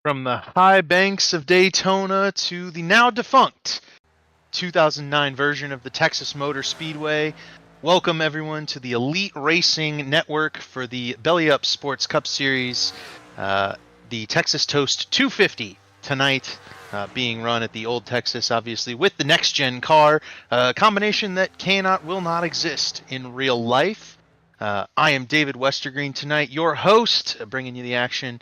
From the high banks of Daytona to the now defunct 2009 version of the Texas Motor Speedway, welcome everyone to the Elite Racing Network for the Belly Up Sports Cup Series, the Texas Toast 250 tonight, being run at the Old Texas, obviously, with the next-gen car, a combination that will not exist in real life. I am David Wetsergreen tonight, your host, bringing you the action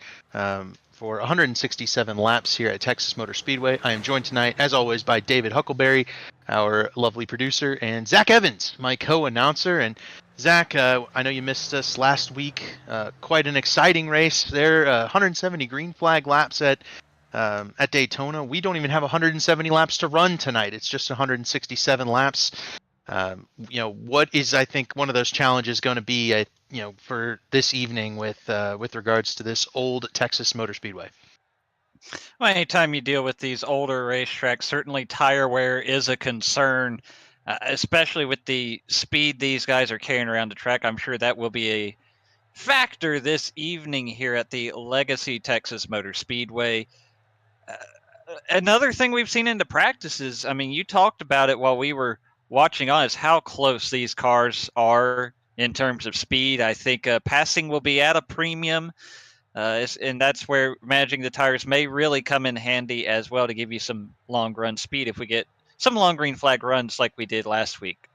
for 167 laps here at Texas Motor Speedway. I am joined tonight, as always, by David Huckleberry, our lovely producer, and Zach Evans, my co-announcer. And Zach, I know you missed us last week. Quite an exciting race there. 170 green flag laps at Daytona. We don't even have 170 laps to run tonight. It's just 167 laps. What is, I think, one of those challenges going to be, for this evening with regards to this old Texas Motor Speedway? Well, anytime you deal with these older racetracks, certainly tire wear is a concern, especially with the speed these guys are carrying around the track. I'm sure that will be a factor this evening here at the Legacy Texas Motor Speedway. Another thing we've seen in the practices, I mean, you talked about it while we were watching on, is how close these cars are in terms of speed. I think passing will be at a premium. And that's where managing the tires may really come in handy as well to give you some long run speed if we get some long green flag runs like we did last week.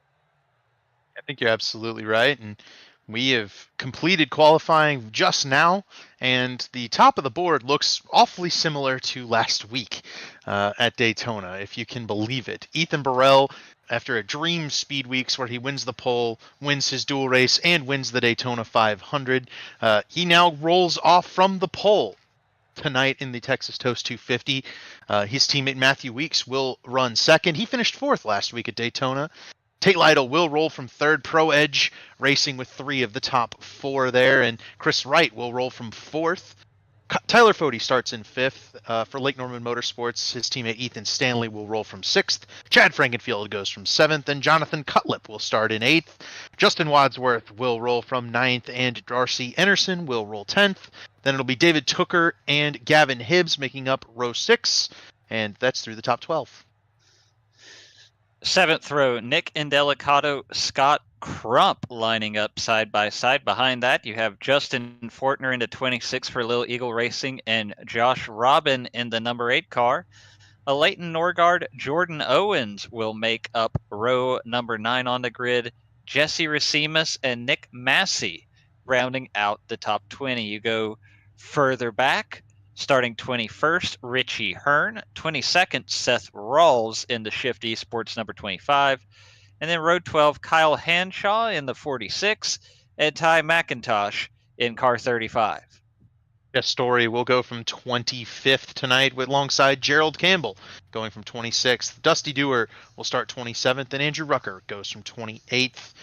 I think you're absolutely right. And we have completed qualifying just now, and the top of the board looks awfully similar to last week at Daytona, if you can believe it. Ethan Burrell, after a dream speed weeks where he wins the pole, wins his dual race, and wins the Daytona 500, he now rolls off from the pole tonight in the Texas Toast 250. His teammate Matthew Weeks will run second. He finished fourth last week at Daytona. Tate Lytle will roll from third. Pro Edge racing with 3 of the top 4 there, and Chris Wright will roll from fourth. Tyler Fode starts in fifth. For Lake Norman Motorsports, his teammate Ethan Stanley will roll from sixth. Chad Frankenfield goes from seventh, and Jonathan Cutlip will start in eighth. Justin Wadsworth will roll from ninth, and Darcy Enerson will roll 10th. Then it'll be David Tooker and Gavin Hibbs making up row 6, and that's through the top 12. 7th row, Nick Indelicato, Scott Crump lining up side by side. Behind that, you have Justin Fortner in the 26 for Little Eagle Racing and Josh Robin in the number 8 car. Leighton Norgard, Jordan Owens will make up row number 9 on the grid. Jesse Racimus and Nick Massey rounding out the top 20. You go further back. Starting 21st, Richie Hearn. 22nd, Seth Rawls in the Shift Esports number 25. And then row 12, Kyle Hanshaw in the 46, and Ty McIntosh in car 35. Jeff Story will go from 25th tonight alongside Gerald Campbell going from 26th. Dusty Dewar will start 27th, and Andrew Rucker goes from 28th.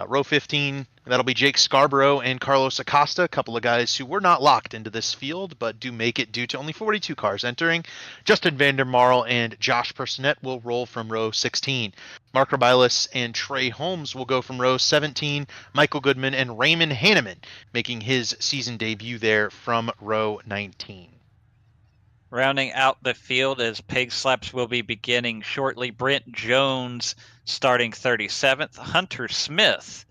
Row 15, that'll be Jake Scarborough and Carlos Acosta, a couple of guys who were not locked into this field, but do make it due to only 42 cars entering. Justin Vandermarl and Josh Personette will roll from row 16. Mark Rabilis and Trey Holmes will go from row 17. Michael Goodman and Raymond Hanneman making his season debut there from row 19. Rounding out the field as pig slaps will be beginning shortly. Brent Jones starting 37th. Hunter Smith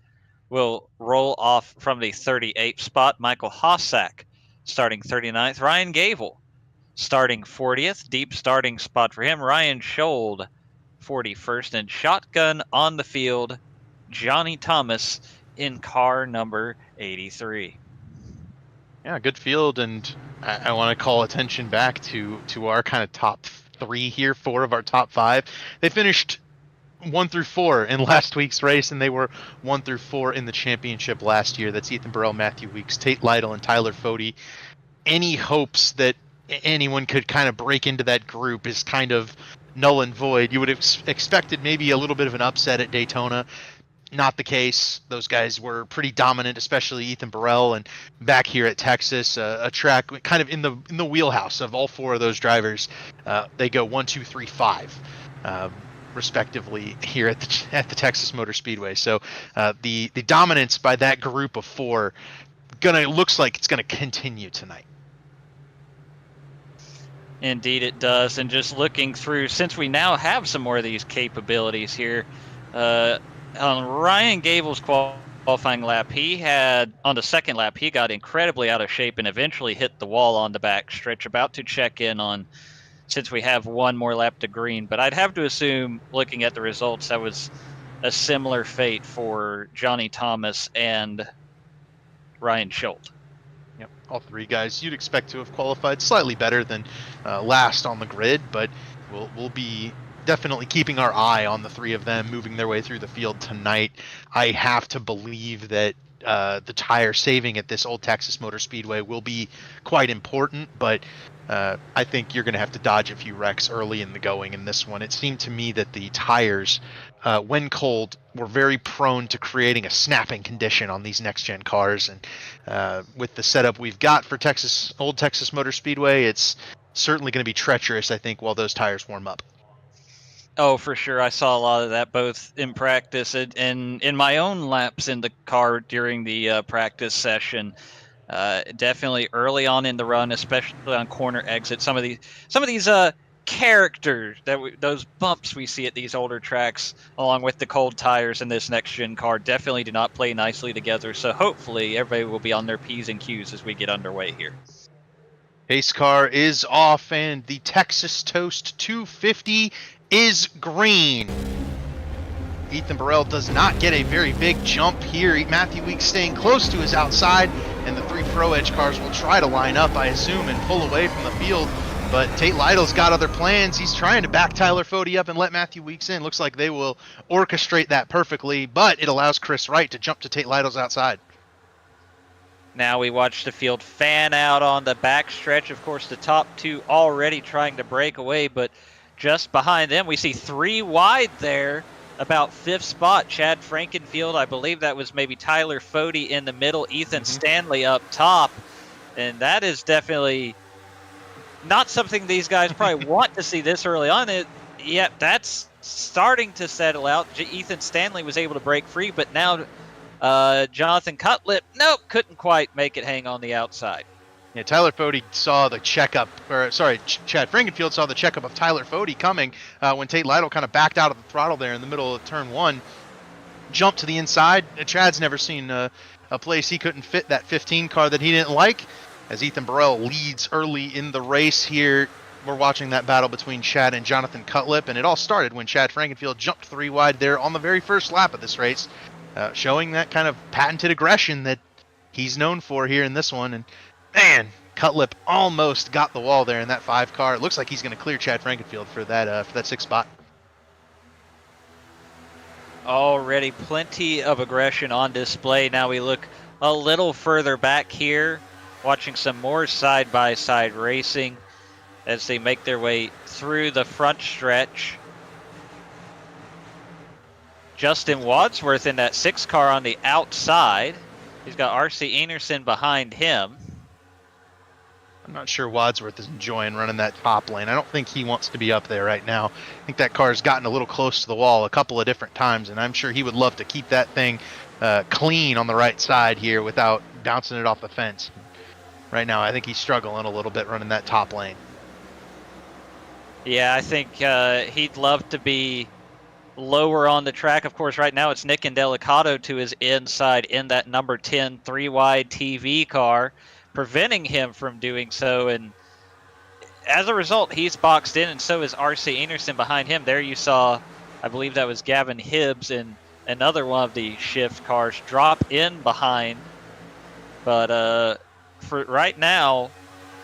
will roll off from the 38th spot. Michael Hossack starting 39th. Ryan Gable starting 40th. Deep starting spot for him. Ryan Schold 41st. And shotgun on the field, Johnny Thomas in car number 83. Yeah, good field, and I want to call attention back to our kind of top 3 here, 4 of our top 5. They finished 1 through 4 in last week's race, and they were 1 through 4 in the championship last year. That's Ethan Burrell, Matthew Weeks, Tate Lytle, and Tyler Fode. Any hopes that anyone could kind of break into that group is kind of null and void. You would have expected maybe a little bit of an upset at Daytona. Not the case. Those guys were pretty dominant, especially Ethan Burrell, and back here at Texas, a track kind of in the wheelhouse of all 4 of those drivers. They go 1, 2, 3, 5, respectively here at the Texas Motor Speedway. So the dominance by that group of 4 looks like it's gonna continue tonight. Indeed it does. And just looking through, since we now have some more of these capabilities here, on Ryan Gable's qualifying lap, on the second lap, he got incredibly out of shape and eventually hit the wall on the back stretch, about to check in on, since we have one more lap to green. But I'd have to assume, looking at the results, that was a similar fate for Johnny Thomas and Ryan Schultz. Yep, all three guys you'd expect to have qualified slightly better than last on the grid, but we'll be definitely keeping our eye on the three of them moving their way through the field tonight. I have to believe that the tire saving at this Old Texas Motor Speedway will be quite important, but I think you're going to have to dodge a few wrecks early in the going in this one. It seemed to me that the tires, when cold, were very prone to creating a snapping condition on these next-gen cars. And with the setup we've got for Old Texas Motor Speedway, it's certainly going to be treacherous, I think, while those tires warm up. Oh, for sure. I saw a lot of that both in practice and in my own laps in the car during the practice session. Definitely early on in the run, especially on corner exits. Some of these characters those bumps we see at these older tracks, along with the cold tires in this next gen car, definitely do not play nicely together. So hopefully everybody will be on their P's and Q's as we get underway here. Pace car is off, and the Texas Toast 250 is green. Ethan Burrell does not get a very big jump here. Matthew Weeks staying close to his outside, and the three Pro Edge cars will try to line up, I assume, and pull away from the field. But Tate Lytle's got other plans. He's trying to back Tyler Fode up and let Matthew Weeks in. Looks like they will orchestrate that perfectly, but it allows Chris Wright to jump to Tate Lytle's outside. Now we watch the field fan out on the back stretch. Of course, the top two already trying to break away, but just behind them, we see three wide there, about fifth spot. Chad Frankenfield, I believe that was maybe Tyler Fode in the middle, Ethan Stanley up top. And that is definitely not something these guys probably want to see this early on. Yep, that's starting to settle out. Ethan Stanley was able to break free, but now Jonathan Cutlip, couldn't quite make it hang on the outside. Yeah, Chad Frankenfield saw the checkup of Tyler Fode coming when Tate Lytle kind of backed out of the throttle there in the middle of turn one. Jumped to the inside. Chad's never seen a place he couldn't fit that 15 car that he didn't like. As Ethan Burrell leads early in the race here, we're watching that battle between Chad and Jonathan Cutlip, and it all started when Chad Frankenfield jumped three wide there on the very first lap of this race, showing that kind of patented aggression that he's known for here in this one. And man, Cutlip almost got the wall there in that 5 car. It looks like he's going to clear Chad Frankenfield for that 6th spot. Already plenty of aggression on display. Now we look a little further back here, watching some more side-by-side racing as they make their way through the front stretch. Justin Wadsworth in that 6 car on the outside. He's got R.C. Enerson behind him. I'm not sure Wadsworth is enjoying running that top lane. I don't think he wants to be up there right now. I think that car's gotten a little close to the wall a couple of different times, and I'm sure he would love to keep that thing clean on the right side here without bouncing it off the fence. Right now, I think he's struggling a little bit running that top lane. Yeah, I think he'd love to be lower on the track. Of course, right now it's Nick Indelicato to his inside in that number 10 3-wide TV car, preventing him from doing so. And as a result, he's boxed in, and so is R.C. Enerson behind him. There you saw, I believe that was Gavin Hibbs in another one of the shift cars drop in behind. But for right now,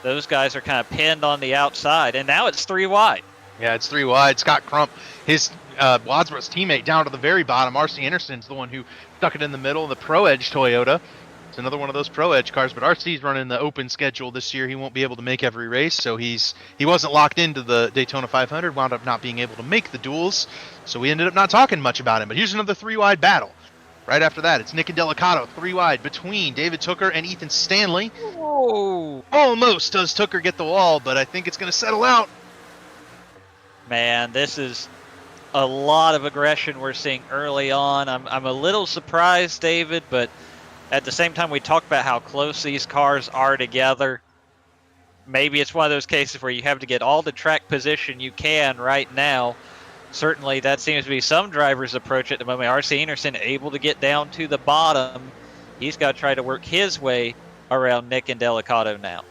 those guys are kind of pinned on the outside, and now it's 3 wide. Yeah, it's 3 wide. Scott Crump, his Wadsworth's teammate, down to the very bottom. R.C. Anderson's the one who stuck it in the middle of the Pro Edge Toyota. It's another one of those Pro Edge cars, but R.C.'s running the open schedule this year. He won't be able to make every race, so he wasn't locked into the Daytona 500, wound up not being able to make the duels, so we ended up not talking much about him. But here's another 3-wide battle. Right after that, it's Nick Indelicato, 3 wide between David Tooker and Ethan Stanley. Whoa. Almost does Tooker get the wall, but I think it's going to settle out. Man, this is a lot of aggression we're seeing early on. I'm a little surprised, David, but at the same time, we talked about how close these cars are together. maybe it's one of those cases where you have to get all the track position you can right now. Certainly, that seems to be some drivers' approach at the moment. R.C. Anderson able to get down to the bottom. He's got to try to work his way around Nick and Delicato now.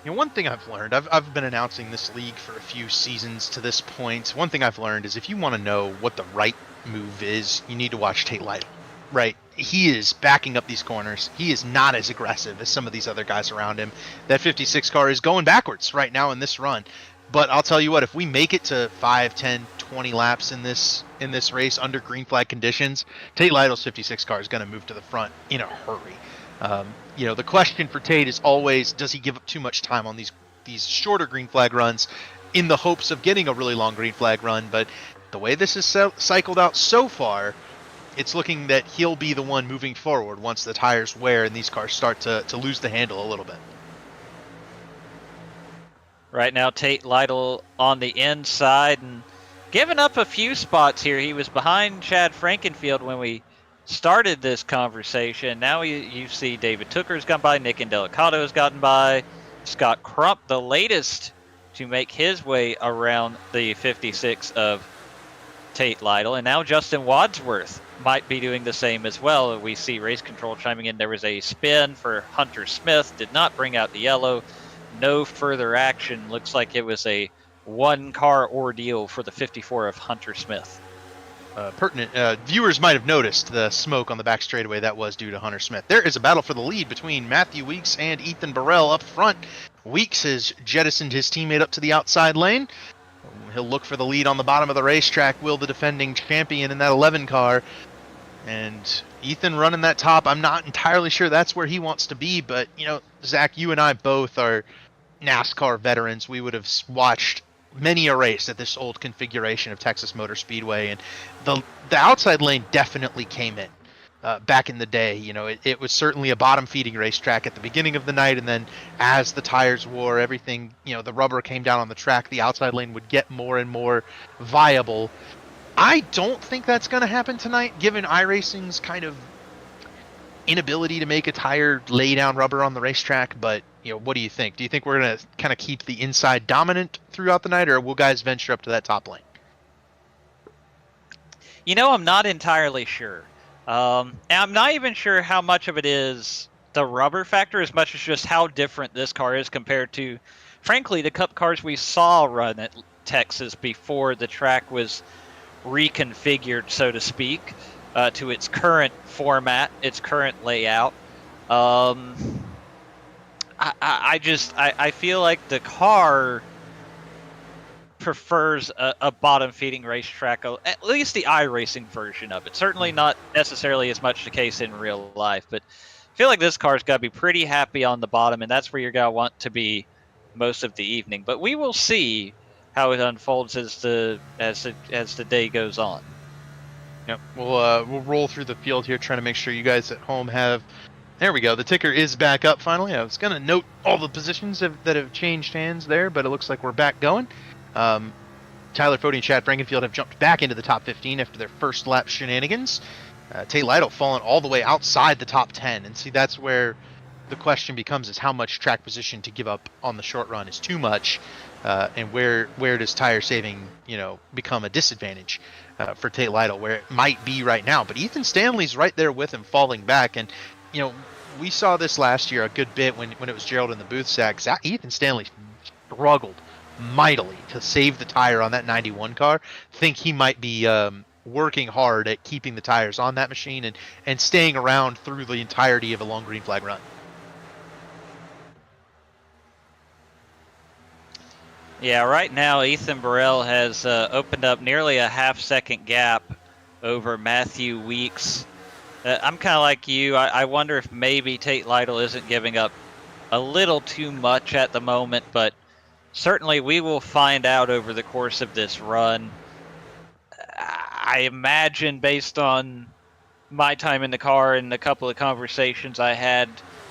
You know, one thing I've learned, I've been announcing this league for a few seasons to this point. One thing I've learned is if you want to know what the right move is, you need to watch Tate Lytle. Right? He is backing up these corners. He is not as aggressive as some of these other guys around him. That 56 car is going backwards right now in this run. But I'll tell you what, if we make it to 5, 10, 20 laps in this race under green flag conditions, Tate Lytle's 56 car is going to move to the front in a hurry. You know, the question for Tate is always, does he give up too much time on these shorter green flag runs in the hopes of getting a really long green flag run? But the way this is cycled out so far, it's looking that he'll be the one moving forward once the tires wear and these cars start to lose the handle a little bit. Right now, Tate Lytle on the inside and giving up a few spots here. He was behind Chad Frankenfield when we started this conversation. Now you see David Tooker's gone by, Nick Indelicato has gotten by, Scott Crump, the latest to make his way around the 56 of Tate Lytle, and now Justin Wadsworth might be doing the same as well. We see Race Control chiming in. There was a spin for Hunter Smith, did not bring out the yellow. No further action. Looks like it was a one-car ordeal for the 54 of Hunter Smith. Pertinent. Viewers might have noticed the smoke on the back straightaway. That was due to Hunter Smith. There is a battle for the lead between Matthew Weeks and Ethan Burrell up front. Weeks has jettisoned his teammate up to the outside lane. He'll look for the lead on the bottom of the racetrack. Will the defending champion in that 11 car. And Ethan running that top. I'm not entirely sure that's where he wants to be, but, you know, Zach, you and I both are NASCAR veterans. We would have watched many a race at this old configuration of Texas Motor Speedway, and the outside lane definitely came in back in the day. You know, it was certainly a bottom feeding racetrack at the beginning of the night, and then as the tires wore, everything, you know, the rubber came down on the track, the outside lane would get more and more viable. I don't think that's going to happen tonight, given iRacing's kind of inability to make a tire lay down rubber on the racetrack. But, you know, what do you think? Do you think we're going to kind of keep the inside dominant throughout the night, or will guys venture up to that top lane? You know, I'm not entirely sure. And I'm not even sure how much of it is the rubber factor as much as just how different this car is compared to, frankly, the Cup cars we saw run at Texas before the track was reconfigured, so to speak, to its current format, its current layout. I feel like the car prefers a bottom feeding racetrack, at least the iRacing version of it. Certainly not necessarily as much the case in real life, but I feel like this car's got to be pretty happy on the bottom, and that's where you're going to want to be most of the evening. But we will see how it unfolds as the day goes on. Yep, we'll roll through the field here, trying to make sure you guys at home have. There we go. The ticker is back up finally. I was gonna note all the positions that have changed hands there, but it looks like we're back going. Tyler Fode and Chad Frankenfield have jumped back into the top 15 after their first lap shenanigans. Tate Lytle fallen all the way outside the top 10, and see, that's where the question becomes: is how much track position to give up on the short run is too much, and where does tire saving, you know, become a disadvantage for Tate Lytle, where it might be right now. But Ethan Stanley's right there with him, falling back, and you know, we saw this last year a good bit when it was Gerald in the booth sack. Ethan Stanley struggled mightily to save the tire on that 91 car. Think he might be working hard at keeping the tires on that machine and staying around through the entirety of a long green flag run. Yeah, right now Ethan Burrell has opened up nearly a half-second gap over Matthew Weeks. I'm kind of like you. I wonder if maybe Tate Lytle isn't giving up a little too much at the moment, but certainly we will find out over the course of this run. I imagine, based on my time in the car and a couple of conversations I had,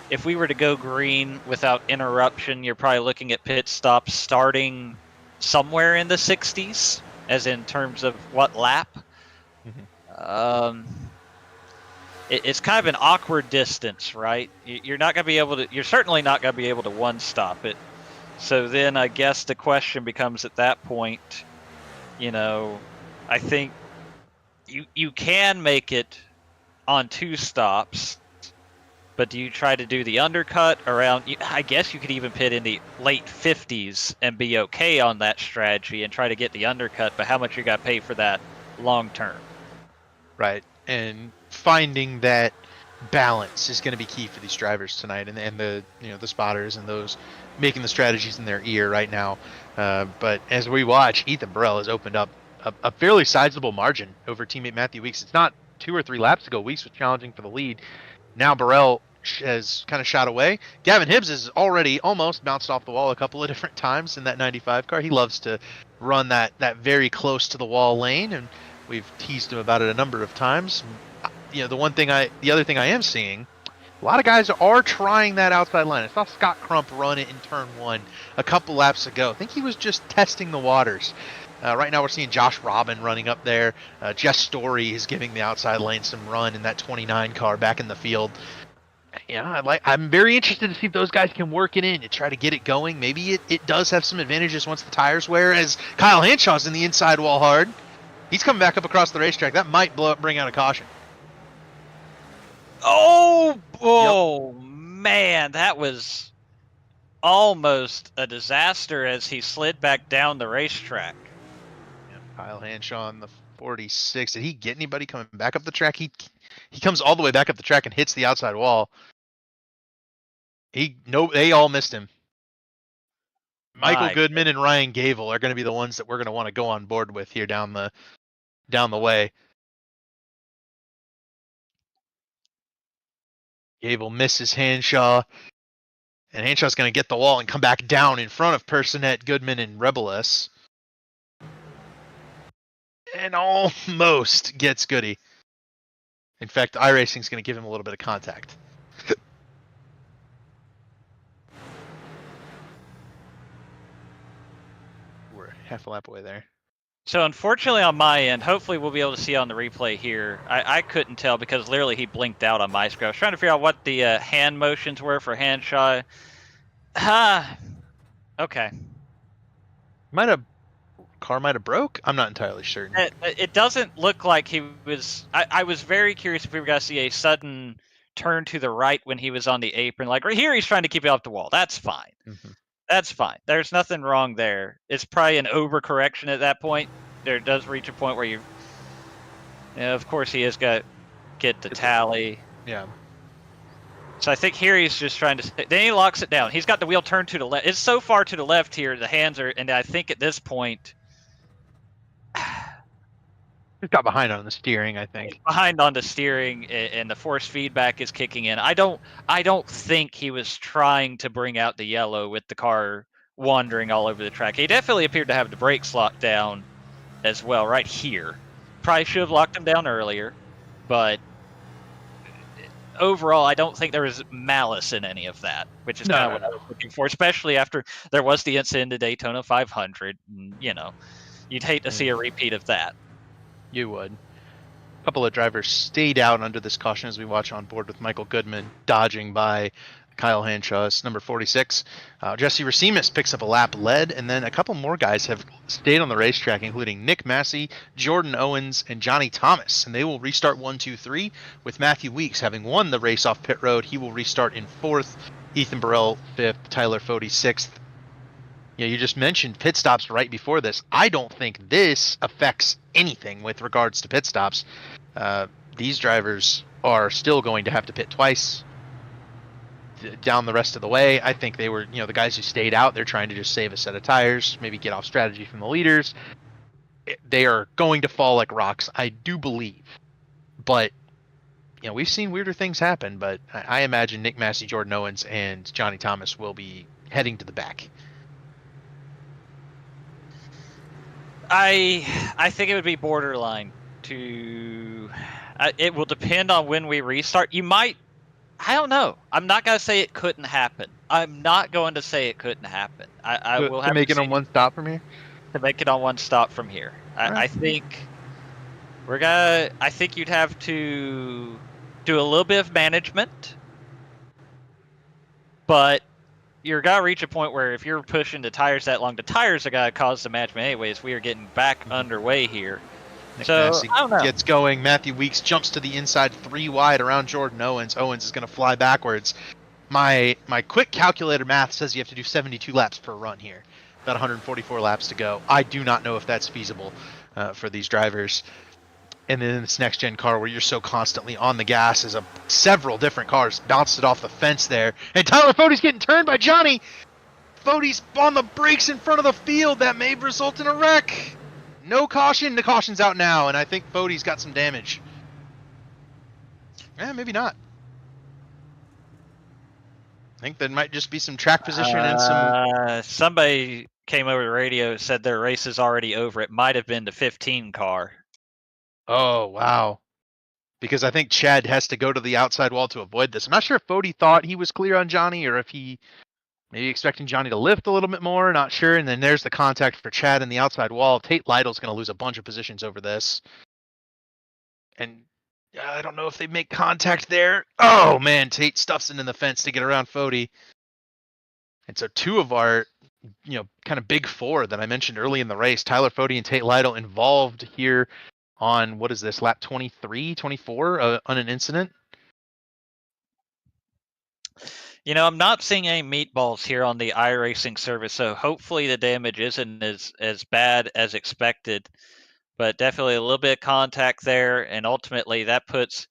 if we were to go green without interruption, you're probably looking at pit stops starting somewhere in the 60s, as in terms of what lap. Mm-hmm. It's kind of an awkward distance, right? You're not going to be able to. You're certainly not going to be able to one stop it. So then I guess the question becomes at that point, I think you can make it on 2 stops, but do you try to do the undercut around? I guess you could even pit in the late 50s and be okay on that strategy and try to get the undercut, but how much you got to pay for that long term? Right. And finding that balance is going to be key for these drivers tonight, and the the spotters and those making the strategies in their ear right now. But as we watch, Ethan Burrell has opened up a fairly sizable margin over teammate Matthew Weeks. It's not 2 or 3 laps ago. Weeks was challenging for the lead. Now Burrell has kind of shot away. Gavin Hibbs has already almost bounced off the wall a couple of different times in that 95 car. He loves to run that very close to the wall lane, and we've teased him about it a number of times. The other thing I am seeing, a lot of guys are trying that outside line. I saw Scott Crump run it in turn 1 a couple laps ago. I think he was just testing the waters. Right now we're seeing Josh Robin running up there. Jess Story is giving the outside lane some run in that 29 car back in the field. I'm very interested to see if those guys can work it in and try to get it going. Maybe it does have some advantages once the tires wear, as Kyle Hanshaw's in the inside wall hard. He's coming back up across the racetrack. That might bring out a caution. Oh, man, that was almost a disaster as he slid back down the racetrack. Yeah, Kyle Hanshaw on the 46. Did he get anybody coming back up the track? He comes all the way back up the track and hits the outside wall. They all missed him. Michael Goodman and Ryan Gable are going to be the ones that we're going to want to go on board with here down the way. Gable misses Hanshaw, and Hanshaw's going to get the wall and come back down in front of Personette, Goodman, and Rebelus. And almost gets Goody. In fact, iRacing's going to give him a little bit of contact. We're half a lap away there. So unfortunately on my end, hopefully we'll be able to see on the replay here. I couldn't tell because literally he blinked out on my screen. I was trying to figure out what the hand motions were for Hanshaw. Okay. Car might have broke? I'm not entirely certain. It doesn't look like he was... I was very curious if we were going to see a sudden turn to the right when he was on the apron. Like right here, he's trying to keep it off the wall. That's fine. Mm-hmm. That's fine. There's nothing wrong there. It's probably an overcorrection at that point. There does reach a point where of course he has got get the tally. Yeah. So I think here he's just trying to... Then he locks it down. He's got the wheel turned to the left. It's so far to the left here. The hands are... And I think at this point... He's got behind on the steering, I think. Behind on the steering, and the force feedback is kicking in. I don't think he was trying to bring out the yellow with the car wandering all over the track. He definitely appeared to have the brakes locked down as well right here. Probably should have locked them down earlier, but overall, I don't think there was malice in any of that, which is kind of what I was looking for, especially after there was the incident at Daytona 500. And, you'd hate to see a repeat of that. You would. A couple of drivers stayed out under this caution as we watch on board with Michael Goodman dodging by Kyle Hanshaw's number 46. Jesse Racimus picks up a lap lead, and then a couple more guys have stayed on the racetrack, including Nick Massey, Jordan Owens, and Johnny Thomas. And they will restart 1, 2, 3, with Matthew Weeks having won the race off pit road. He will restart in 4th, Ethan Burrell 5th, Tyler Fody 6th. You just mentioned pit stops right before this. I don't think this affects anything with regards to pit stops. These drivers are still going to have to pit twice down the rest of the way. I think they were, the guys who stayed out, they're trying to just save a set of tires, maybe get off strategy from the leaders. They are going to fall like rocks, I do believe. But, we've seen weirder things happen, but I imagine Nick Massey, Jordan Owens, and Johnny Thomas will be heading to the back. I think it would be borderline to... it will depend on when we restart. You might... I don't know. I'm not going to say it couldn't happen. I'm not going to say it couldn't happen. I will have to make it on one stop from here? To make it on one stop from here. I think I think you'd have to do a little bit of management, but you're got to reach a point where if you're pushing the tires that long, the tires are going to cause the match. But anyways, we are getting back underway here. Nick So, Massey I don't know. gets going. Matthew Weeks jumps to the inside 3 wide around Jordan Owens. Owens is going to fly backwards. My quick calculator math says you have to do 72 laps per run here. About 144 laps to go. I do not know if that's feasible for these drivers. And then in this next gen car where you're so constantly on the gas as several different cars bounced it off the fence there. And Tyler Fode's getting turned by Johnny. Fode's on the brakes in front of the field. That may result in a wreck. No caution. The caution's out now, and I think Fode's got some damage. Maybe not. I think there might just be some track position and some... Somebody came over the radio and said their race is already over. It might have been the 15 car. Oh, wow. Because I think Chad has to go to the outside wall to avoid this. I'm not sure if Fode thought he was clear on Johnny or if he maybe expecting Johnny to lift a little bit more. Not sure. And then there's the contact for Chad in the outside wall. Tate Lytle's going to lose a bunch of positions over this. And I don't know if they make contact there. Oh, man. Tate stuffs it in the fence to get around Fode. And so two of our, kind of big four that I mentioned early in the race, Tyler Fode and Tate Lytle, involved here on, what is this, lap 23, 24 on an incident? I'm not seeing any meatballs here on the iRacing service, so hopefully the damage isn't as bad as expected. But definitely a little bit of contact there, and ultimately that puts...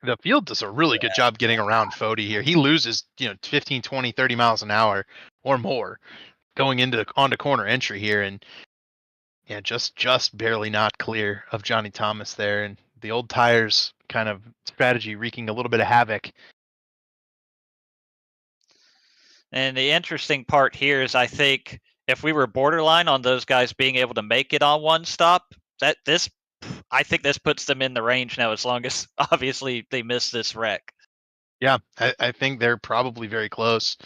The field does a really good job getting around Fode here. He loses, 15, 20, 30 miles an hour or more going onto corner entry here, and just barely not clear of Johnny Thomas there, and the old tires kind of strategy wreaking a little bit of havoc. And the interesting part here is I think if we were borderline on those guys being able to make it on one stop, I think this puts them in the range now, as long as obviously they miss this wreck. Yeah, I think they're probably very close.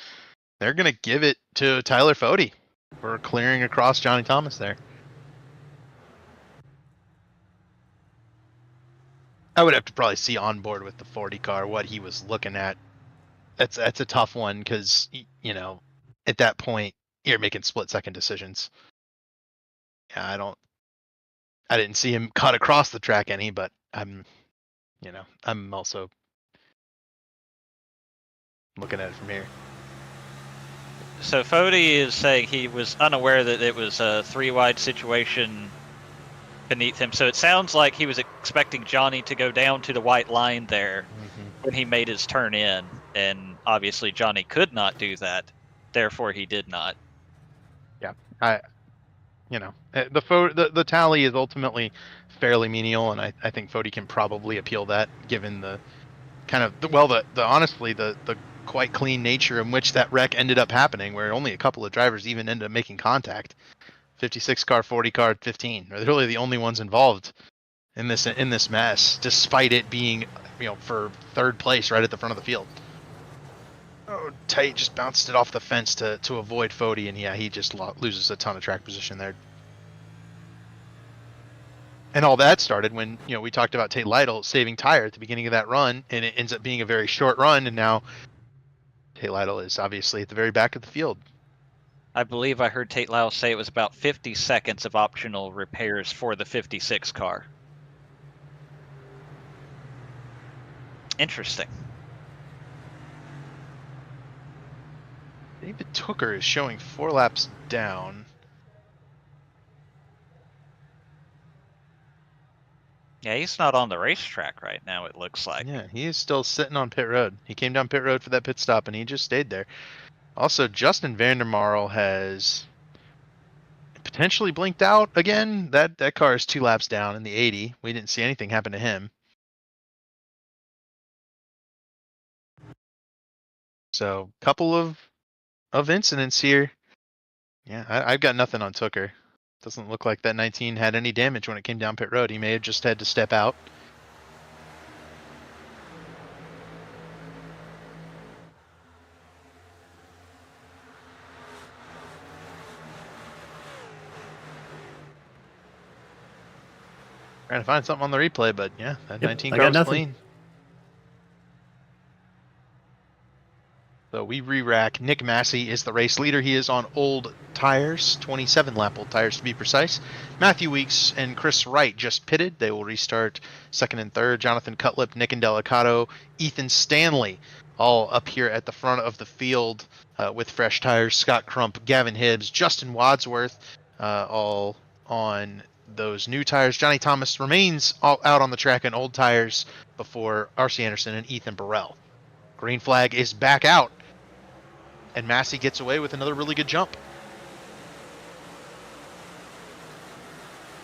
They're going to give it to Tyler Fode for clearing across Johnny Thomas there. I would have to probably see on board with the 40 car what he was looking at. That's a tough one because, at that point, you're making split-second decisions. Yeah, I didn't see him cut across the track any, but I'm also looking at it from here. So Fode is saying he was unaware that it was a 3-wide situation beneath him. So it sounds like he was expecting Johnny to go down to the white line there when he made his turn in, and obviously Johnny could not do that. Therefore, he did not. Yeah, the tally is ultimately fairly menial, and I think Fode can probably appeal that, given the kind of honestly the quite clean nature in which that wreck ended up happening, where only a couple of drivers even ended up making contact. 56 car, 40 car, 15 are really the only ones involved in this mess, despite it being for third place right at the front of the field. Oh, Tate just bounced it off the fence to avoid Fode, and he just loses a ton of track position there. And all that started when we talked about Tate Lytle saving tire at the beginning of that run, and it ends up being a very short run, and now Tate Lytle is obviously at the very back of the field. I believe I heard Tate Lytle say it was about 50 seconds of optional repairs for the 56 car. Interesting. David Hooker is showing 4 laps down. Yeah, he's not on the racetrack right now, it looks like. Yeah, he is still sitting on pit road. He came down pit road for that pit stop, and he just stayed there. Also, Justin Vandermarl has potentially blinked out again. That car is 2 laps down in the 80. We didn't see anything happen to him. So, couple of incidents here. Yeah, I've got nothing on Tooker. Doesn't look like that 19 had any damage when it came down pit road. He may have just had to step out. Trying to find something on the replay, but yeah, that 19 car was clean. So we re-rack. Nick Massey is the race leader. He is on old tires, 27-lap old tires to be precise. Matthew Weeks and Chris Wright just pitted. They will restart second and third. Jonathan Cutlip, Nick Indelicato, Ethan Stanley, all up here at the front of the field with fresh tires. Scott Crump, Gavin Hibbs, Justin Wadsworth, all on those new tires. Johnny Thomas remains all out on the track on old tires before R.C. Anderson and Ethan Burrell. Green flag is back out, and Massey gets away with another really good jump.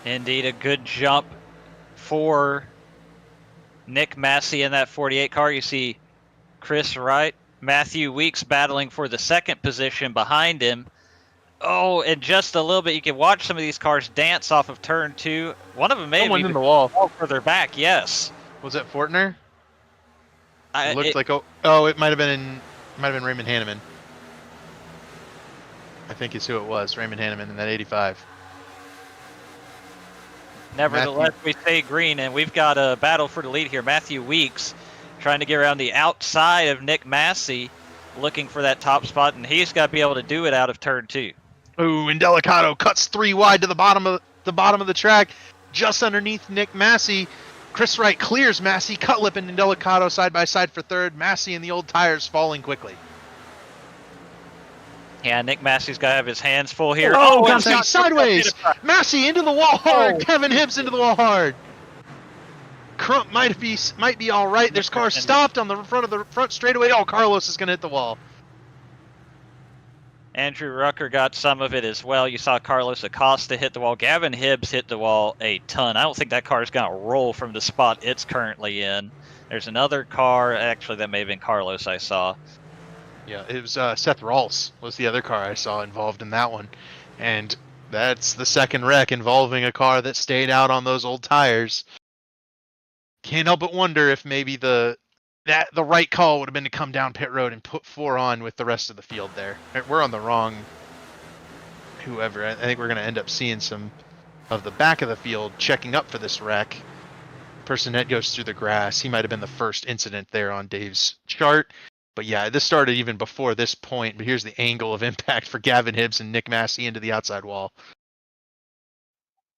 Indeed, a good jump for Nick Massey in that 48 car. You see Chris Wright, Matthew Weeks battling for the second position behind him. Oh, and just a little bit, you can watch some of these cars dance off of turn 2. One of them may have Someone even in the wall. further back, yes. Was that Fortner? It looked It- like it might have been Raymond Hanneman. I think is who it was, Raymond Hanneman in that 85. Nevertheless, we stay green, and we've got a battle for the lead here. Matthew Weeks trying to get around the outside of Nick Massey, looking for that top spot, and he's got to be able to do it out of turn 2. Ooh, Indelicato cuts 3 wide to the bottom of the track, just underneath Nick Massey. Chris Wright clears Massey. Cutlip and Indelicato side by side for third. Massey and the old tires falling quickly. Yeah, Nick Massey's got to have his hands full here. Oh, and Massey sideways. Massey into the wall hard. Oh. Kevin Hibbs into the wall hard. Crump might be all right. There's cars stopped on the front straightaway. Oh, Carlos is going to hit the wall. Andrew Rucker got some of it as well. You saw Carlos Acosta hit the wall. Gavin Hibbs hit the wall a ton. I don't think that car is going to roll from the spot it's currently in. There's another car. Actually, that may have been Carlos I saw. Yeah, it was Seth Rawls was the other car I saw involved in that one. And that's the second wreck involving a car that stayed out on those old tires. Can't help but wonder if maybe the right call would have been to come down pit road and put 4 on with the rest of the field there. We're on the wrong whoever. I think we're going to end up seeing some of the back of the field checking up for this wreck. Person that goes through the grass. He might have been the first incident there on Dave's chart. But yeah, this started even before this point. But here's the angle of impact for Gavin Hibbs and Nick Massey into the outside wall.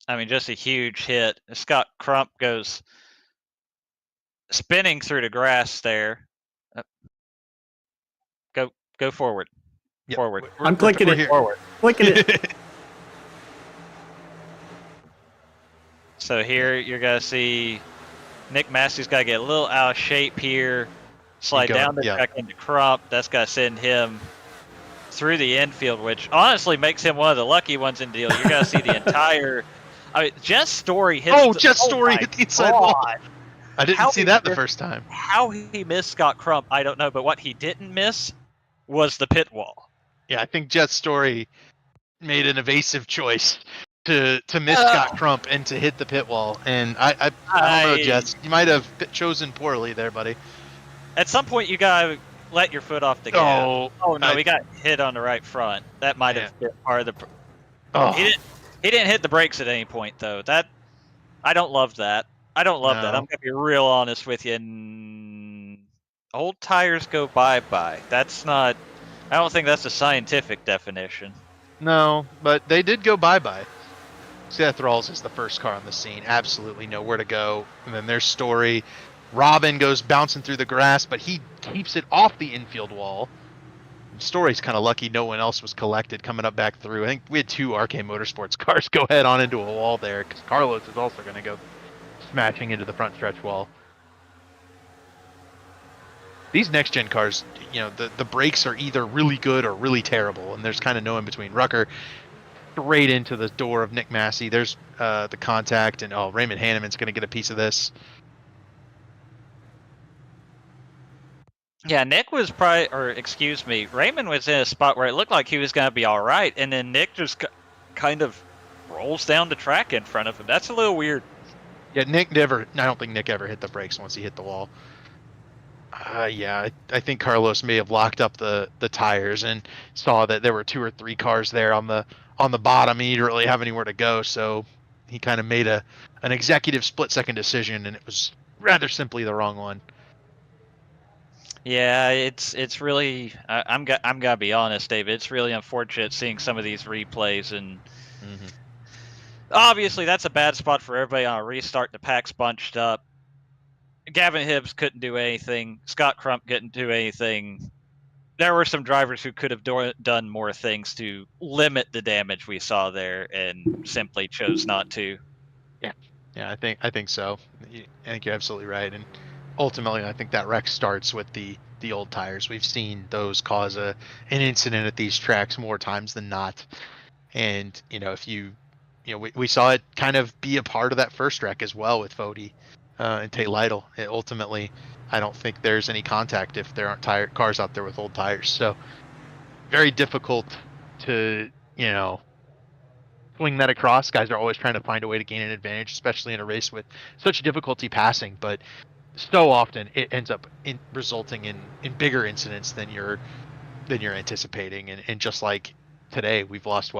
I mean, just a huge hit. Scott Crump goes spinning through the grass there. Go forward. Yep. Forward. I'm clicking it. here. Forward. Clicking it. So here you're going to see Nick Massey's got to get a little out of shape here. Slide down the track into Crump. That's got to send him through the infield, which honestly makes him one of the lucky ones in the deal. You're going to see the entire... I mean, Jess Story hits Jess Story hit the inside wall. I didn't see that the first time. How he missed Scott Crump, I don't know. But what he didn't miss was the pit wall. Yeah, I think Jet Story made an evasive choice to miss Scott Crump and to hit the pit wall. And I don't know, Jets. You might have chosen poorly there, buddy. At some point, you gotta let your foot off the gas. Oh no, he got hit on the right front. That might have been part of the. He didn't hit the brakes at any point though. That I don't love that. I don't love that. I'm gonna be real honest with you. Old tires go bye-bye. That's not. I don't think that's a scientific definition. No, but they did go bye-bye. Seth Rawls is the first car on the scene. Absolutely nowhere to go. And then there's Story. Robin goes bouncing through the grass, but he keeps it off the infield wall. Story's kind of lucky no one else was collected coming up back through. I think we had 2 RK Motorsports cars go head on into a wall there because Carlos is also going to go smashing into the front stretch wall. These next-gen cars, the brakes are either really good or really terrible, and there's kind of no in between. Rucker straight into the door of Nick Massey. There's the contact, and Raymond Hanneman's going to get a piece of this. Yeah, Nick was Raymond was in a spot where it looked like he was going to be all right, and then Nick just kind of rolls down the track in front of him. That's a little weird. Yeah, I don't think Nick ever hit the brakes once he hit the wall. I think Carlos may have locked up the tires and saw that there were 2 or 3 cars there on the bottom. He didn't really have anywhere to go, so he kind of made an executive split-second decision, and it was rather simply the wrong one. Yeah, it's really I'm gonna be honest, David. It's really unfortunate seeing some of these replays, and Mm-hmm. obviously that's a bad spot for everybody on a restart. The pack's bunched up. Gavin Hibbs couldn't do anything. Scott Crump couldn't do anything. There were some drivers who could have done more things to limit the damage we saw there, and simply chose not to. Yeah, I think so. I think you're absolutely right. And ultimately, I think that wreck starts with the old tires. We've seen those cause an incident at these tracks more times than not. And if we saw it kind of be a part of that first wreck as well with Fody and Tate Lytle. Ultimately, I don't think there's any contact if there aren't cars out there with old tires. So very difficult to swing that across. Guys are always trying to find a way to gain an advantage, especially in a race with such difficulty passing. But so often it ends up resulting in bigger incidents than you're anticipating. And just like today, we've lost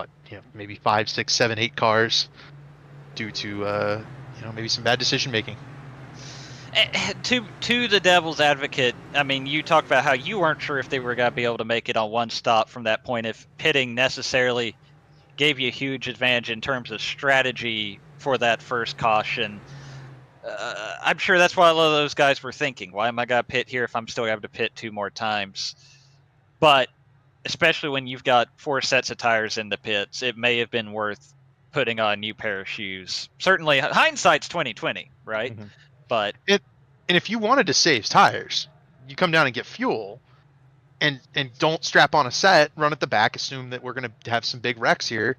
maybe 5, 6, 7, 8 cars due to maybe some bad decision making. To the devil's advocate, I mean, you talked about how you weren't sure if they were going to be able to make it on one stop from that point, if pitting necessarily gave you a huge advantage in terms of strategy for that first caution. I'm sure that's what a lot of those guys were thinking. Why am I going to pit here if I'm still going to pit 2 more times? But especially when you've got 4 sets of tires in the pits, it may have been worth putting on a new pair of shoes. Certainly, hindsight's 2020, right? Mm-hmm. But And if you wanted to save tires, you come down and get fuel, and don't strap on a set, run at the back, assume that we're going to have some big wrecks here,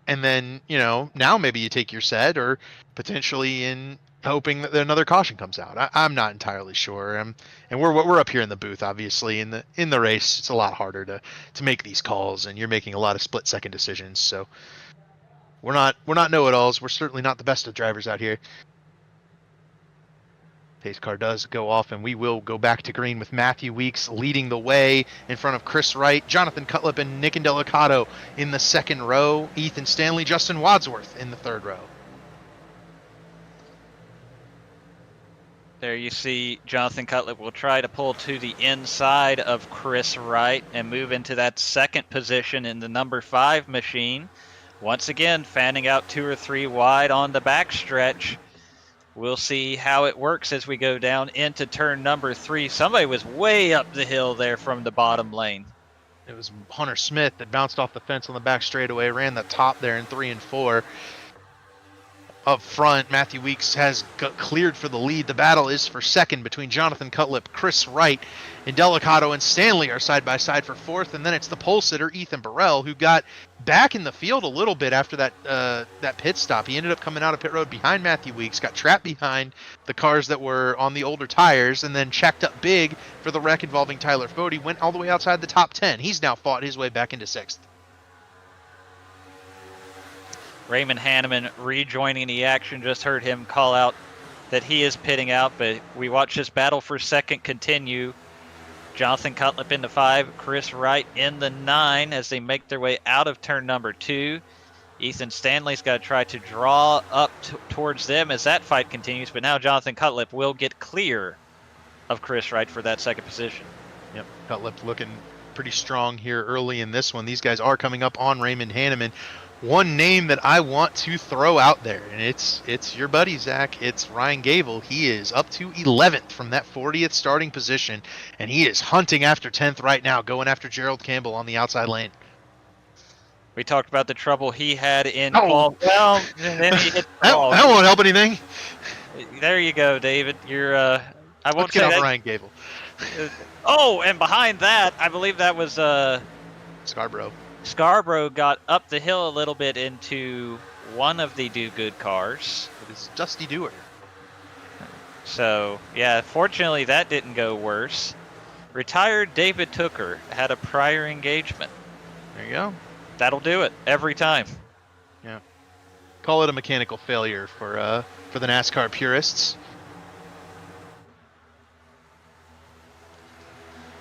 and then now maybe you take your set, or potentially in hoping that another caution comes out. I'm not entirely sure. And we're up here in the booth, obviously in the race. It's a lot harder to make these calls, and you're making a lot of split second decisions. So we're not know-it-alls. We're certainly not the best of drivers out here. Pace car does go off, and we will go back to green with Matthew Weeks leading the way in front of Chris Wright, Jonathan Cutlip, and Nick Indelicato in the second row. Ethan Stanley, Justin Wadsworth in the third row. there you see Jonathan Cutlip will try to pull to the inside of Chris Wright and move into that second position in the number 5 machine. Once again, fanning out 2 or 3 wide on the backstretch. We'll see how it works as we go down into turn number 3. Somebody was way up the hill there from the bottom lane. It was Hunter Smith that bounced off the fence on the back straightaway, ran the top there in 3 and 4. Up front, Matthew Weeks has cleared for the lead. The battle is for second between Jonathan Cutlip, Chris Wright, Indelicato, and Stanley are side by side for fourth. And then it's the pole sitter, Ethan Burrell, who got back in the field a little bit after that pit stop. He ended up coming out of pit road behind Matthew Weeks, got trapped behind the cars that were on the older tires, and then checked up big for the wreck involving Tyler Fody. Went all the way outside the top 10. He's now fought his way back into sixth. Raymond Hanneman rejoining the action. Just heard him call out that he is pitting out, but we watch this battle for second continue. Jonathan Cutlip in the 5, Chris Wright in the 9 as they make their way out of turn number 2. Ethan Stanley's got to try to draw up towards them as that fight continues, but now Jonathan Cutlip will get clear of Chris Wright for that second position. Yep, Cutlip looking pretty strong here early in this one. These guys are coming up on Raymond Hanneman. One name that I want to throw out there, and it's your buddy, Zach. It's Ryan Gable. He is up to 11th from that 40th starting position, and he is hunting after 10th right now, going after Gerald Campbell on the outside lane. We talked about the trouble he had in Paul. Well, then he hit the ball. That won't help anything. There you go, David. You're I won't Let's say get that. off Ryan Gable. Oh, and behind that, I believe that was Scarborough. Scarborough got up the hill a little bit into one of the Do Good cars. It is Dusty Dewar. So, yeah, fortunately that didn't go worse. Retired David Tooker had a prior engagement. There you go. That'll do it every time. Yeah. Call it a mechanical failure for the NASCAR purists.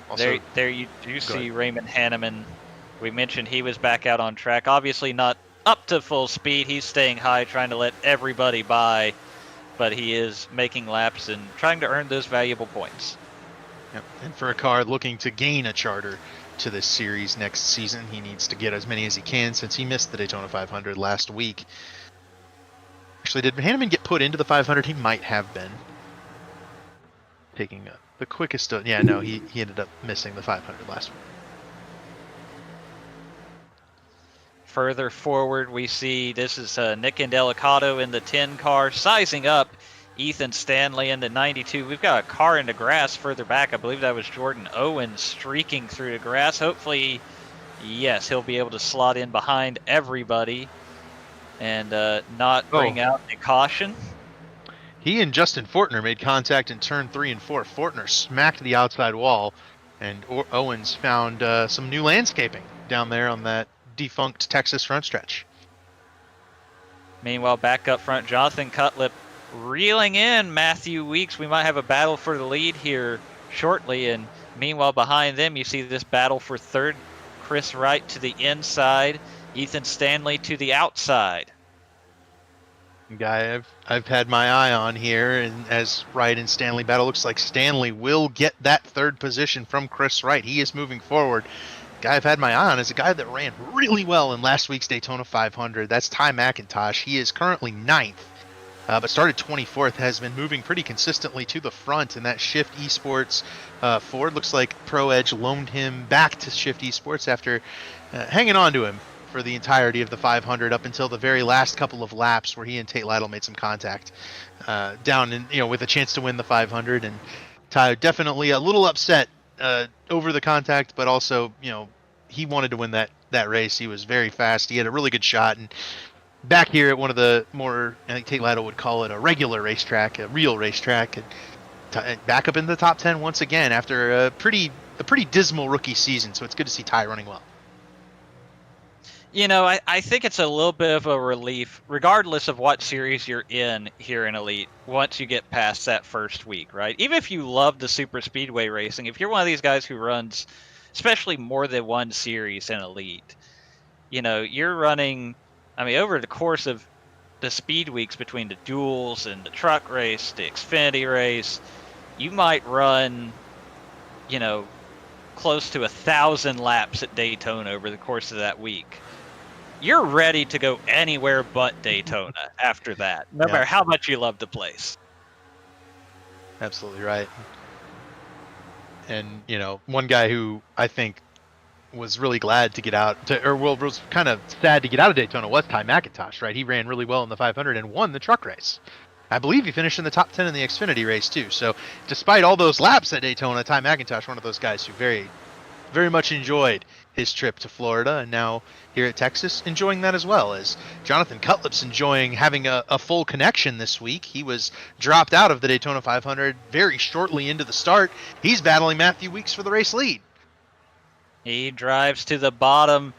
Also, there you do see Raymond Hanneman. We mentioned he was back out on track. Obviously not up to full speed. He's staying high, trying to let everybody by, but he is making laps and trying to earn those valuable points. Yep. And for a car looking to gain a charter to this series next season, he needs to get as many as he can since he missed the Daytona 500 last week. Actually, did Hanneman get put into the 500? He might have been. Taking the quickest... yeah, no, he ended up missing the 500 last week. Further forward, we see this is Nick Indelicato in the 10 car, sizing up Ethan Stanley in the 92. We've got a car in the grass further back. I believe that was Jordan Owens streaking through the grass. Hopefully, yes, he'll be able to slot in behind everybody and not bring out a caution. He and Justin Fortner made contact in turn 3 and 4. Fortner smacked the outside wall, and Owens found some new landscaping down there on that defunct Texas front stretch. Meanwhile, back up front, Jonathan Cutlip reeling in Matthew Weeks. We might have a battle for the lead here shortly, and meanwhile behind them you see this battle for third. Chris Wright to the inside, Ethan Stanley to the outside. Guy I've had my eye on here, and as Wright and Stanley battle, looks like Stanley will get that third position from Chris Wright. He is moving forward. Guy I've had my eye on is a guy that ran really well in last week's Daytona 500. That's Ty McIntosh. He is currently 9th, but started 24th, has been moving pretty consistently to the front in that Shift Esports Ford. Looks like Pro Edge loaned him back to Shift Esports after hanging on to him for the entirety of the 500 up until the very last couple of laps where he and Tate Lytle made some contact down in, with a chance to win the 500. And Ty definitely a little upset over the contact, but also, he wanted to win that race. He was very fast. He had a really good shot. And back here at one of the more, I think Tate Lytle would call it a regular racetrack, a real racetrack, and back up in the top 10 once again after a pretty dismal rookie season. So it's good to see Ty running well. I think it's a little bit of a relief, regardless of what series you're in here in Elite, once you get past that first week, right? Even if you love the super speedway racing, if you're one of these guys who runs, especially more than one series in Elite, you're running, over the course of the speed weeks between the duels and the truck race, the Xfinity race, you might run, close to 1,000 laps at Daytona over the course of that week. You're ready to go anywhere but Daytona after that, no matter how much you love the place. Absolutely right. And, one guy who I think was really glad to get out, was kind of sad to get out of Daytona was Ty McIntosh, right? He ran really well in the 500 and won the truck race. I believe he finished in the top 10 in the Xfinity race, too. So despite all those laps at Daytona, Ty McIntosh, one of those guys who very, very much enjoyed his trip to Florida, and now here at Texas, enjoying that as well. As Jonathan Cutlip's enjoying having a full connection this week. He was dropped out of the Daytona 500 very shortly into the start. He's battling Matthew Weeks for the race lead. He drives to the bottom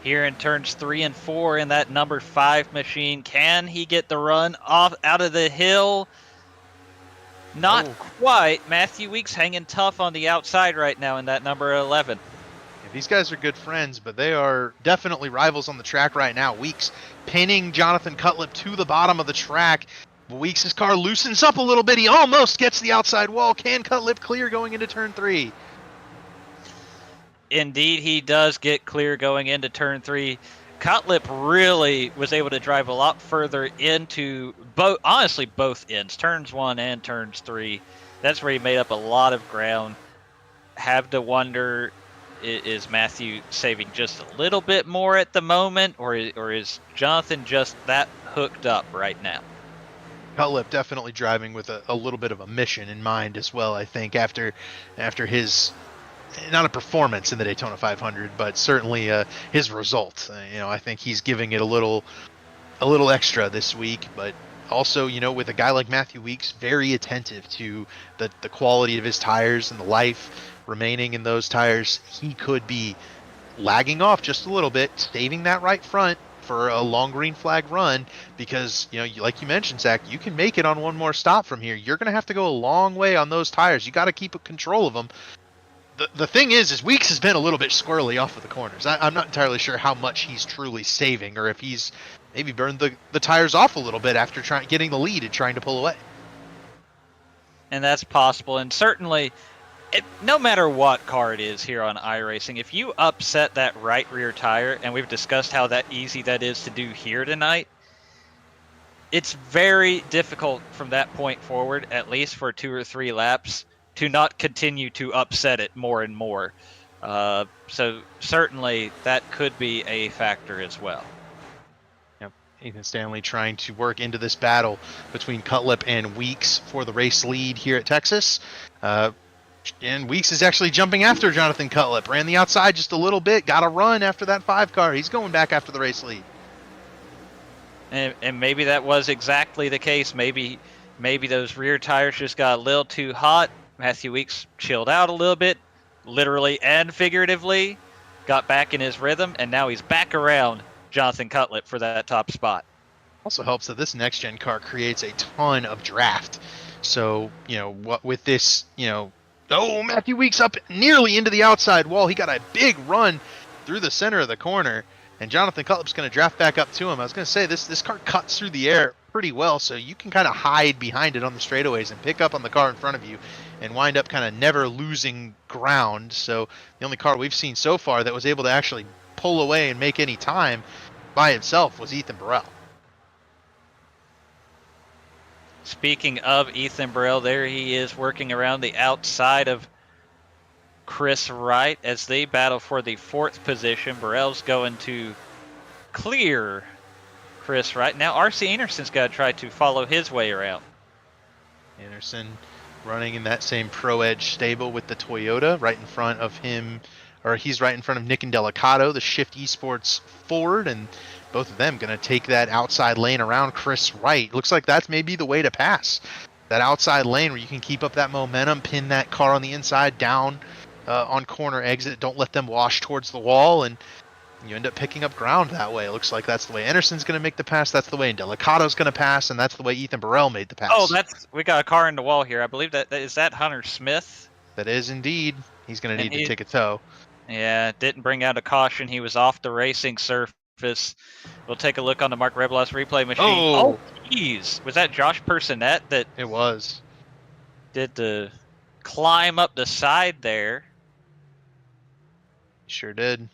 here in turns 3 and 4 in that number 5 machine. Can he get the run off out of the hill? Not quite. Matthew Weeks hanging tough on the outside right now in that number 11. These guys are good friends, but they are definitely rivals on the track right now. Weeks pinning Jonathan Cutlip to the bottom of the track. Weeks' car loosens up a little bit. He almost gets the outside wall. Can Cutlip clear going into turn 3? Indeed, he does get clear going into turn 3. Cutlip really was able to drive a lot further into both ends, turns 1 and turns 3. That's where he made up a lot of ground. Have to wonder, is Matthew saving just a little bit more at the moment, or is Jonathan just that hooked up right now? Cutlip definitely driving with a little bit of a mission in mind as well, I think, after his, not a performance in the Daytona 500, but certainly his result. I think he's giving it a little extra this week, but also, with a guy like Matthew Weeks, very attentive to the quality of his tires and the life remaining in those tires. He could be lagging off just a little bit, saving that right front for a long green flag run, because, like you mentioned, Zach, you can make it on one more stop from here. You're going to have to go a long way on those tires. You got to keep control of them. The thing is Weeks has been a little bit squirrely off of the corners. I'm not entirely sure how much he's truly saving, or if he's maybe burned the tires off a little bit after getting the lead and trying to pull away. And that's possible. And certainly no matter what car it is here on iRacing, if you upset that right rear tire, and we've discussed how easy that is to do here tonight, it's very difficult from that point forward, at least for 2 or 3 laps, to not continue to upset it more and more. So certainly that could be a factor as well. Yep. Ethan Stanley trying to work into this battle between Cutlip and Weeks for the race lead here at Texas. And Weeks is actually jumping after Jonathan Cutlip. Ran the outside just a little bit. Got a run after that 5 car. He's going back after the race lead. And maybe that was exactly the case. Maybe those rear tires just got a little too hot. Matthew Weeks chilled out a little bit, literally and figuratively, got back in his rhythm, and now he's back around Jonathan Cutlip for that top spot. Also helps that this next-gen car creates a ton of draft. So, what with this, Matthew Weeks up nearly into the outside wall. He got a big run through the center of the corner. And Jonathan Cutlip's going to draft back up to him. I was going to say, this car cuts through the air pretty well, so you can kind of hide behind it on the straightaways and pick up on the car in front of you and wind up kind of never losing ground. So the only car we've seen so far that was able to actually pull away and make any time by himself was Ethan Burrell. Speaking of Ethan Burrell, there he is working around the outside of Chris Wright as they battle for the 4th position. Burrell's going to clear Chris Wright. Now RC Anderson's got to try to follow his way around. Anderson running in that same Pro Edge stable with the Toyota right in front of him, or he's right in front of Nick and Delicato, the Shift Esports Ford, and both of them going to take that outside lane around Chris Wright. Looks like that's maybe the way to pass. That outside lane where you can keep up that momentum, pin that car on the inside down on corner exit. Don't let them wash towards the wall, and you end up picking up ground that way. It looks like that's the way Anderson's going to make the pass. That's the way Delicato's going to pass, and that's the way Ethan Burrell made the pass. Oh, we got a car in the wall here. I believe is that Hunter Smith? That is indeed. He's going to need to take a tow. Yeah, didn't bring out a caution. He was off the racing surface. We'll take a look on the Mark Reblos replay machine. Oh, jeez. Was that Josh Personette that... It was. Did the climb up the side there. Sure did.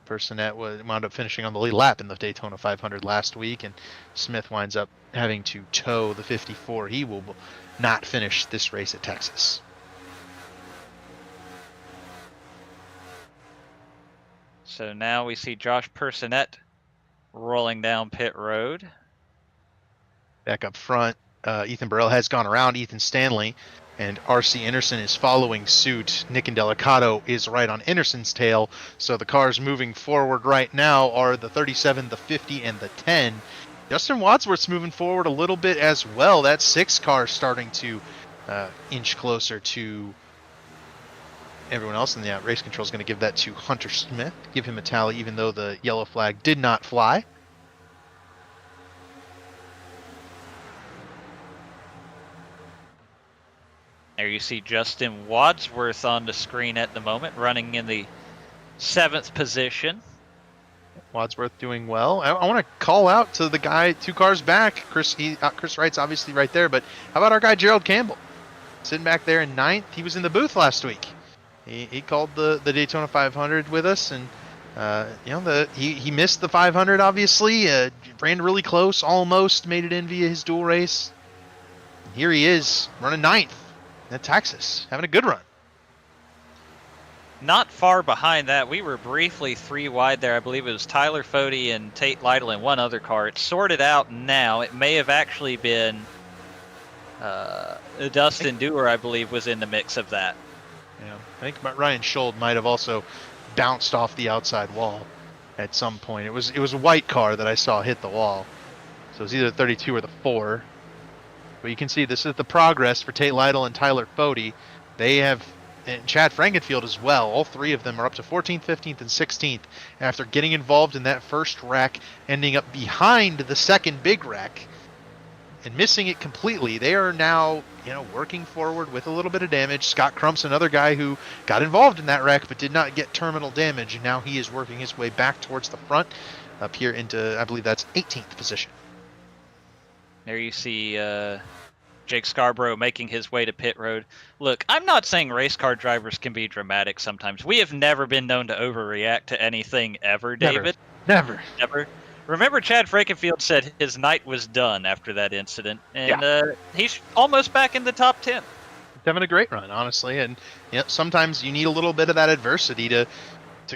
Personette wound up finishing on the lead lap in the Daytona 500 last week, and Smith winds up having to tow the 54. He will not finish this race at Texas. So now we see Josh Personette rolling down pit road. Back up front, Ethan Burrell has gone around Ethan Stanley, and RC Anderson is following suit. Nick and Delicato is right on Anderson's tail, so the cars moving forward right now are the 37, the 50, and the 10. Justin Wadsworth's moving forward a little bit as well. That 6 car starting to inch closer to everyone else in the race control. Is going to give that to Hunter Smith, give him a tally, even though the yellow flag did not fly. There you see Justin Wadsworth on the screen at the moment, running in the 7th position. Wadsworth doing well. I want to call out to the guy 2 cars back. Chris Wright's obviously right there, but how about our guy Gerald Campbell? Sitting back there in 9th. He was in the booth last week. He called the Daytona 500 with us, and he missed the 500 obviously. Ran really close, almost made it in via his dual race. And here he is running 9th at Texas, having a good run. Not far behind that, we were briefly 3 wide there. I believe it was Tyler Fode and Tate Lytle and one other car. It's sorted out now. It may have actually been Dustin Dewar, I believe, was in the mix of that. Yeah, I think Ryan Schold might have also bounced off the outside wall at some point. It was a white car that I saw hit the wall, so it was either the 32 or the 4. But you can see this is the progress for Tate Lytle and Tyler Fode. They have, and Chad Frankenfield as well. All 3 of them are up to 14th, 15th, and 16th after getting involved in that first wreck, ending up behind the second big wreck and missing it completely. They are now, working forward with a little bit of damage. Scott Crump's another guy who got involved in that wreck but did not get terminal damage, and now he is working his way back towards the front up here into, I believe that's 18th position. There you see Jake Scarborough making his way to pit road. Look, I'm not saying race car drivers can be dramatic sometimes. We have never been known to overreact to anything ever, David. Never. Never. Remember, Chad Frankenfield said his night was done after that incident, and he's almost back in the top 10. He's having a great run, honestly, and sometimes you need a little bit of that adversity to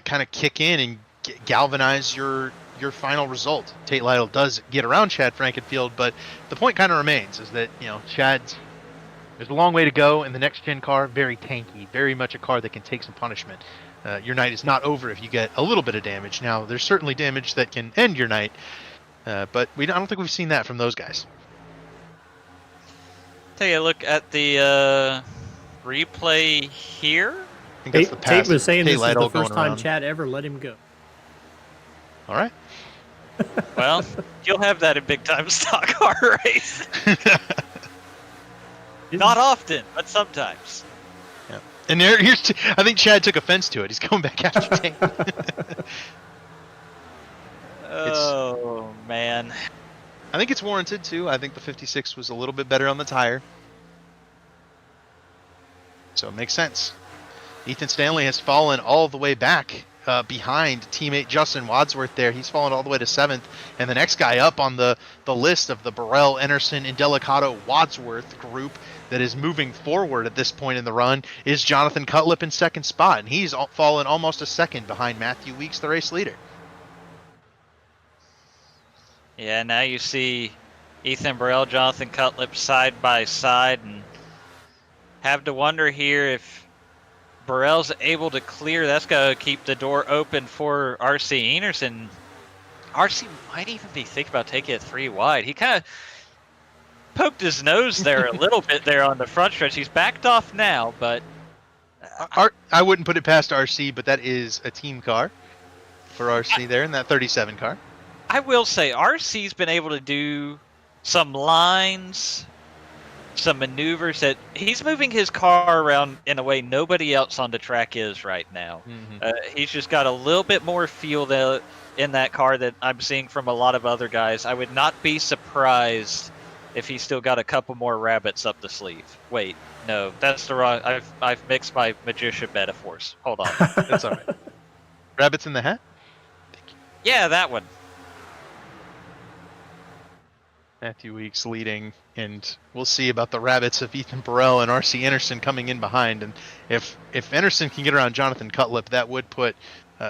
kind of kick in and galvanize your final result. Tate Lytle does get around Chad Frankenfield, but the point kind of remains is that there's a long way to go in the next gen car. Very tanky, very much a car that can take some punishment. Your night is not over if you get a little bit of damage. Now, there's certainly damage that can end your night, but I don't think we've seen that from those guys. Take a look at the replay here. I think that's the Tate was saying Tate this is Lytle the first going time around. Chad ever let him go. All right. Well, you'll have that in big time stock car race. Not often, but sometimes. Yeah. And I think Chad took offense to it. He's going back after Tate. Oh, man. I think it's warranted, too. I think the 56 was a little bit better on the tire. So it makes sense. Ethan Stanley has fallen all the way back behind teammate Justin Wadsworth there. He's fallen all the way to 7th. And the next guy up on the list of the Burrell, Enerson, and Delicato Wadsworth group that is moving forward at this point in the run is Jonathan Cutlip in 2nd spot. And he's fallen almost a second behind Matthew Weeks, the race leader. Yeah, now you see Ethan Burrell, Jonathan Cutlip side by side, and have to wonder here if Burrell's able to clear. That's going to keep the door open for R.C. Enerson. R.C. might even be thinking about taking it 3 wide. He kind of poked his nose there a little bit there on the front stretch. He's backed off now, but I wouldn't put it past R.C., but that is a team car for R.C. there in that 37 car. I will say R.C.'s been able to do some lines, some maneuvers that he's moving his car around in a way nobody else on the track is right now. Mm-hmm. He's just got a little bit more feel in that car that I'm seeing from a lot of other guys. I would not be surprised if he's still got a couple more rabbits up the sleeve. Wait, no, that's the wrong. I've mixed my magician metaphors. Hold on. That's all right. Rabbits in the hat? Yeah, that one. Matthew Weeks leading, and we'll see about the rabbits of Ethan Burrell and R.C. Enerson coming in behind. And if Enerson can get around Jonathan Cutlip, that would put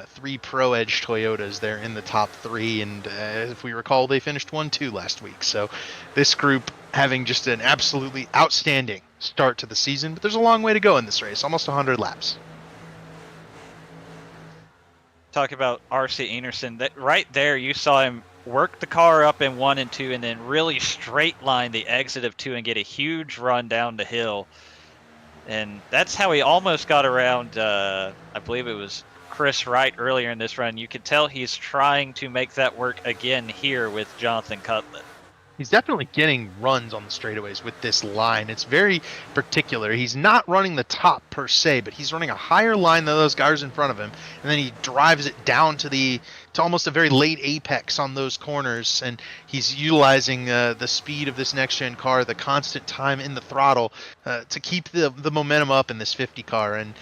3 Pro Edge Toyotas there in the top 3. And if we recall, they finished 1-2 last week. So this group having just an absolutely outstanding start to the season. But there's a long way to go in this race, almost 100 laps. Talk about R.C. Enerson. That right there, you saw him work the car up in 1 and 2 and then really straight line the exit of 2 and get a huge run down the hill. And that's how he almost got around, I believe it was Chris Wright earlier in this run. You could tell he's trying to make that work again here with Jonathan Cutlip. He's definitely getting runs on the straightaways with this line. It's very particular. He's not running the top per se, but he's running a higher line than those guys in front of him, and then he drives it down to almost a very late apex on those corners, and he's utilizing the speed of this next-gen car, the constant time in the throttle, to keep the momentum up in this 50 car. And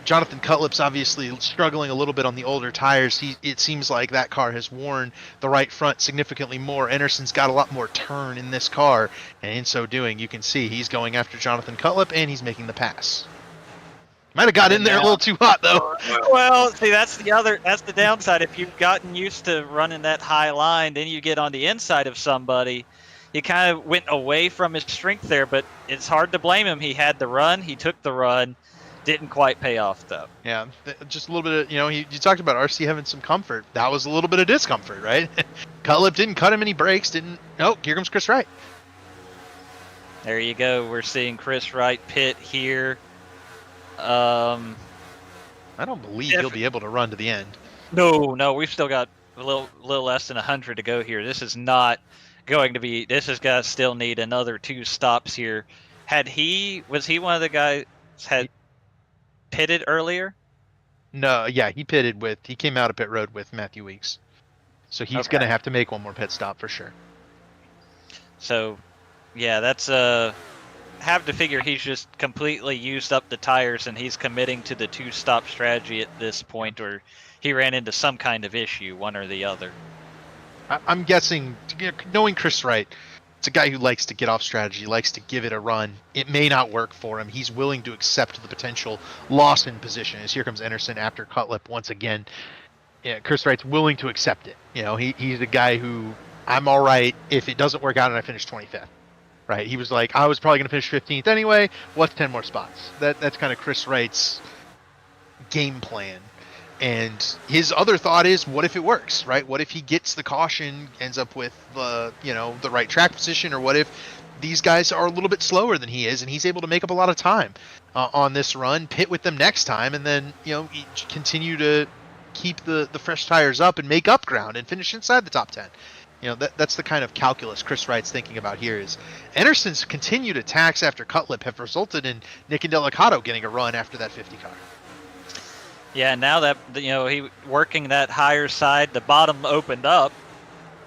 Jonathan Cutlip's obviously struggling a little bit on the older tires. It seems like that car has worn the right front significantly more. Enerson's got a lot more turn in this car, and in so doing, you can see he's going after Jonathan Cutlip, and he's making the pass. Might have got in there a little too hot, though. Well, see, that's the downside. If you've gotten used to running that high line, then you get on the inside of somebody. He kind of went away from his strength there, but it's hard to blame him. He had the run. He took the run. Didn't quite pay off, though. Yeah, just a little bit of, you talked about RC having some comfort. That was a little bit of discomfort, right? Cutlip didn't cut him any brakes, here comes Chris Wright. There you go. We're seeing Chris Wright pit here. I don't believe he'll be able to run to the end. No, we've still got a little less than 100 to go here. This is not going to be, this is going to still need another 2 stops here. Was he one of the guys had pitted earlier? No, yeah, he came out of pit road with Matthew Weeks. So he's going to have to make one more pit stop for sure. So Yeah, that's have to figure he's just completely used up the tires and he's committing to the two-stop strategy at this point, or he ran into some kind of issue, one or the other. I'm guessing, knowing Chris Wright, it's a guy who likes to get off strategy, likes to give it a run. It may not work for him. He's willing to accept the potential loss in position. As here comes Anderson after Cutlip once again. Yeah, Chris Wright's willing to accept it. He's a guy who, I'm all right if it doesn't work out and I finish 25th. Right? He was like, I was probably going to finish 15th anyway. What's 10 more spots? That's kind of Chris Wright's game plan. And his other thought is, what if it works, right? What if he gets the caution, ends up with the right track position, or what if these guys are a little bit slower than he is, and he's able to make up a lot of time on this run, pit with them next time, and then continue to keep the fresh tires up and make up ground and finish inside the top 10. That's the kind of calculus Chris Wright's thinking about here. Is Anderson's continued attacks after Cutlip have resulted in Nick and Delicato getting a run after that 50 car. Yeah, now that he working that higher side, the bottom opened up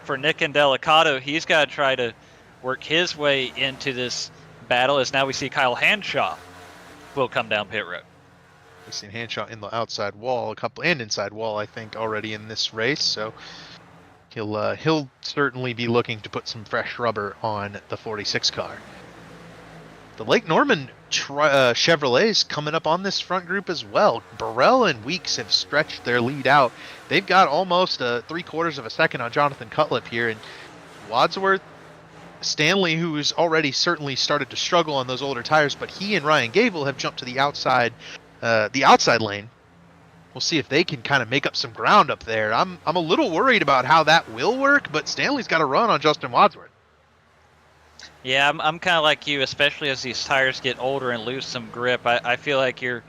for Nick and Delicato. He's got to try to work his way into this battle. As now we see Kyle Hanshaw will come down pit road. We've seen Hanshaw in the outside wall, and inside wall, I think, already in this race. So he'll certainly be looking to put some fresh rubber on the 46 car. The Lake Norman Chevrolets coming up on this front group as well. Burrell and Weeks have stretched their lead out. They've got almost 3/4 of a second on Jonathan Cutlip here, and Wadsworth, Stanley, who's already certainly started to struggle on those older tires, but he and Ryan Gable have jumped to the outside lane. We'll see if they can kind of make up some ground up there. I'm a little worried about how that will work, but Stanley's got a run on Justin Wadsworth. Yeah, I'm kind of like you, especially as these tires get older and lose some grip. I feel like you're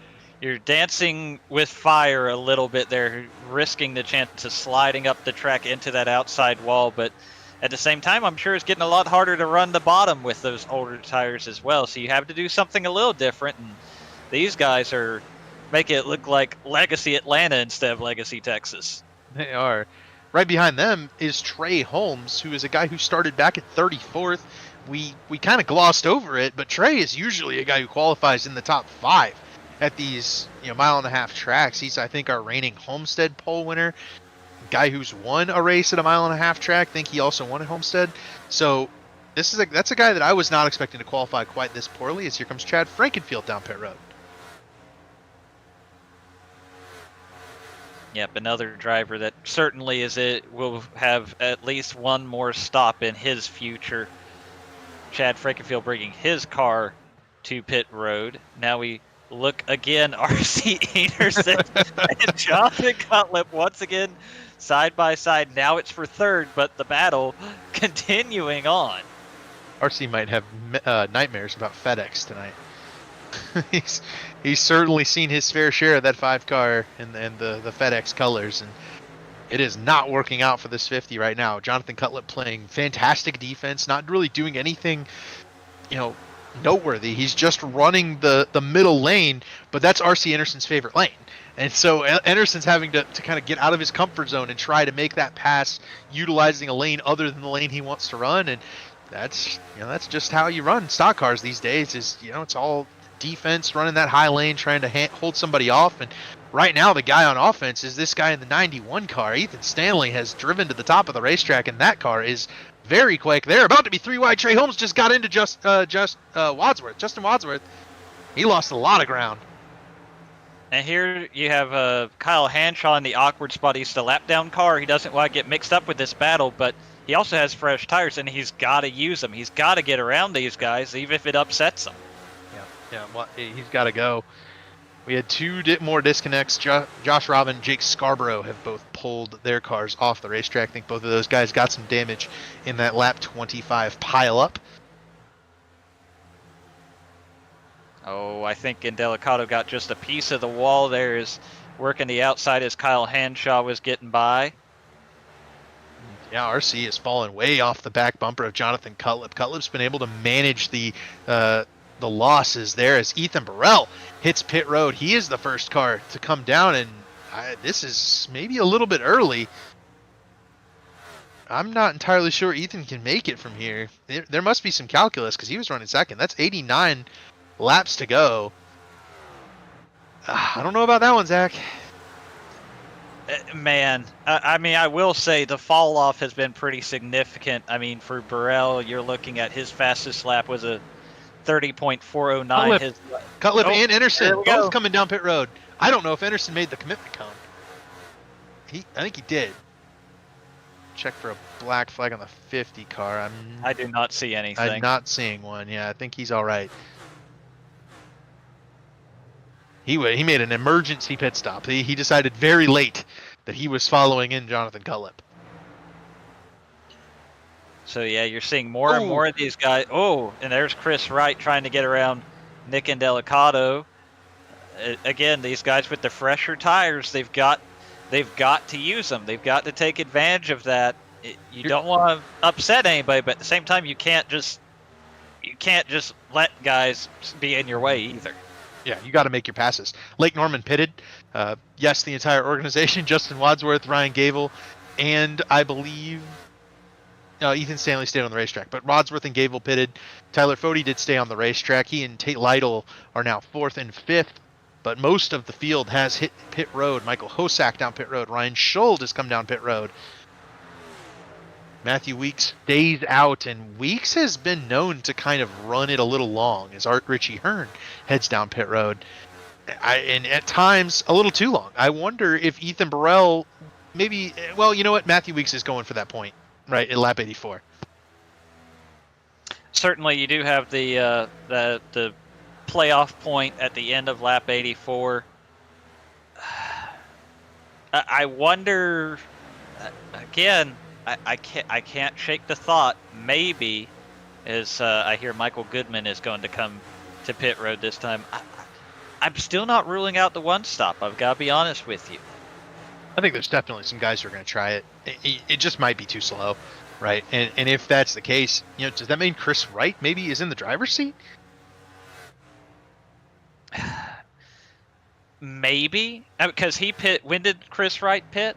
dancing with fire a little bit there, risking the chance of sliding up the track into that outside wall. But at the same time, I'm sure it's getting a lot harder to run the bottom with those older tires as well. So you have to do something a little different. And these guys are making it look like Legacy Atlanta instead of Legacy Texas. They are. Right behind them is Trey Holmes, who is a guy who started back at 34th. We kind of glossed over it, but Trey is usually a guy who qualifies in the top 5 at these mile-and-a-half tracks. He's, I think, our reigning Homestead pole winner. Guy who's won a race at a mile-and-a-half track. I think he also won at Homestead. So that's a guy that I was not expecting to qualify quite this poorly. As here comes Chad Frankenfield down pit road. Yep, another driver that certainly will have at least one more stop in his future. Chad Frankenfield bringing his car to pit road. Now we look again, R.C. Anderson and Jonathan Cutlip once again side by side. Now it's for third, but the battle continuing on. R.C. might have nightmares about FedEx tonight. he's certainly seen his fair share of that 5 car and the FedEx colors, and it is not working out for this 50 right now. Jonathan Cutlip playing fantastic defense, not really doing anything, noteworthy. He's just running the middle lane, but that's R.C. Anderson's favorite lane. And so Anderson's having to kind of get out of his comfort zone and try to make that pass utilizing a lane other than the lane he wants to run. And that's just how you run stock cars these days. It's all defense, running that high lane, trying to hold somebody off. And right now, the guy on offense is this guy in the 91 car. Ethan Stanley has driven to the top of the racetrack, and that car is very quick. They're about to be 3 wide. Trey Holmes just got into Wadsworth. Justin Wadsworth, he lost a lot of ground. And here you have Kyle Hanshaw in the awkward spot. He's the lap down car. He doesn't want to get mixed up with this battle, but he also has fresh tires, and he's got to use them. He's got to get around these guys, even if it upsets them. Yeah, well, he's got to go. We had 2 more disconnects. Josh Robin and Jake Scarborough have both pulled their cars off the racetrack. I think both of those guys got some damage in that lap 25 pileup. Oh, I think Indelicato got just a piece of the wall there. Is working the outside as Kyle Hanshaw was getting by. Yeah, RC has fallen way off the back bumper of Jonathan Cutlip. Cutlip's been able to manage the losses there as Ethan Burrell hits pit road. He is the first car to come down, and this is maybe a little bit early. I'm not entirely sure Ethan can make it from here. There must be some calculus because he was running second. That's 89 laps to go. I don't know about that one, Zach. Man, I mean, I will say the fall off has been pretty significant. I mean, for Burrell, you're looking at his fastest lap was a 30.409. Cutlip and Anderson both go. coming down pit road. I don't know if Anderson made the commitment cone. I think he did. Check for a black flag on the 50 car. I do not see anything. I'm not seeing one. Yeah, I think he's all right. He made an emergency pit stop. He decided very late that he was following in Jonathan Cutlip. So yeah, you're seeing more and more of these guys. Oh, and there's Chris Wright trying to get around Nick Indelicato. Again, these guys with the fresher tires, they've got to use them. They've got to take advantage of that. You don't want to upset anybody, but at the same time, you can't just let guys be in your way either. Yeah, you got to make your passes. Lake Norman pitted. Yes, the entire organization: Justin Wadsworth, Ryan Gable, and I believe Ethan Stanley stayed on the racetrack. But Wadsworth and Gable pitted. Tyler Fody did stay on the racetrack. He and Tate Lytle are now 4th and 5th. But most of the field has hit pit road. Michael Hosack down pit road. Ryan Schuld has come down pit road. Matthew Weeks stays out, and Weeks has been known to kind of run it a little long as Art Richie Hearn heads down pit road. And at times, a little too long. I wonder if Ethan Burrell maybe, well, you know what? Matthew Weeks is going for that point, right, at lap 84. Certainly, you do have the playoff point at the end of lap 84. I wonder, again, I can't shake the thought, maybe, as I hear Michael Goodman is going to come to pit road this time. I'm still not ruling out the one stop. I've got to be honest with you. I think there's definitely some guys who are going to try it. It just might be too slow, right? And if that's the case, does that mean Chris Wright maybe is in the driver's seat? Maybe, because he pit. When did Chris Wright pit?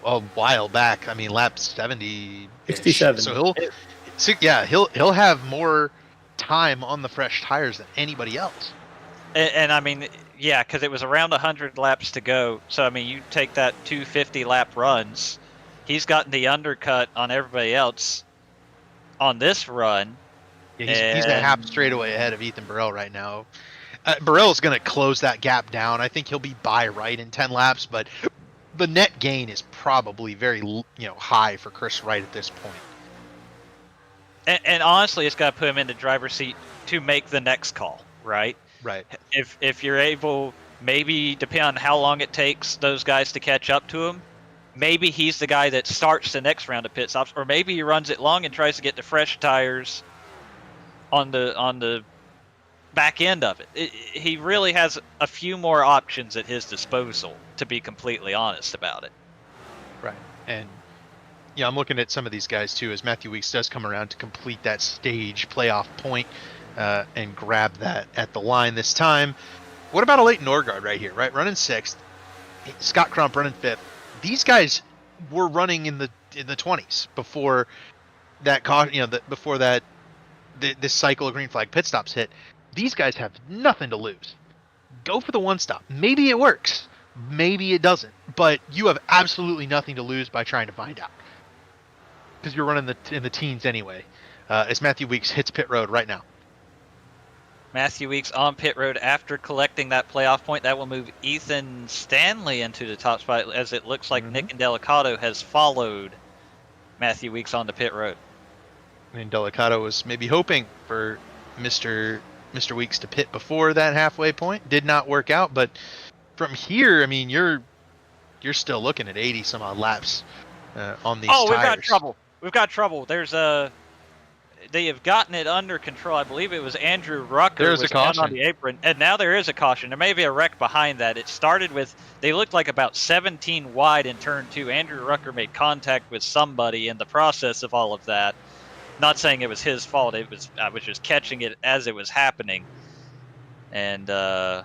A while back. I mean, lap 70, 67. So he'll have more time on the fresh tires than anybody else. And I mean, yeah, because it was around 100 laps to go. So I mean, you take that 250 lap runs. He's gotten the undercut on everybody else on this run. Yeah, he's a half straightaway ahead of Ethan Burrell right now. Burrell's going to close that gap down. I think he'll be by right in 10 laps, but the net gain is probably very high for Chris Wright at this point. And honestly, it's got to put him in the driver's seat to make the next call, right? Right. If you're able, maybe depending on how long it takes those guys to catch up to him, maybe he's the guy that starts the next round of pit stops, or maybe he runs it long and tries to get the fresh tires on the back end of it. He really has a few more options at his disposal, to be completely honest about it. Right. And yeah, I'm looking at some of these guys too, as Matthew Weeks does come around to complete that stage playoff point and grab that at the line this time. What about a Leighton Norgard right here, right? Running 6th. Scott Crump running 5th. These guys were running in the 20s before that this cycle of green flag pit stops hit. These guys have nothing to lose. Go for the one stop. Maybe it works. Maybe it doesn't. But you have absolutely nothing to lose by trying to find out. Because you're running in the teens anyway. As Matthew Weeks hits pit road right now. Matthew Weeks on pit road after collecting that playoff point. That will move Ethan Stanley into the top spot, as it looks like Nick Indelicato has followed Matthew Weeks on the pit road. I mean, Indelicato was maybe hoping for Mr. Weeks to pit before that halfway point. Did not work out, but from here, I mean, you're still looking at 80 some odd laps on these tires. We've got trouble. We've got trouble. They have gotten it under control. I believe it was Andrew Rucker. There's a caution on the apron, and now there is a caution. There may be a wreck behind that. It started with, they looked like about 17 wide in turn 2. Andrew Rucker made contact with somebody in the process of all of that. Not saying it was his fault. I was just catching it as it was happening, and wow.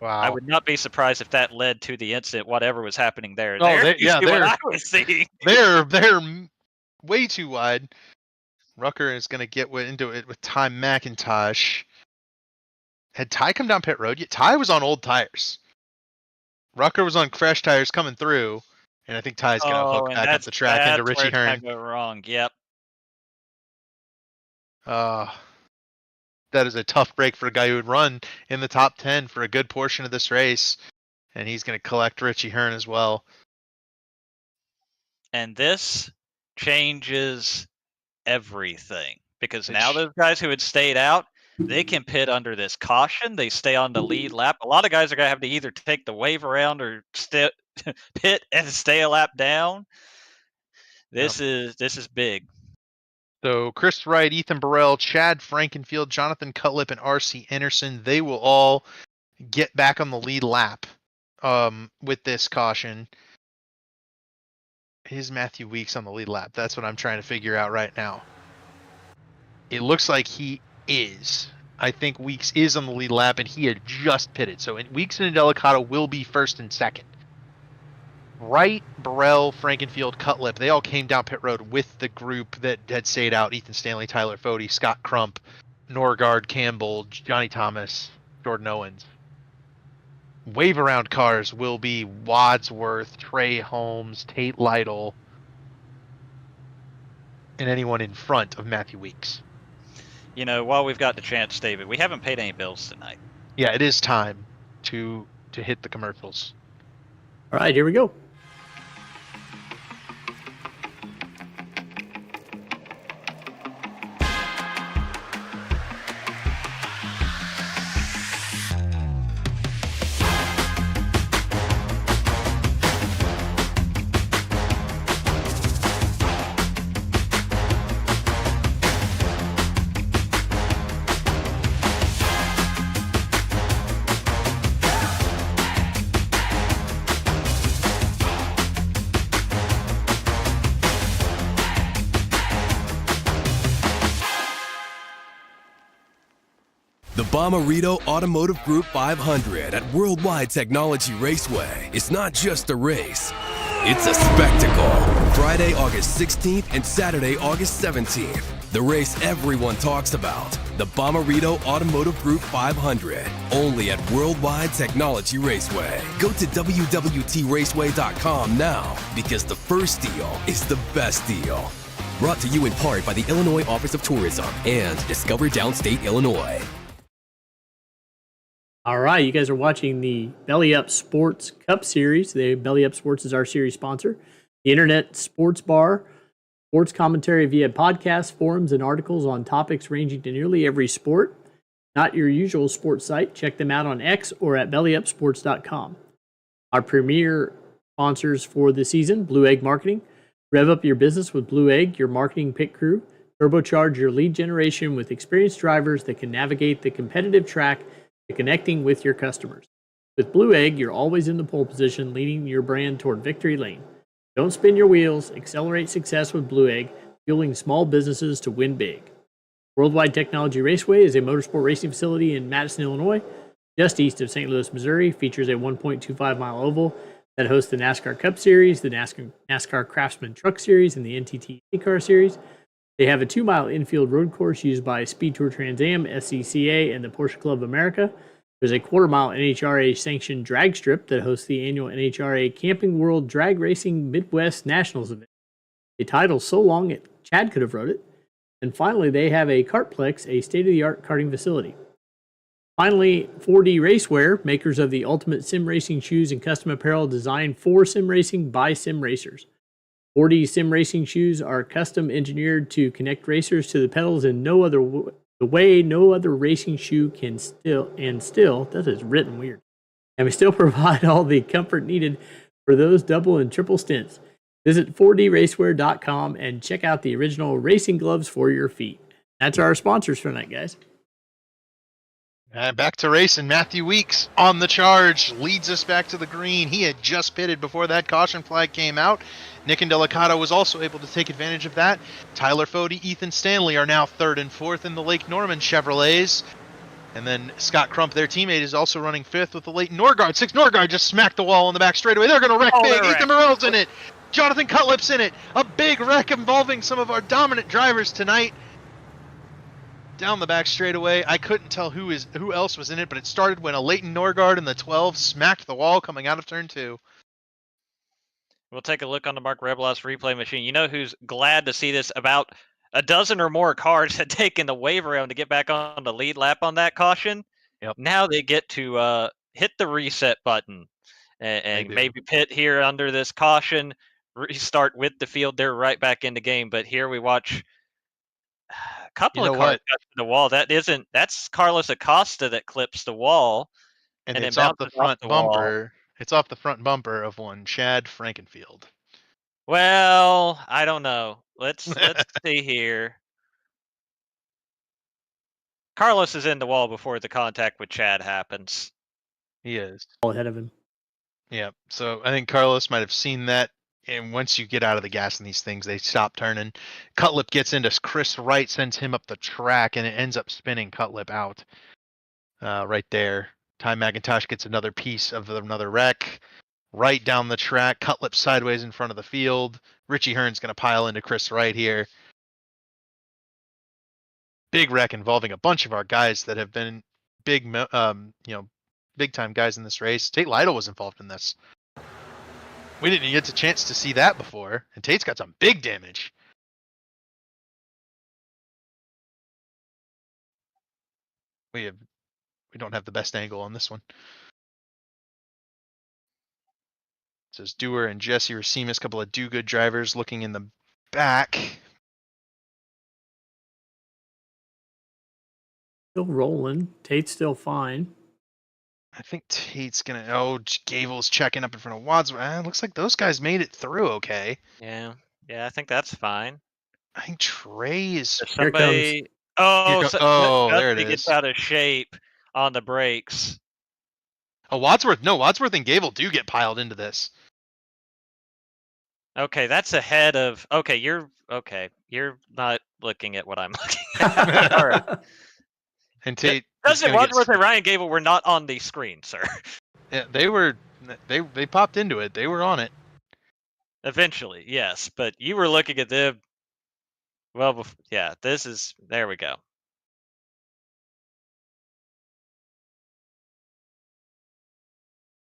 I would not be surprised if that led to the incident. Whatever was happening there. Oh, what I was seeing. They're way too wide. Rucker is going to get into it with Ty McIntosh. Had Ty come down pit road yet? Ty was on old tires. Rucker was on fresh tires coming through, and I think Ty's going to hook and back up the track into that's Richie where it's Hearn. gonna go wrong. Yep. That is a tough break for a guy who would run in the top 10 for a good portion of this race, and he's going to collect Richie Hearn as well. And this changes everything, because now those guys who had stayed out, they can pit under this caution. They stay on the lead lap. A lot of guys are going to have to either take the wave around or pit and stay a lap down. This is big. So Chris Wright, Ethan Burrell, Chad Frankenfield, Jonathan Cutlip, and R.C. Anderson, they will all get back on the lead lap with this caution. Is Matthew Weeks on the lead lap? That's what I'm trying to figure out right now. It looks like he is. I think Weeks is on the lead lap, and he had just pitted. So Weeks and Indelicato will be first and second. Wright, Burrell, Frankenfield, Cutlip, they all came down pit road with the group that had stayed out. Ethan Stanley, Tyler Fode, Scott Crump, Norgard, Campbell, Johnny Thomas, Jordan Owens. Wave around cars will be Wadsworth, Trey Holmes, Tate Lytle, and anyone in front of Matthew Weeks. You know, while we've got the chance, David, we haven't paid any bills tonight. Yeah, it is time to hit the commercials. All right, here we go. The Bommarito Automotive Group 500 at Worldwide Technology Raceway is not just a race, it's a spectacle. Friday, August 16th and Saturday, August 17th. The race everyone talks about. The Bommarito Automotive Group 500, only at Worldwide Technology Raceway. Go to www.traceway.com now, because the first deal is the best deal. Brought to you in part by the Illinois Office of Tourism and Discover Downstate Illinois. All right, you guys are watching the Belly Up Sports Cup Series. The Belly Up Sports is our series sponsor. The Internet Sports Bar, sports commentary via podcasts, forums, and articles on topics ranging to nearly every sport. Not your usual sports site. Check them out on X or at bellyupsports.com. Our premier sponsors for the season, Blue Egg Marketing. Rev up your business with Blue Egg, your marketing pit crew. Turbocharge your lead generation with experienced drivers that can navigate the competitive track to connecting with your customers. With Blue Egg, you're always in the pole position, leading your brand toward victory lane. Don't spin your wheels. Accelerate success with Blue Egg, fueling small businesses to win big. Worldwide Technology Raceway is a motorsport racing facility in Madison, Illinois, just east of St. Louis, Missouri. Features a 1.25-mile oval that hosts the NASCAR Cup Series, the NASCAR Craftsman Truck Series, and the NTT IndyCar Series. They have a 2-mile infield road course used by Speed Tour Trans Am, SCCA, and the Porsche Club of America. There's a 1/4-mile NHRA-sanctioned drag strip that hosts the annual NHRA Camping World Drag Racing Midwest Nationals event. A title so long Chad could have wrote it. And finally, they have a Kartplex, a state-of-the-art karting facility. Finally, 4D Racewear, makers of the ultimate sim racing shoes and custom apparel designed for sim racing by sim racers. 4D sim racing shoes are custom engineered to connect racers to the pedals in no other way no other racing shoe can still, that is written weird, and we still provide all the comfort needed for those double and triple stints. Visit 4dracewear.com and check out the original racing gloves for your feet. That's our sponsors for tonight, guys. And back to racing. Matthew Weeks on the charge, leads us back to the green. He had just pitted before that caution flag came out. Nick Indelicato was also able to take advantage of that. Tyler Fode, Ethan Stanley are now 3rd and 4th in the Lake Norman Chevrolets. And then Scott Crump, their teammate, is also running 5th with the Leighton Norgard. 6 Norgard just smacked the wall on the back straightaway. They're going to wreck big. Ethan Burrell's in it. Jonathan Cutlip's in it. A big wreck involving some of our dominant drivers tonight. Down the back straightaway. I couldn't tell who else was in it, but it started when a Leighton Norgard in the 12 smacked the wall coming out of turn 2. We'll take a look on the Mark Rebelos replay machine. You know who's glad to see this? About a dozen or more cars had taken the wave around to get back on the lead lap on that caution. Yep. Now they get to hit the reset button and maybe pit here under this caution, restart with the field. They're right back in the game. But here we watch a couple of cars touch the wall. That's Carlos Acosta that clips the wall. And it's off the front bumper. It's off the front bumper of one Chad Frankenfield. Well, I don't know. Let's see here. Carlos is in the wall before the contact with Chad happens. He is. All ahead of him. Yeah. So I think Carlos might have seen that. And once you get out of the gas in these things, they stop turning. Cutlip gets into Chris Wright, sends him up the track, and it ends up spinning Cutlip out right there. Ty McIntosh gets another piece of another wreck. Right down the track, Cutlip sideways in front of the field. Richie Hearn's going to pile into Chris Wright here. Big wreck involving a bunch of our guys that have been big time guys in this race. Tate Lytle was involved in this. We didn't get a chance to see that before, and Tate's got some big damage. We don't have the best angle on this one. It says Dewar and Jesse Racimus, a couple of do-good drivers looking in the back. Still rolling. Tate's still fine. I think Tate's gonna. Oh, Gable's checking up in front of Wadsworth. Looks like those guys made it through okay. Yeah, I think that's fine. I think Trey is. Somebody. There it is. Gets out of shape on the brakes. Oh, Wadsworth and Gable do get piled into this. Okay, that's ahead of. Okay, you're not looking at what I'm looking at. All right. And Tate. Wadsworth and Ryan Gable were not on the screen, sir. Yeah, they were. They popped into it. They were on it. Eventually, yes, but you were looking at them. Well, yeah, this is. There we go.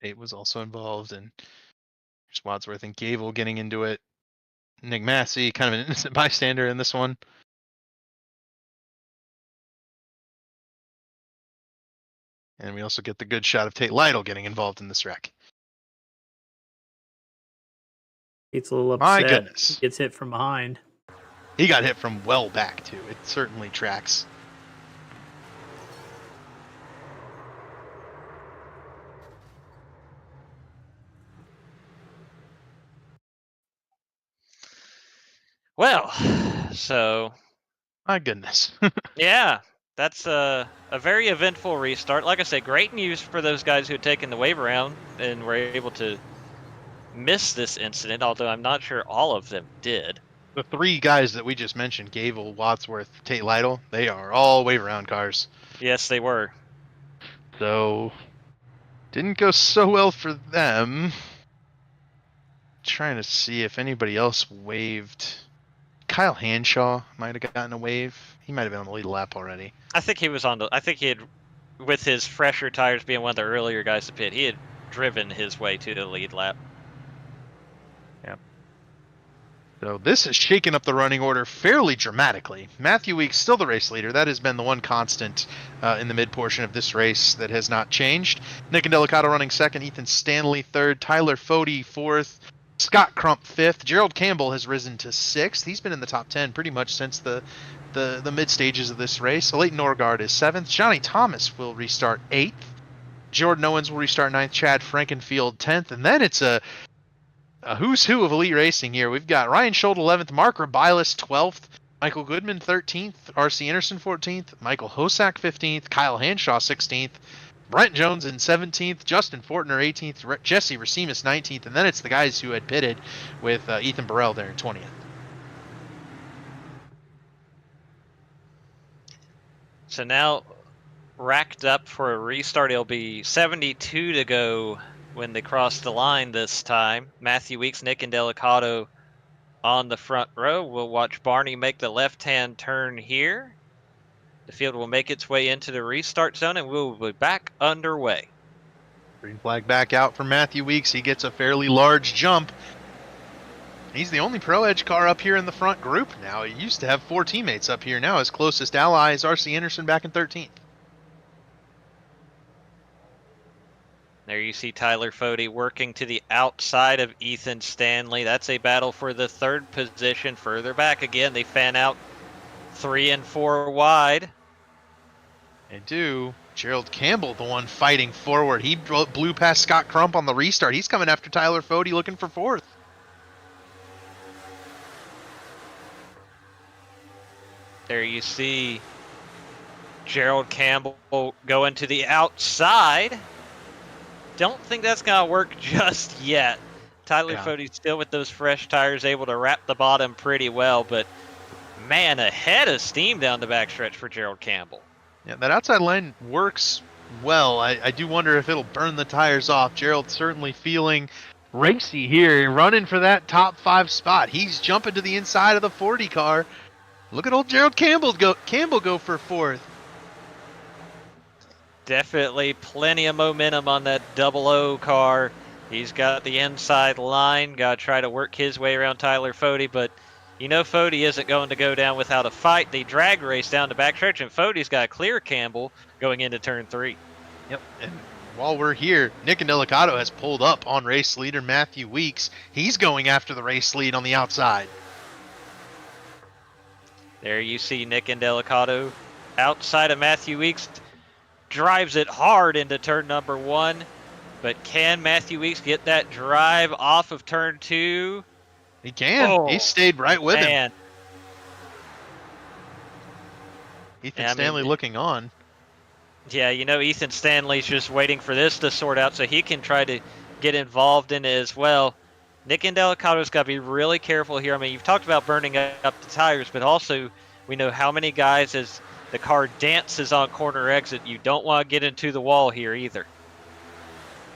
Tate was also involved, and there's Wadsworth and Gable getting into it. Nick Massey, kind of an innocent bystander in this one. And we also get the good shot of Tate Lytle getting involved in this wreck. Tate's a little upset. My goodness. He gets hit from behind. He got hit from well back, too. It certainly tracks. Well, so. My goodness. Yeah. That's a very eventful restart. Like I said, great news for those guys who had taken the wave around and were able to miss this incident, although I'm not sure all of them did. The three guys that we just mentioned, Gable, Wadsworth, Tate Lytle, they are all wave around cars. Yes, they were. So, didn't go so well for them. Trying to see if anybody else waved. Kyle Hanshaw might have gotten a wave. He might have been on the lead lap already. I think he was on the. I think he had, with his fresher tires being one of the earlier guys to pit, he had driven his way to the lead lap. Yep. So this has shaken up the running order fairly dramatically. Matthew Weeks still the race leader. That has been the one constant in the mid portion of this race that has not changed. Nick Indelicato running second. Ethan Stanley third. Tyler Fody fourth. Scott Crump fifth. Gerald Campbell has risen to sixth. He's been in the top 10 pretty much since the mid stages of this race. Leighton Norgard is seventh. Johnny Thomas will restart eighth. Jordan Owens will restart ninth. Chad Frankenfield 10th. And then it's a who's who of elite racing here. We've got Ryan Schultz 11th. Mark Rabilas 12th. Michael Goodman 13th. R.C. Anderson 14th. Michael Hosack 15th. Kyle Hanshaw 16th. Brent Jones in 17th, Justin Fortner 18th, Jesse Racimus 19th, and then it's the guys who had pitted with Ethan Burrell there in 20th. So now, racked up for a restart, it'll be 72 to go when they cross the line this time. Matthew Weeks, Nick Indelicato on the front row. We'll watch Barney make the left-hand turn here. The field will make its way into the restart zone, and we'll be back underway. Green flag back out for Matthew Weeks. He gets a fairly large jump. He's the only Pro Edge car up here in the front group now. He used to have 4 teammates up here. Now his closest ally is R.C. Anderson back in 13th. There you see Tyler Fode working to the outside of Ethan Stanley. That's a battle for the 3rd position. Further back again, they fan out 3 and 4 wide. They do. Gerald Campbell, the one fighting forward. He blew past Scott Crump on the restart. He's coming after Tyler Fode looking for 4th. There you see Gerald Campbell going to the outside. Don't think that's going to work just yet. Tyler Fode still with those fresh tires, able to wrap the bottom pretty well, but man, a head of steam down the backstretch for Gerald Campbell. Yeah, that outside line works well. I do wonder if it'll burn the tires off. Gerald certainly feeling racy here, running for that top 5 spot. He's jumping to the inside of the 40 car. Look at old Gerald Campbell go for 4th. Definitely plenty of momentum on that 00 car. He's got the inside line, got to try to work his way around Tyler Fode, but you know Fode isn't going to go down without a fight. The drag race down the backstretch, and Fode's got to clear Campbell going into turn 3. Yep, and while we're here, Nick Indelicato has pulled up on race leader Matthew Weeks. He's going after the race lead on the outside. There you see Nick Indelicato outside of Matthew Weeks, drives it hard into turn number 1, but can Matthew Weeks get that drive off of turn 2? He can. Oh, he stayed right with him. Ethan Stanley looking on. Yeah, you know Ethan Stanley's just waiting for this to sort out so he can try to get involved in it as well. Nick Indelicato's got to be really careful here. I mean, you've talked about burning up the tires, but also we know how many guys, as the car dances on corner exit, you don't want to get into the wall here either.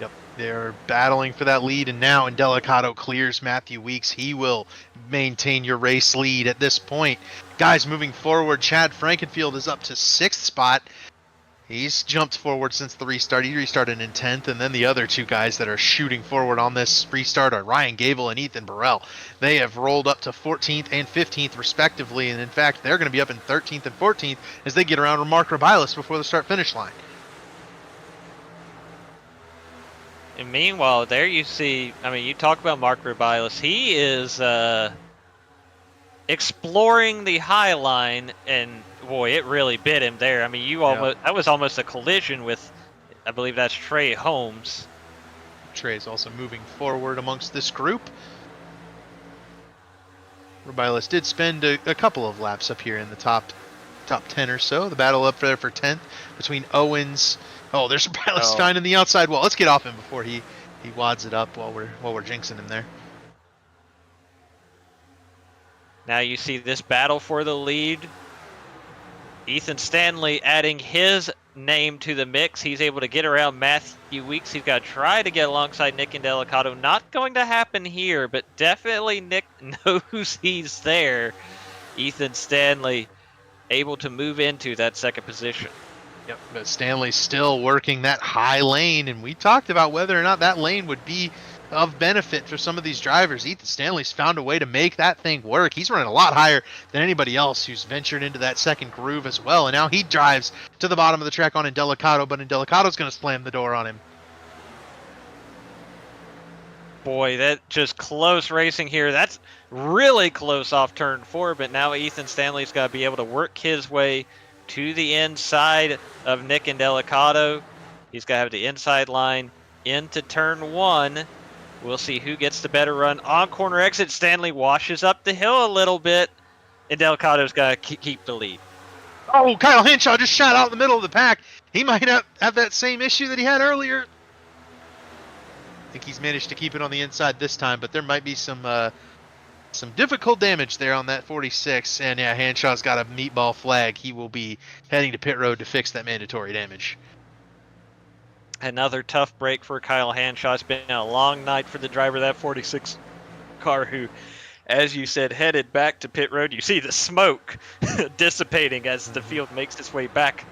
Yep, they're battling for that lead, and now Indelicato clears Matthew Weeks. He will maintain your race lead at this point. Guys, moving forward, Chad Frankenfield is up to 6th spot. He's jumped forward since the restart. He restarted in 10th, and then the other 2 guys that are shooting forward on this restart are Ryan Gable and Ethan Burrell. They have rolled up to 14th and 15th respectively, and in fact, they're going to be up in 13th and 14th as they get around with Mark Rabilis before the start-finish line. And meanwhile, there you see, I mean, you talk about Mark Rabilis. He is exploring the high line, and boy, it really bit him there. I mean, that was almost a collision with, I believe that's Trey Holmes. Trey's also moving forward amongst this group. Rabilis did spend a couple of laps up here in the top 10 or so. The battle up there for 10th between Owens. Oh, there's Rabilis finding the outside wall. Let's get off him before he wads it up while we're jinxing him there. Now you see this battle for the lead. Ethan Stanley adding his name to the mix. He's able to get around Matthew Weeks. He's got to try to get alongside Nick Indelicato. Not going to happen here, but definitely Nick knows he's there. Ethan Stanley able to move into that 2nd position. Yep, but Stanley's still working that high lane, and we talked about whether or not that lane would be of benefit for some of these drivers. Ethan Stanley's found a way to make that thing work. He's running a lot higher than anybody else who's ventured into that 2nd groove as well, and now he drives to the bottom of the track on Indelicato, but Indelicato's going to slam the door on him. Boy, that just close racing here. That's really close off turn 4, but now Ethan Stanley's got to be able to work his way to the inside of Nick Indelicato. He's got to have the inside line into turn 1. We'll see who gets the better run on corner exit. Stanley washes up the hill a little bit. Indelicato's got to keep the lead. Oh, Kyle Henshaw just shot out in the middle of the pack. He might have that same issue that he had earlier. I think he's managed to keep it on the inside this time, but there might be some difficult damage there on that 46. And yeah, Henshaw's got a meatball flag. He will be heading to pit road to fix that mandatory damage. Another tough break for Kyle Hanshaw. It's been a long night for the driver of that 46 car who, as you said, headed back to pit road. You see the smoke dissipating as the field makes its way back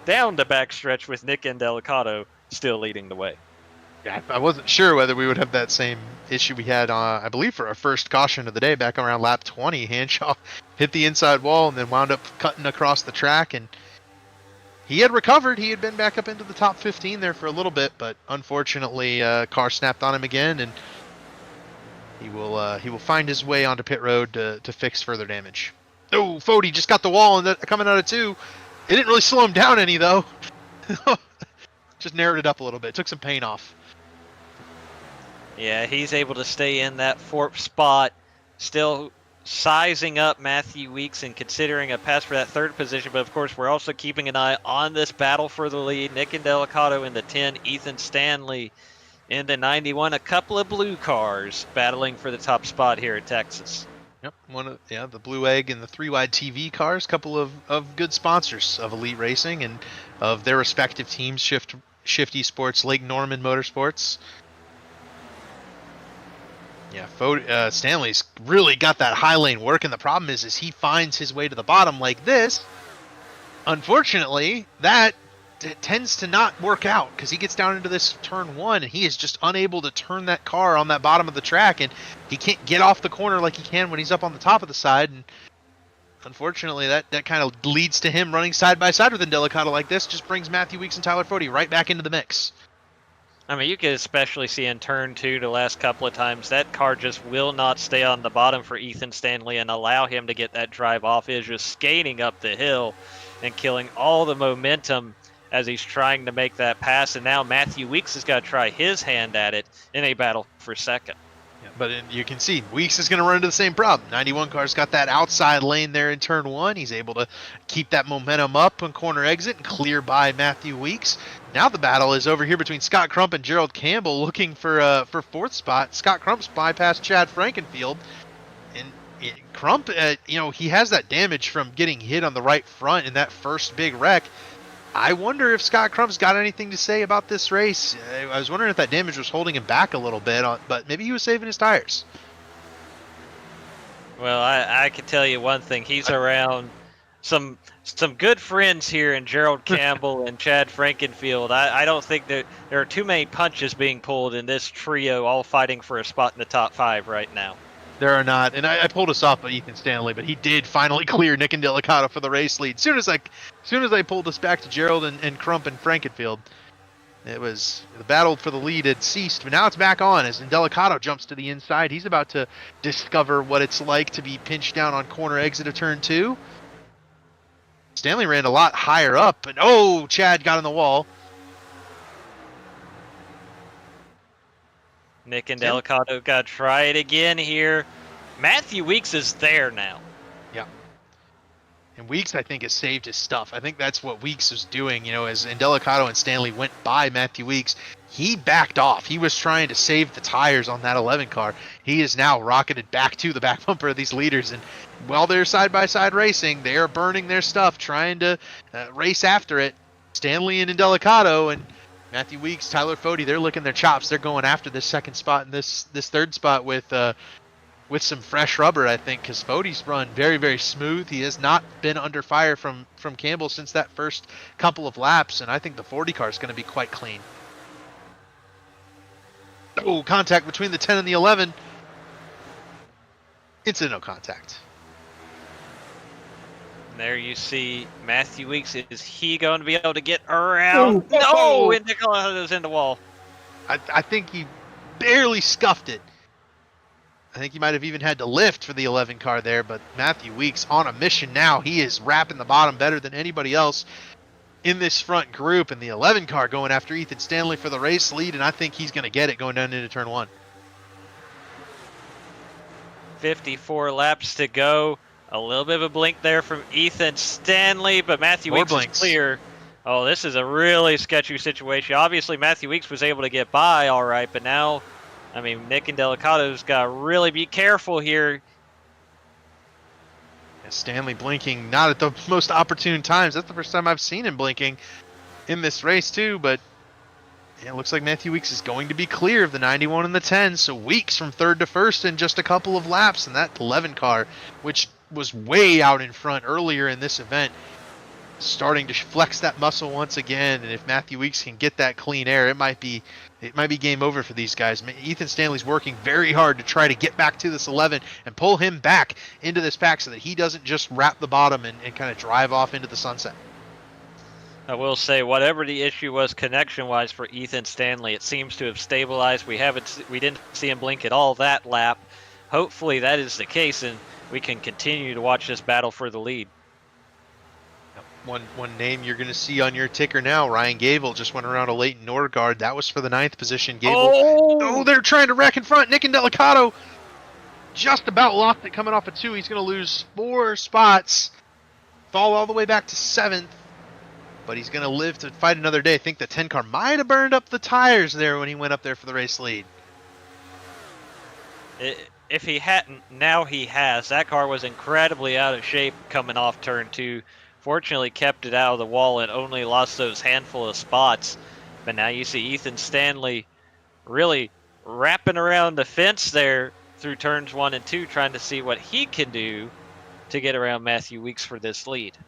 down the backstretch with Nick Indelicato still leading the way. Yeah, I wasn't sure whether we would have that same issue we had, I believe, for our first caution of the day back around lap 20. Hanshaw hit the inside wall and then wound up cutting across the track, and he had recovered. He had been back up into the top 15 there for a little bit, but unfortunately, car snapped on him again, and he will find his way onto pit road to fix further damage. Oh, Fody just got the wall and coming out of 2. It didn't really slow him down any, though. Just narrowed it up a little bit. Took some pain off. Yeah, he's able to stay in that 4th spot, still sizing up Matthew Weeks and considering a pass for that 3rd position. But, of course, we're also keeping an eye on this battle for the lead. Nick Indelicato in the 10, Ethan Stanley in the 91. A couple of blue cars battling for the top spot here at Texas. Yep, the Blue Egg and the 3-wide TV cars, couple of good sponsors of Elite Racing and of their respective teams, Shifty Sports, Lake Norman Motorsports. Yeah, Stanley's really got that high lane working. The problem is he finds his way to the bottom like this. Unfortunately, that tends to not work out because he gets down into this turn 1 and he is just unable to turn that car on that bottom of the track, and he can't get off the corner like he can when he's up on the top of the side. And unfortunately, that kind of leads to him running side by side with Indelicato like this. Just brings Matthew Weeks and Tyler Fody right back into the mix. I mean, you could especially see in turn 2 the last couple of times, that car just will not stay on the bottom for Ethan Stanley and allow him to get that drive off. He is just skating up the hill and killing all the momentum as he's trying to make that pass. And now Matthew Weeks has got to try his hand at it in a battle for 2nd. Yeah, but you can see Weeks is going to run into the same problem. 91 car's got that outside lane there in turn 1. He's able to keep that momentum up on corner exit and clear by Matthew Weeks. Now the battle is over here between Scott Crump and Gerald Campbell looking for 4th spot. Scott Crump's bypassed Chad Frankenfield. And Crump, he has that damage from getting hit on the right front in that first big wreck. I wonder if Scott Crump's got anything to say about this race. I was wondering if that damage was holding him back a little bit, but maybe he was saving his tires. Well, I can tell you one thing. He's around some good friends here in Gerald Campbell and Chad Frankenfield. I don't think that there are too many punches being pulled in this trio, all fighting for a spot in the top 5 right now. There are not, and I pulled us off by Ethan Stanley, but he did finally clear Nick Indelicato for the race lead. As soon as I pulled us back to Gerald and Crump and Frankenfield, it was the battle for the lead had ceased, but now it's back on as Indelicato jumps to the inside. He's about to discover what it's like to be pinched down on corner exit of turn 2. Stanley ran a lot higher up, and Chad got in the wall. Nick Indelicato got to try it again here. Matthew Weeks is there now. Yeah. And Weeks, I think, has saved his stuff. I think that's what Weeks was doing. As Indelicato and Stanley went by Matthew Weeks, he backed off. He was trying to save the tires on that 11 car. He is now rocketed back to the back bumper of these leaders. And while they're side-by-side racing, they are burning their stuff, trying to race after it. Stanley and Indelicato and Matthew Weeks, Tyler Fody, they're licking their chops. They're going after this 2nd spot and this 3rd spot with some fresh rubber, I think, because Fody's run very, very smooth. He has not been under fire from Campbell since that first couple of laps, and I think the 40 car is going to be quite clean. Contact between the 10 and the 11. Incidental contact. And there you see Matthew Weeks. Is he going to be able to get around? No! And Indelicato is in the wall. I think he barely scuffed it. I think he might have even had to lift for the 11 car there, but Matthew Weeks on a mission now. He is wrapping the bottom better than anybody else in this front group, and the 11 car going after Ethan Stanley for the race lead, and I think he's going to get it going down into turn 1. 54 laps to go. A little bit of a blink there from Ethan Stanley, but Matthew Weeks is clear. Oh, this is a really sketchy situation. Obviously, Matthew Weeks was able to get by all right, but now, Nick Indelicato's got to really be careful here. Stanley blinking not at the most opportune times. That's the first time I've seen him blinking in this race too, but it looks like Matthew Weeks is going to be clear of the 91 and the 10, so Weeks from third to first in just a couple of laps, and that 11 car, which was way out in front earlier in this event, starting to flex that muscle once again. And if Matthew Weeks can get that clean air, it might be game over for these guys. Ethan Stanley's working very hard to try to get back to this 11 and pull him back into this pack so that he doesn't just wrap the bottom and kind of drive off into the sunset. I will say, whatever the issue was connection-wise for Ethan Stanley, it seems to have stabilized. We didn't see him blink at all that lap. Hopefully that is the case, and we can continue to watch this battle for the lead. One name you're going to see on your ticker now, Ryan Gable just went around a Leighton Norgard. That was for the 9th position. Gable. Oh, they're trying to wreck in front. Nick and Delicato just about locked it coming off of 2. He's going to lose 4 spots, fall all the way back to 7th. But he's going to live to fight another day. I think the 10 car might have burned up the tires there when he went up there for the race lead. If he hadn't, now he has. That car was incredibly out of shape coming off turn 2. Fortunately kept it out of the wall and only lost those handful of spots. But now you see Ethan Stanley really wrapping around the fence there through turns 1 and 2, trying to see what he can do to get around Matthew Weeks for this lead.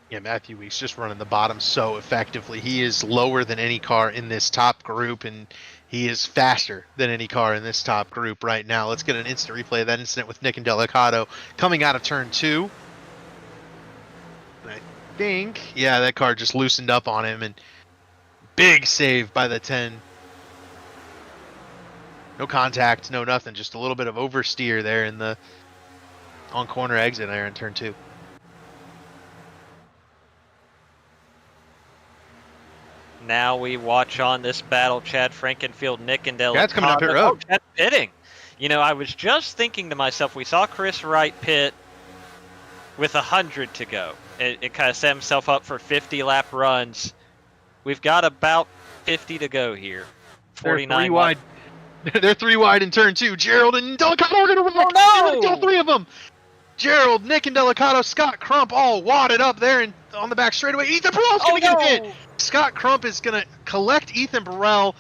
Yeah, Matthew Weeks just running the bottom so effectively. He is lower than any car in this top group, and he is faster than any car in this top group right now. Let's get an instant replay of that incident with Nick and Delicato coming out of turn 2. I think, yeah, that car just loosened up on him, and big save by the 10. No contact, no nothing, just a little bit of oversteer there in the on corner exit there in turn 2. Now we watch on this battle, Chad Frankenfield, Nick and Delicato. Chad's coming up pit road. Oh, Chad's pitting. You know, I was just thinking to myself, we saw Chris Wright pit with 100 to go. It kind of set himself up for 50-lap runs. We've got about 50 to go here. 49 They're 3 wide. They're 3 wide in turn 2. Gerald and Delicato are going to wreck. Oh, no! All 3 of them. Gerald, Nick and Delicato, Scott Crump all wadded up there and on the back straightaway. Ethan Burrell's going to get hit. Scott Crump is going to collect Ethan Burrell.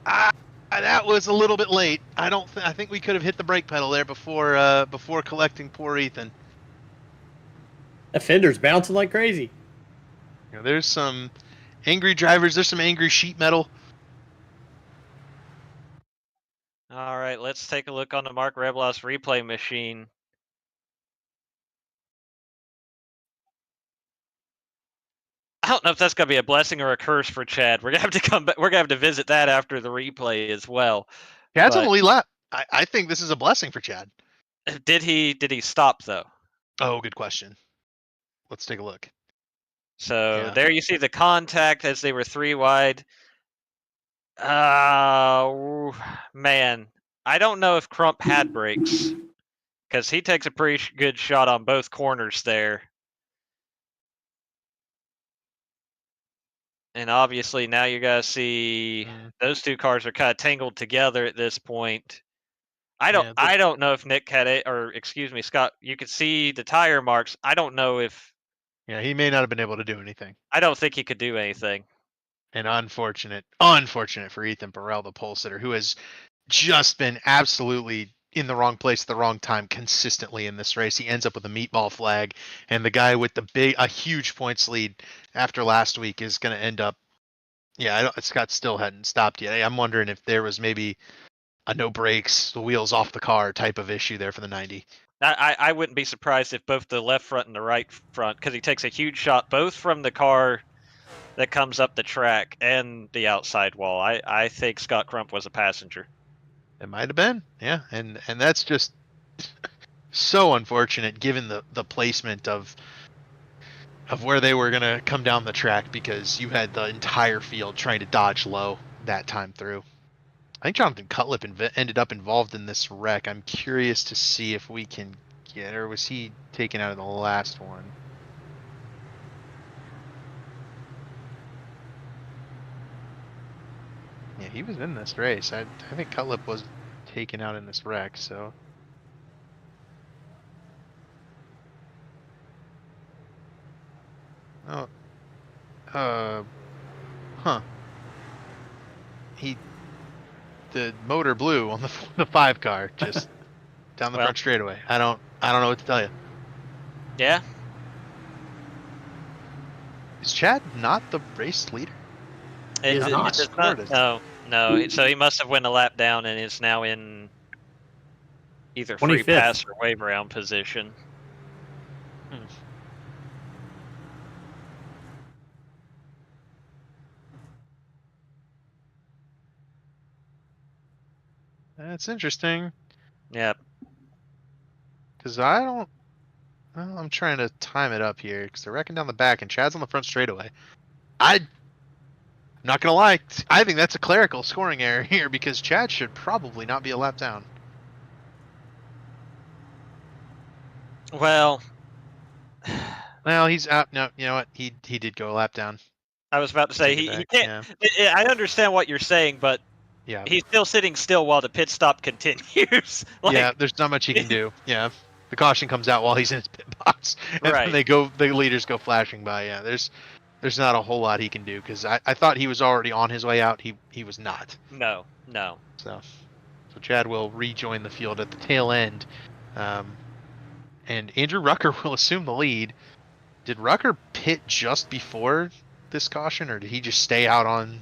That was a little bit late. I think we could have hit the brake pedal there before collecting poor Ethan. That fender's bouncing like crazy. You know, there's some angry drivers. There's some angry sheet metal. All right, let's take a look on the Mark Reblos replay machine. I don't know if that's going to be a blessing or a curse for Chad. We're going to have to come back. We're going to have to visit that after the replay as well. Chad's on the lead lap. I think this is a blessing for Chad. Did he stop though? Oh, good question. Let's take a look. So there you see the contact as they were 3 wide. Man, I don't know if Crump had brakes because he takes a pretty good shot on both corners there. And obviously now you guys see those 2 cars are kind of tangled together at this point. I don't know if Nick had it, or excuse me, Scott, you could see the tire marks. I don't know if... Yeah, he may not have been able to do anything. I don't think he could do anything. And unfortunate for Ethan Burrell, the pole sitter, who has just been absolutely in the wrong place at the wrong time consistently in this race. He ends up with a meatball flag, and the guy with a huge points lead after last week is going to end up. Yeah, Scott still hadn't stopped yet. I'm wondering if there was maybe a no brakes, the wheels off the car type of issue there for the 90. I wouldn't be surprised if both the left front and the right front, because he takes a huge shot both from the car that comes up the track and the outside wall. I think Scott Crump was a passenger. It might have been, yeah, and that's just so unfortunate given the placement of where they were gonna come down the track, because you had the entire field trying to dodge low that time through. I think Jonathan Cutlip ended up involved in this wreck. I'm curious to see if we can get, or was he taken out of the last one? Yeah, he was in this race. I think Cutlip was taken out in this wreck, so. Oh. Huh. the motor blew on the 5 car just down the Well. front straightaway. I don't know what to tell you. Yeah. Is Chad not the race leader? It, He is it not. does not. Scored it. No. So he must have went a lap down and is now in either free 25th. pass or wave around position. That's interesting. Yep. Because I don't. Well, I'm trying to time it up here because they're wrecking down the back and Chad's on the front straightaway. I'm not gonna lie. I think that's a clerical scoring error here because Chad should probably not be a lap down. Well, Well, he's out. No, you know what? He did go a lap down. I was about to say Take it he back, can't. I understand what you're saying, but Yeah. he's still sitting still while the pit stop continues. Yeah. There's not much he can do. Yeah. The caution comes out while he's in his pit box, and Right. then the leaders go flashing by. Yeah. There's not a whole lot he can do because I thought he was already on his way out. He was not. No. So Chad will rejoin the field at the tail end, and Andrew Rucker will assume the lead. Did Rucker pit just before this caution, or did he just stay out on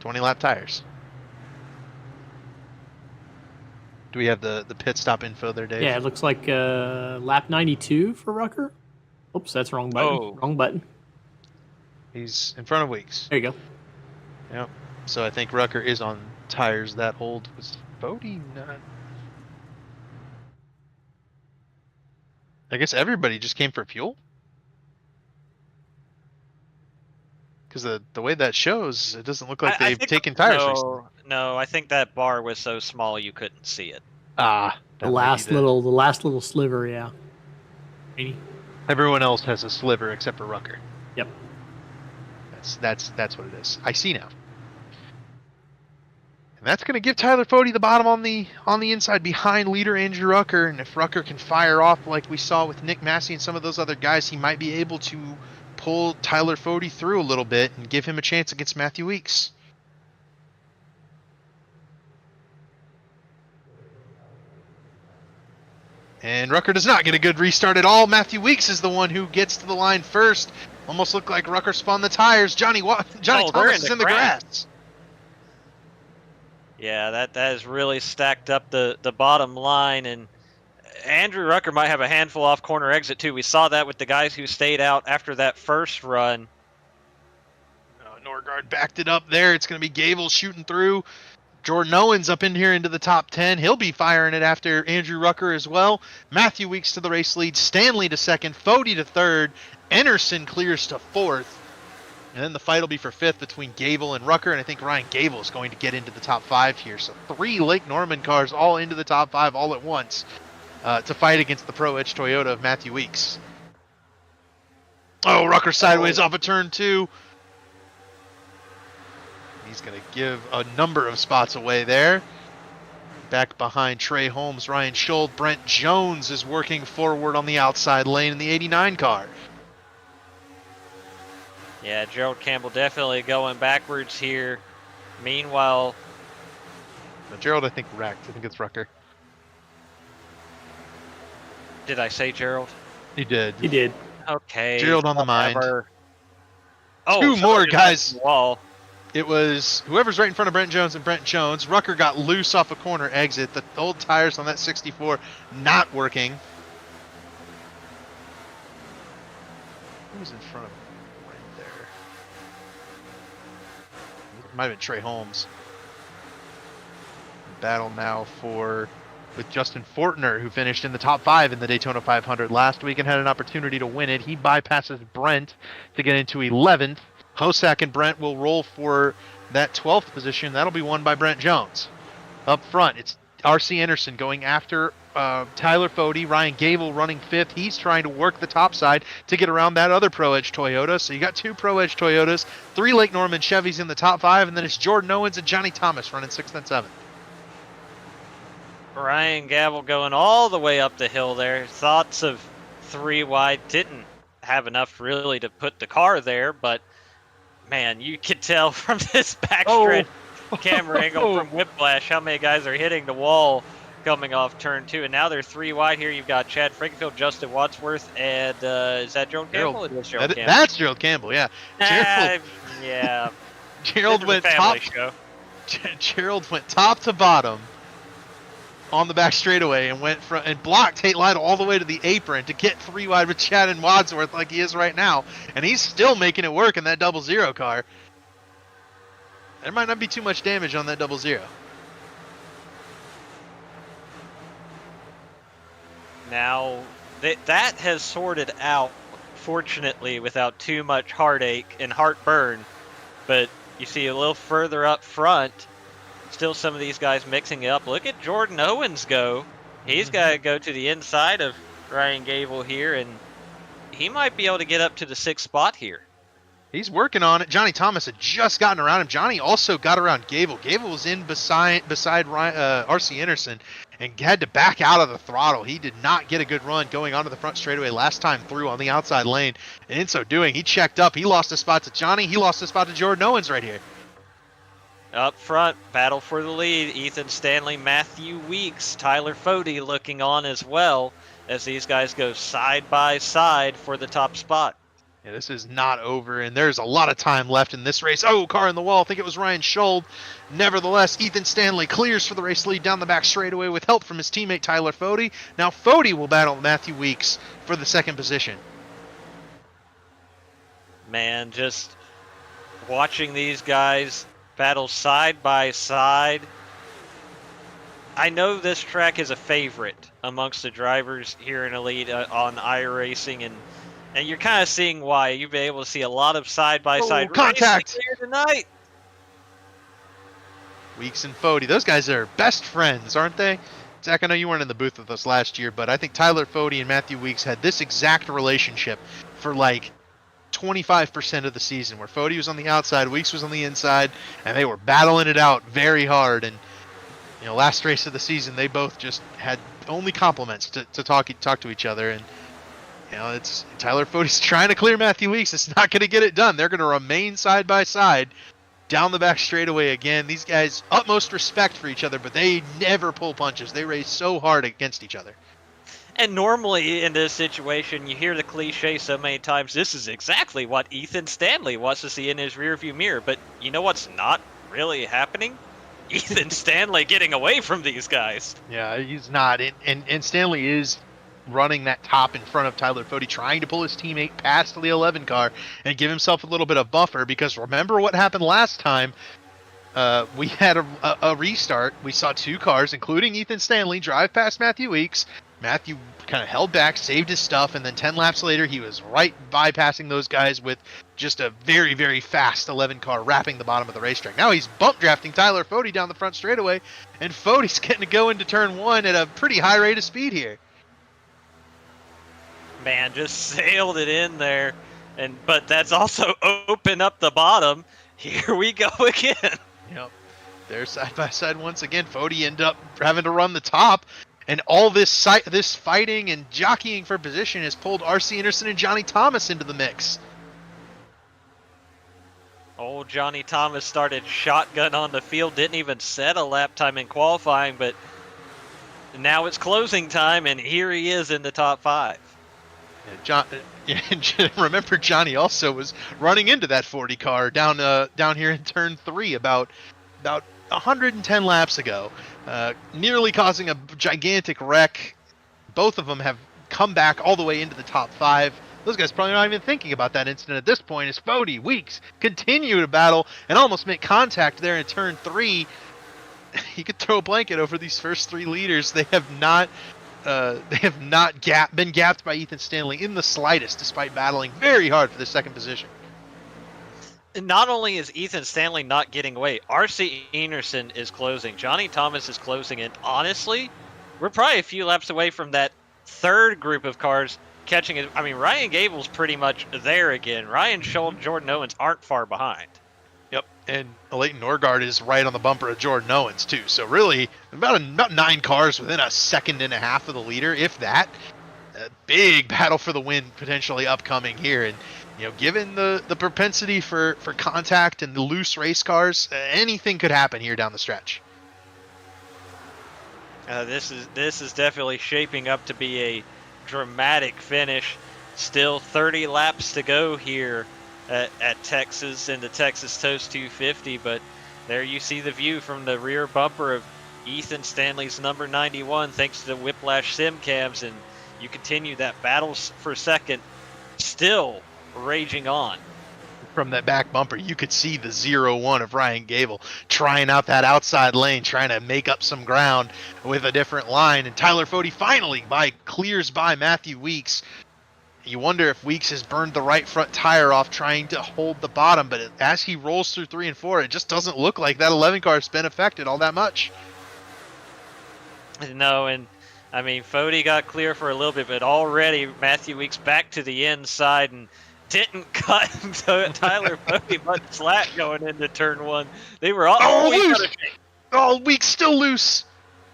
20-lap tires? Do we have the pit stop info there, Dave? Yeah, it looks like lap 92 for Rucker. Oops, that's wrong button. Oh. Wrong button. He's in front of Weeks. There you go. Yep. So I think Rucker is on tires that old. Was Bodie not? I guess everybody just came for fuel? Because the way that shows, it doesn't look like I they've think- taken tires recently. No, I think that bar was so small you couldn't see it. Ah. The that might last be the- little sliver, yeah. Everyone else has a sliver except for Rucker. Yep. That's what it is. I see now. And that's going to give Tyler Fode the bottom on the inside behind leader Andrew Rucker. And if Rucker can fire off like we saw with Nick Massey and some of those other guys, he might be able to pull Tyler Fode through a little bit and give him a chance against Matthew Weeks. And Rucker does not get a good restart at all. Matthew Weeks is the one who gets to the line first. Almost looked like Rucker spun the tires. Johnny they're Thomas is in the grass. Yeah, that has really stacked up the bottom line, and Andrew Rucker might have a handful off corner exit too. We saw that with the guys who stayed out after that first run. Norgard backed it up there. It's going to be Gable shooting through. Jordan Owens up in here into the top 10. He'll be firing it after Andrew Rucker as well. Matthew Weeks to the race lead. Stanley to second. Fode to third. Enerson clears to fourth. And then the fight will be for fifth between Gable and Rucker. And I think Ryan Gable is going to get into the top 5 here. So 3 Lake Norman cars all into the top 5 all at once to fight against the Pro Edge Toyota of Matthew Weeks. Oh, Rucker sideways off a turn 2. He's going to give a number of spots away there. Back behind Trey Holmes, Ryan Schuld, Brent Jones is working forward on the outside lane in the 89 car. Yeah, Gerald Campbell definitely going backwards here. Meanwhile, Now, Gerald, I think, wrecked. I think it's Rucker. did I say Gerald? He did. He did. Okay. Gerald on the mind. whatever. Oh, Two somebody more just guys. hit the wall. It was whoever's right in front of Brent Jones and Brent Jones. Rucker got loose off a corner exit. The old tires on that 64 not working. Who was in front of him right there? It might have been Trey Holmes. Battle now with Justin Fortner, who finished in the top 5 in the Daytona 500 last week and had an opportunity to win it. He bypasses Brent to get into 11th. Hosack and Brent will roll for that 12th position. That'll be won by Brent Jones. Up front, it's R.C. Anderson going after Tyler Fode. Ryan Gable running 5th. He's trying to work the top side to get around that other Pro Edge Toyota. So you got 2 Pro Edge Toyotas, 3 Lake Norman Chevys in the top 5, and then it's Jordan Owens and Johnny Thomas running 6th and 7th. Ryan Gable going all the way up the hill there. Thoughts of 3 wide. Didn't have enough really to put the car there, but man, you could tell from this backstretch camera angle from Whiplash, how many guys are hitting the wall coming off turn 2. And now they're 3 wide here. You've got Chad Frankenfield, Justin Wadsworth, and is that Gerald Campbell? It is Gerald Campbell. That's Gerald Campbell, yeah. Yeah. Gerald went top. Gerald went top to bottom on the back straightaway and went from and blocked Tate Lytle all the way to the apron to get 3 wide with Chad and Wadsworth like he is right now, and he's still making it work in that 00 car. There might not be too much damage on that 00. Now that has sorted out, fortunately, without too much heartache and heartburn. But you see a little further up front, still some of these guys mixing it up. Look at Jordan Owens go. He's got to go to the inside of Ryan Gable here, and he might be able to get up to the 6th spot here. He's working on it. Johnny Thomas had just gotten around him. Johnny also got around Gable. Gable was in beside R.C. Anderson and had to back out of the throttle. He did not get a good run going onto the front straightaway last time through on the outside lane. And in so doing, he checked up. He lost a spot to Johnny. He lost a spot to Jordan Owens right here. Up front, battle for the lead. Ethan Stanley, Matthew Weeks, Tyler Fody looking on as well as these guys go side by side for the top spot. Yeah, this is not over, and there's a lot of time left in this race. Oh, car in the wall. I think it was Ryan Schold. Nevertheless, Ethan Stanley clears for the race lead down the back straightaway with help from his teammate Tyler Fody. Now Fody will battle Matthew Weeks for the 2nd position. Man, just watching these guys battle side by side. I know this track is a favorite amongst the drivers here in Elite on iRacing, and you're kind of seeing why. You'll be able to see a lot of side-by-side contact here tonight. Weeks and Fody, those guys are best friends, aren't they? Zach, I know you weren't in the booth with us last year, but I think Tyler Fody and Matthew Weeks had this exact relationship for like 25% of the season, where Fody was on the outside, Weeks was on the inside, and they were battling it out very hard. And last race of the season, they both just had only compliments to talk to each other. And it's Tyler Fody's trying to clear Matthew Weeks. It's not going to get it done. They're going to remain side by side down the back straightaway again. These guys, utmost respect for each other, but they never pull punches. They race so hard against each other. And normally in this situation, you hear the cliche so many times, this is exactly what Ethan Stanley wants to see in his rearview mirror. But you know what's not really happening? Ethan Stanley getting away from these guys. Yeah, he's not. And Stanley is running that top in front of Tyler Fody, trying to pull his teammate past the 11 car and give himself a little bit of buffer, because remember what happened last time. We had a restart. We saw 2 cars, including Ethan Stanley, drive past Matthew Weeks. Matthew kind of held back, saved his stuff, and then 10 laps later, he was right bypassing those guys with just a very, very fast 11 car wrapping the bottom of the racetrack. Now he's bump drafting Tyler Fody down the front straightaway, and Fody's getting to go into turn 1 at a pretty high rate of speed here. Man, just sailed it in there, but that's also open up the bottom. Here we go again. Yep, they're side by side once again. Fody ended up having to run the top, and all this fighting and jockeying for position has pulled R.C. Anderson and Johnny Thomas into the mix. Old Johnny Thomas started shotgun on the field, didn't even set a lap time in qualifying, but now it's closing time, and here he is in the top 5. Remember, Johnny also was running into that 40 car down here in turn 3 about 110 laps ago, nearly causing a gigantic wreck. Both of them have come back all the way into the top 5. Those guys probably not even thinking about that incident at this point, as Fody, Weeks continue to battle and almost make contact there in turn 3. You could throw a blanket over these first 3 leaders. They have not been gapped by Ethan Stanley in the slightest, despite battling very hard for the 2nd position. Not only is Ethan Stanley not getting away, R.C. Anderson is closing. Johnny Thomas is closing. And honestly, we're probably a few laps away from that 3rd group of cars catching it. I mean, Ryan Gable's pretty much there again. Ryan Schold, Jordan Owens aren't far behind. Yep, and Leighton Norgard is right on the bumper of Jordan Owens too. So really, about 9 cars within a second and a half of the leader, if that. a big battle for the win potentially upcoming here. And, given the propensity for contact and the loose race cars, anything could happen here down the stretch. This is definitely shaping up to be a dramatic finish. Still 30 laps to go here at Texas in the Texas Toast 250, but there you see the view from the rear bumper of Ethan Stanley's number 91, thanks to the Whiplash Sim Cams, and you continue that battle for second, still raging on. From that back bumper, you could see the 0-1 of Ryan Gable trying out that outside lane, trying to make up some ground with a different line, and Tyler Fode finally clears by Matthew Weeks. You wonder if Weeks has burned the right front tire off trying to hold the bottom, but as he rolls through 3 and 4, it just doesn't look like that 11 car has been affected all that much. No, and I mean, Fode got clear for a little bit, but already Matthew Weeks back to the inside and didn't cut Tyler Fode much slack going into turn 1. They were all loose. Weeks still loose.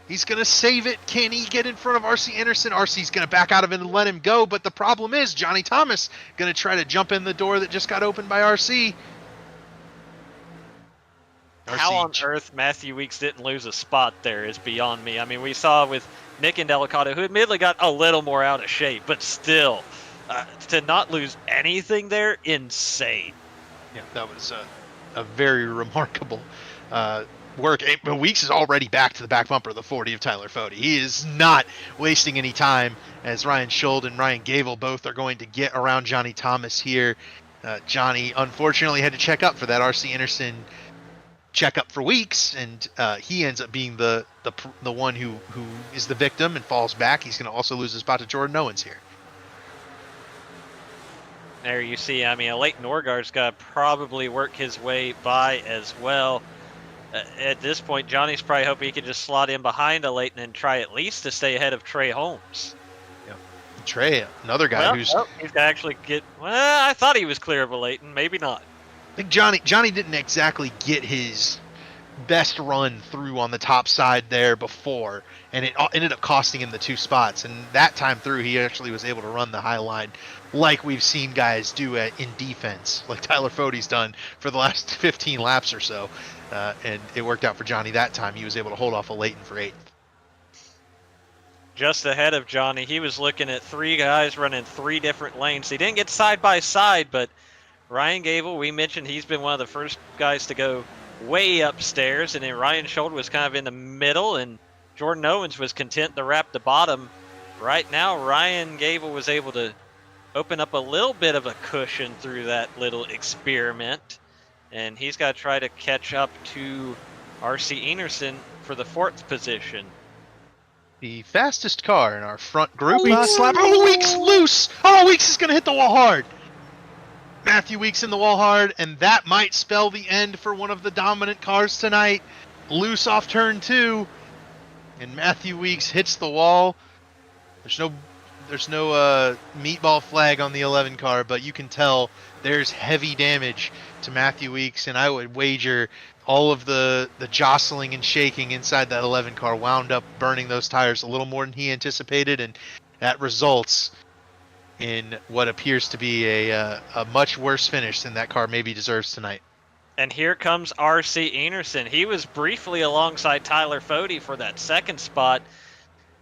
He's going to save it. Can he get in front of RC Anderson? RC's going to back out of it and let him go, but the problem is Johnny Thomas going to try to jump in the door that just got opened by RC. How on earth Matthew Weeks didn't lose a spot there is beyond me. I mean, we saw with Nick Indelicato, who admittedly got a little more out of shape, but still, to not lose anything there, insane. Yeah, that was a very remarkable work. Weeks is already back to the back bumper of the 40 of Tyler Fode. He is not wasting any time, as Ryan Schuld and Ryan Gable both are going to get around Johnny Thomas here. Johnny unfortunately had to check up for that RC Anderson checkup for Weeks, and he ends up being the one who is the victim and falls back. He's going to also lose his spot to Jordan Owens here. There you see, I mean, Leighton Orgard's got to probably work his way by as well. At this point, Johnny's probably hoping he can just slot in behind a Leighton and try at least to stay ahead of Trey Holmes. Yep. Trey, another guy who's... he's got to actually get... Well, I thought he was clear of a Leighton. Maybe not. I think Johnny didn't exactly get his best run through on the top side there before, and it ended up costing him the 2 spots. And that time through, he actually was able to run the high line like we've seen guys do in defense, like Tyler Fode's done for the last 15 laps or so. And it worked out for Johnny that time. He was able to hold off a Leighton for 8th. Just ahead of Johnny, he was looking at 3 guys running 3 different lanes. He didn't get side by side, but Ryan Gable, we mentioned he's been one of the first guys to go way upstairs, and then Ryan Schuld was kind of in the middle, and Jordan Owens was content to wrap the bottom. Right now, Ryan Gable was able to open up a little bit of a cushion through that little experiment, and he's got to try to catch up to RC Enerson for the 4th position. The fastest car in our front group. Weeks loose! Weeks is going to hit the wall hard! Matthew Weeks in the wall hard, and that might spell the end for one of the dominant cars tonight. Loose off turn 2, and Matthew Weeks hits the wall. There's no meatball flag on the 11 car, but you can tell there's heavy damage to Matthew Weeks, and I would wager all of the jostling and shaking inside that 11 car wound up burning those tires a little more than he anticipated, and that results in what appears to be a much worse finish than that car maybe deserves tonight. And here comes RC Enerson. He was briefly alongside Tyler Fode for that 2nd spot.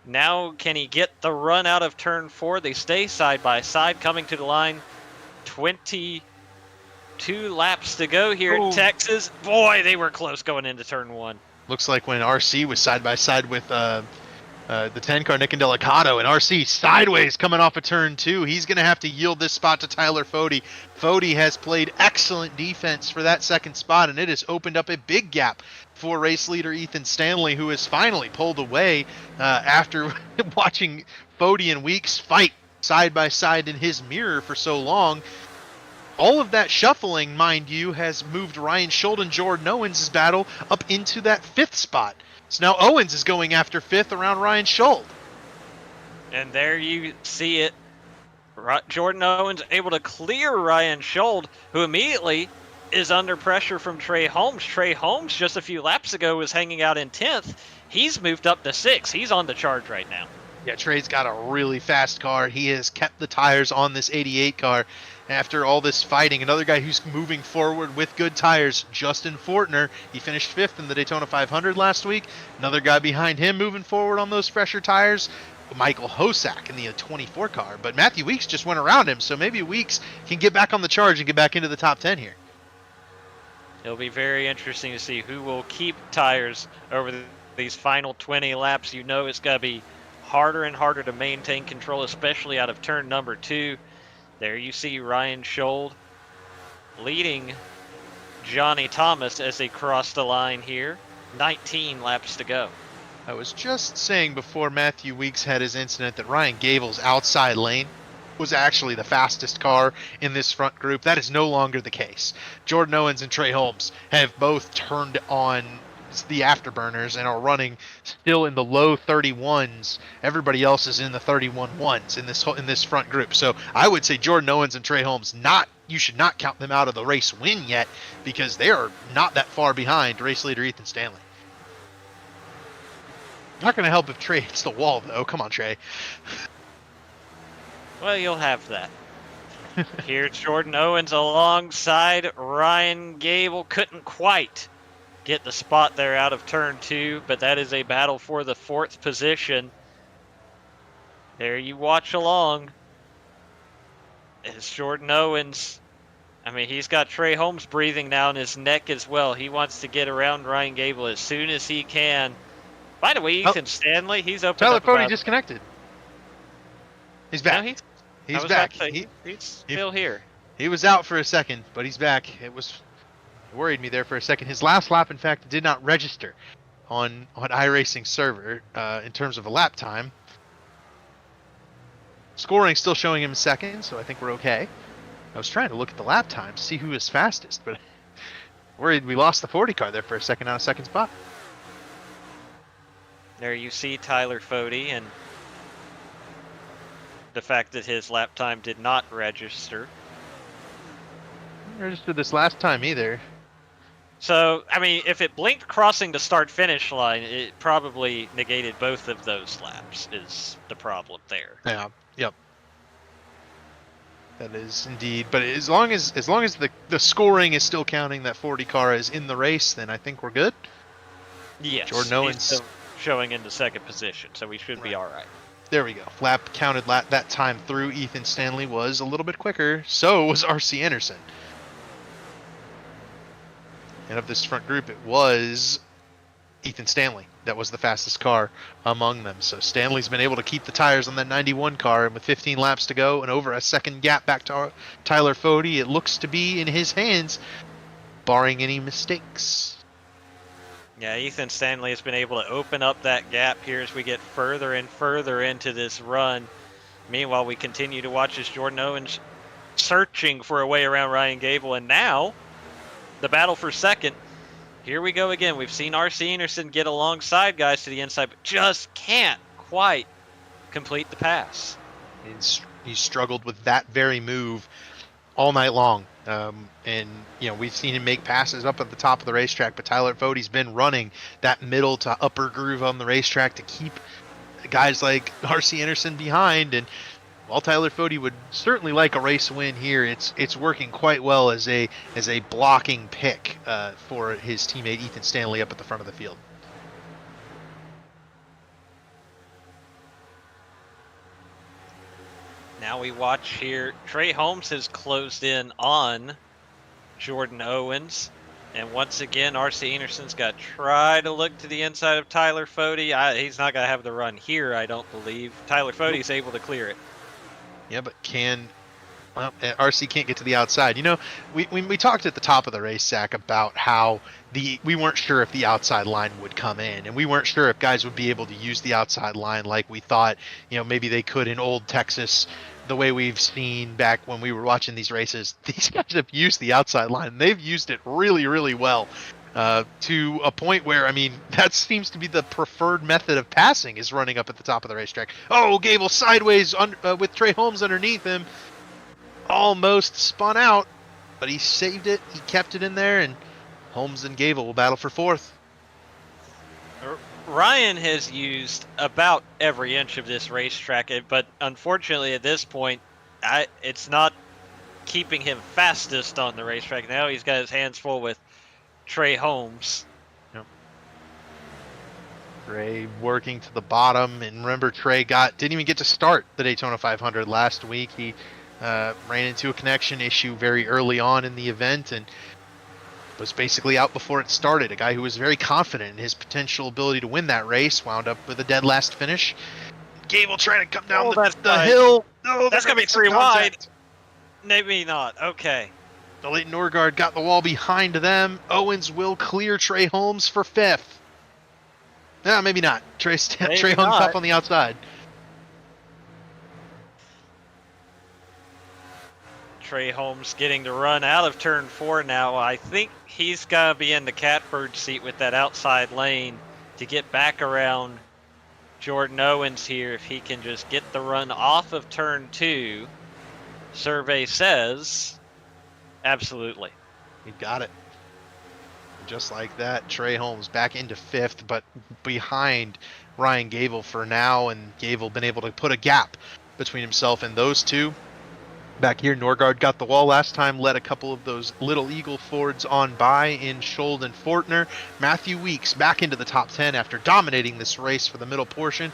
Now can he get the run out of turn 4? They stay side by side, coming to the line. 22 laps to go here in Texas. Boy, they were close going into turn 1. Looks like when RC was side by side with the 10 car Nick Indelicato, and RC sideways coming off of turn 2. He's going to have to yield this spot to Tyler Fode. Fode has played excellent defense for that 2nd spot, and it has opened up a big gap for race leader Ethan Stanley, who has finally pulled away after watching Fode and Weeks fight side by side in his mirror for so long. All of that shuffling, mind you, has moved Ryan Schuld and Jordan Owens' battle up into that 5th spot. So now Owens is going after 5th around Ryan Schuld. And there you see it. Jordan Owens able to clear Ryan Schuld, who immediately is under pressure from Trey Holmes. Trey Holmes, just a few laps ago, was hanging out in 10th. He's moved up to 6th. He's on the charge right now. Yeah, Trey's got a really fast car. He has kept the tires on this 88 car after all this fighting. Another guy who's moving forward with good tires, Justin Fortner. He finished 5th in the Daytona 500 last week. Another guy behind him moving forward on those fresher tires, Michael Hosack in the 24 car. But Matthew Weeks just went around him, so maybe Weeks can get back on the charge and get back into the top 10 here. It'll be very interesting to see who will keep tires over these final 20 laps. You know it's going to be harder and harder to maintain control, especially out of turn number 2. There you see Ryan Schold leading Johnny Thomas as they cross the line here. 19 laps to go. I was just saying before Matthew Weeks had his incident that Ryan Gable's outside lane was actually the fastest car in this front group. That is no longer the case. Jordan Owens and Trey Holmes have both turned on the afterburners and are running still in the low 31s. Everybody else is in the 31.1s in this front group. So I would say Jordan Owens and Trey Holmes, you should not count them out of the race win yet, because they are not that far behind race leader Ethan Stanley. Not going to help if Trey hits the wall, though. Come on, Trey. Well, you'll have that. Here's Jordan Owens alongside Ryan Gable. Couldn't quite get the spot there out of turn 2, but that is a battle for the 4th position. There you watch along. It's Jordan Owens. I mean, he's got Trey Holmes breathing down his neck as well. He wants to get around Ryan Gable as soon as he can. By the way, Ethan Stanley, he's opened Tyler up Fode about... disconnected. He's back. No, he's back. He's still here. He was out for a second, but he's back. It worried me there for a second. His last lap, in fact, did not register on iRacing server in terms of a lap time. Scoring still showing him second, so I think we're okay. I was trying to look at the lap time to see who was fastest, but worried we lost the 40 car there for a second on a second spot. There you see Tyler Fode and the fact that his lap time did not register. Didn't register this last time either. So, I mean, if it blinked crossing the start-finish line, it probably negated both of those laps, is the problem there. Yeah, yep. That is indeed. But as long as the scoring is still counting that 40 car is in the race, then I think we're good. Yes. Jordan Owens he's still showing in the 2nd position, so we should be all right. There we go. Lap counted that time through. Ethan Stanley was a little bit quicker. So was R.C. Anderson. And of this front group, it was Ethan Stanley that was the fastest car among them. So Stanley's been able to keep the tires on that 91 car, and with 15 laps to go and over a second gap back to Tyler Fode, it looks to be in his hands, barring any mistakes. Yeah, Ethan Stanley has been able to open up that gap here as we get further and further into this run. Meanwhile, we continue to watch as Jordan Owens searching for a way around Ryan Gable, and now the battle for second. Here we go again. We've seen R.C. Anderson get alongside guys to the inside, but just can't quite complete the pass. He's struggled with that very move all night long. And, we've seen him make passes up at the top of the racetrack, but Tyler Fode's been running that middle to upper groove on the racetrack to keep guys like R.C. Anderson behind. And while Tyler Fode would certainly like a race win here, it's working quite well as a blocking pick for his teammate Ethan Stanley up at the front of the field. Now we watch here. Trey Holmes has closed in on Jordan Owens. And once again, R.C. Anderson's got to try to look to the inside of Tyler Fode. He's not going to have the run here, I don't believe. Tyler Fode's able to clear it. Yeah, but RC can't get to the outside. We talked at the top of the race, Zach, about how we weren't sure if the outside line would come in, and we weren't sure if guys would be able to use the outside line like we thought, maybe they could in old Texas, the way we've seen back when we were watching these races. These guys have used the outside line. They've used it really, really well. To a point where, that seems to be the preferred method of passing, is running up at the top of the racetrack. Oh, Gable sideways with Trey Holmes underneath him. Almost spun out, but he saved it. He kept it in there, and Holmes and Gable will battle for 4th. Ryan has used about every inch of this racetrack, but unfortunately at this point, it's not keeping him fastest on the racetrack. Now he's got his hands full with Trey Holmes. Trey working to the bottom, and remember Trey didn't even get to start the Daytona 500 last week. He ran into a connection issue very early on in the event and was basically out before it started. A guy who was very confident in his potential ability to win that race wound up with a dead last finish. Gable trying to come down the hill. Oh, that's gonna be 3 wide. Maybe not. Okay. The late Norgard got the wall behind them. Owens will clear Trey Holmes for 5th. No, maybe not. Trey hung tough on the outside. Trey Holmes getting to run out of turn 4 now. I think he's going to be in the catbird seat with that outside lane to get back around Jordan Owens here if he can just get the run off of turn 2. Survey says absolutely. He got it. Just like that, Trey Holmes back into 5th, but behind Ryan Gable for now, and Gable been able to put a gap between himself and those two. Back here, Norgard got the wall last time, led a couple of those Little Eagle Fords on by in Schold and Fortner. Matthew Weeks back into the top 10 after dominating this race for the middle portion.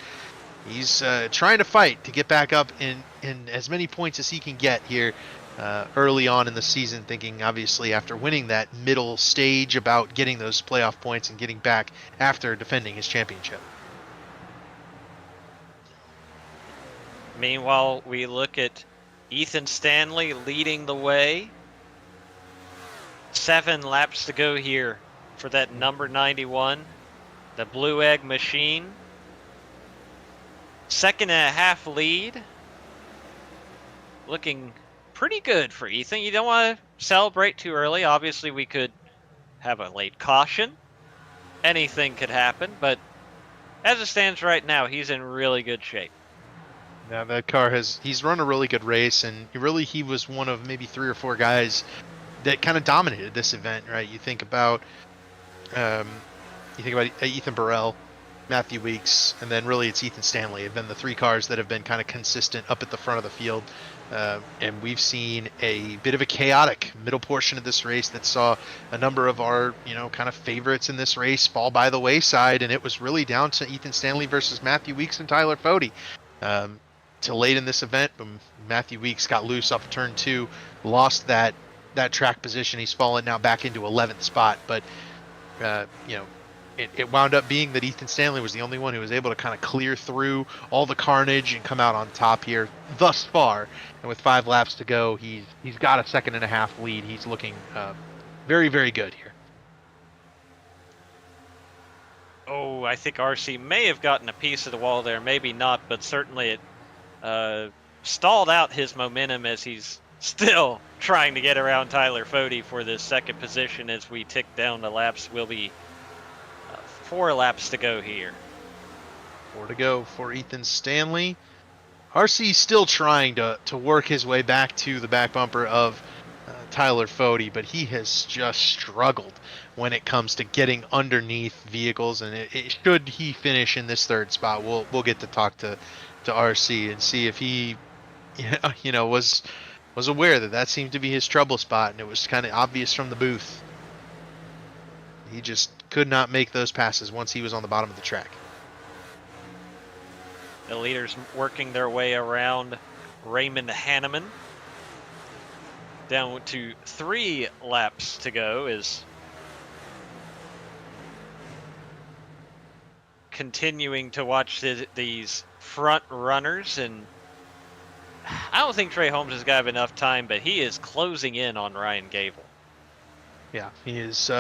He's trying to fight to get back up in as many points as he can get here early on in the season, thinking obviously after winning that middle stage about getting those playoff points and getting back after defending his championship. Meanwhile, we look at Ethan Stanley leading the way. 7 laps to go here for that number 91, the Blue Egg Machine. 2.5 lead. Looking pretty good for Ethan. You don't want to celebrate too early. Obviously, we could have a late caution. Anything could happen, but as it stands right now, he's in really good shape. Yeah, that car he's run a really good race, and he was one of maybe 3 or 4 guys that kind of dominated this event, right? You think about Ethan Burrell, Matthew Weeks, and then really it's Ethan Stanley have been the 3 cars that have been kind of consistent up at the front of the field. And we've seen a bit of a chaotic middle portion of this race that saw a number of our, kind of favorites in this race fall by the wayside, and it was really down to Ethan Stanley versus Matthew Weeks and Tyler Fode. Till late in this event, Matthew Weeks got loose off of turn 2, lost that track position. He's fallen now back into 11th spot, but it wound up being that Ethan Stanley was the only one who was able to kind of clear through all the carnage and come out on top here thus far. And with 5 laps to go, he's got a 2.5 lead. He's looking very, very good here. Oh, I think RC may have gotten a piece of the wall there, maybe not, but certainly it stalled out his momentum as he's still trying to get around Tyler Fode for this 2nd position as we tick down the laps. Will be 4 laps to go here. 4 to go for Ethan Stanley. RC still trying to work his way back to the back bumper of Tyler Fode, but he has just struggled when it comes to getting underneath vehicles, and should he finish in this 3rd spot, we'll get to talk to RC and see if he was aware that seemed to be his trouble spot, and it was kind of obvious from the booth. He just could not make those passes once he was on the bottom of the track. The leaders working their way around Raymond Hanneman. Down to 3 laps to go is continuing to watch these front runners, and I don't think Trey Holmes has got enough time, but he is closing in on Ryan Gable. Yeah, he is.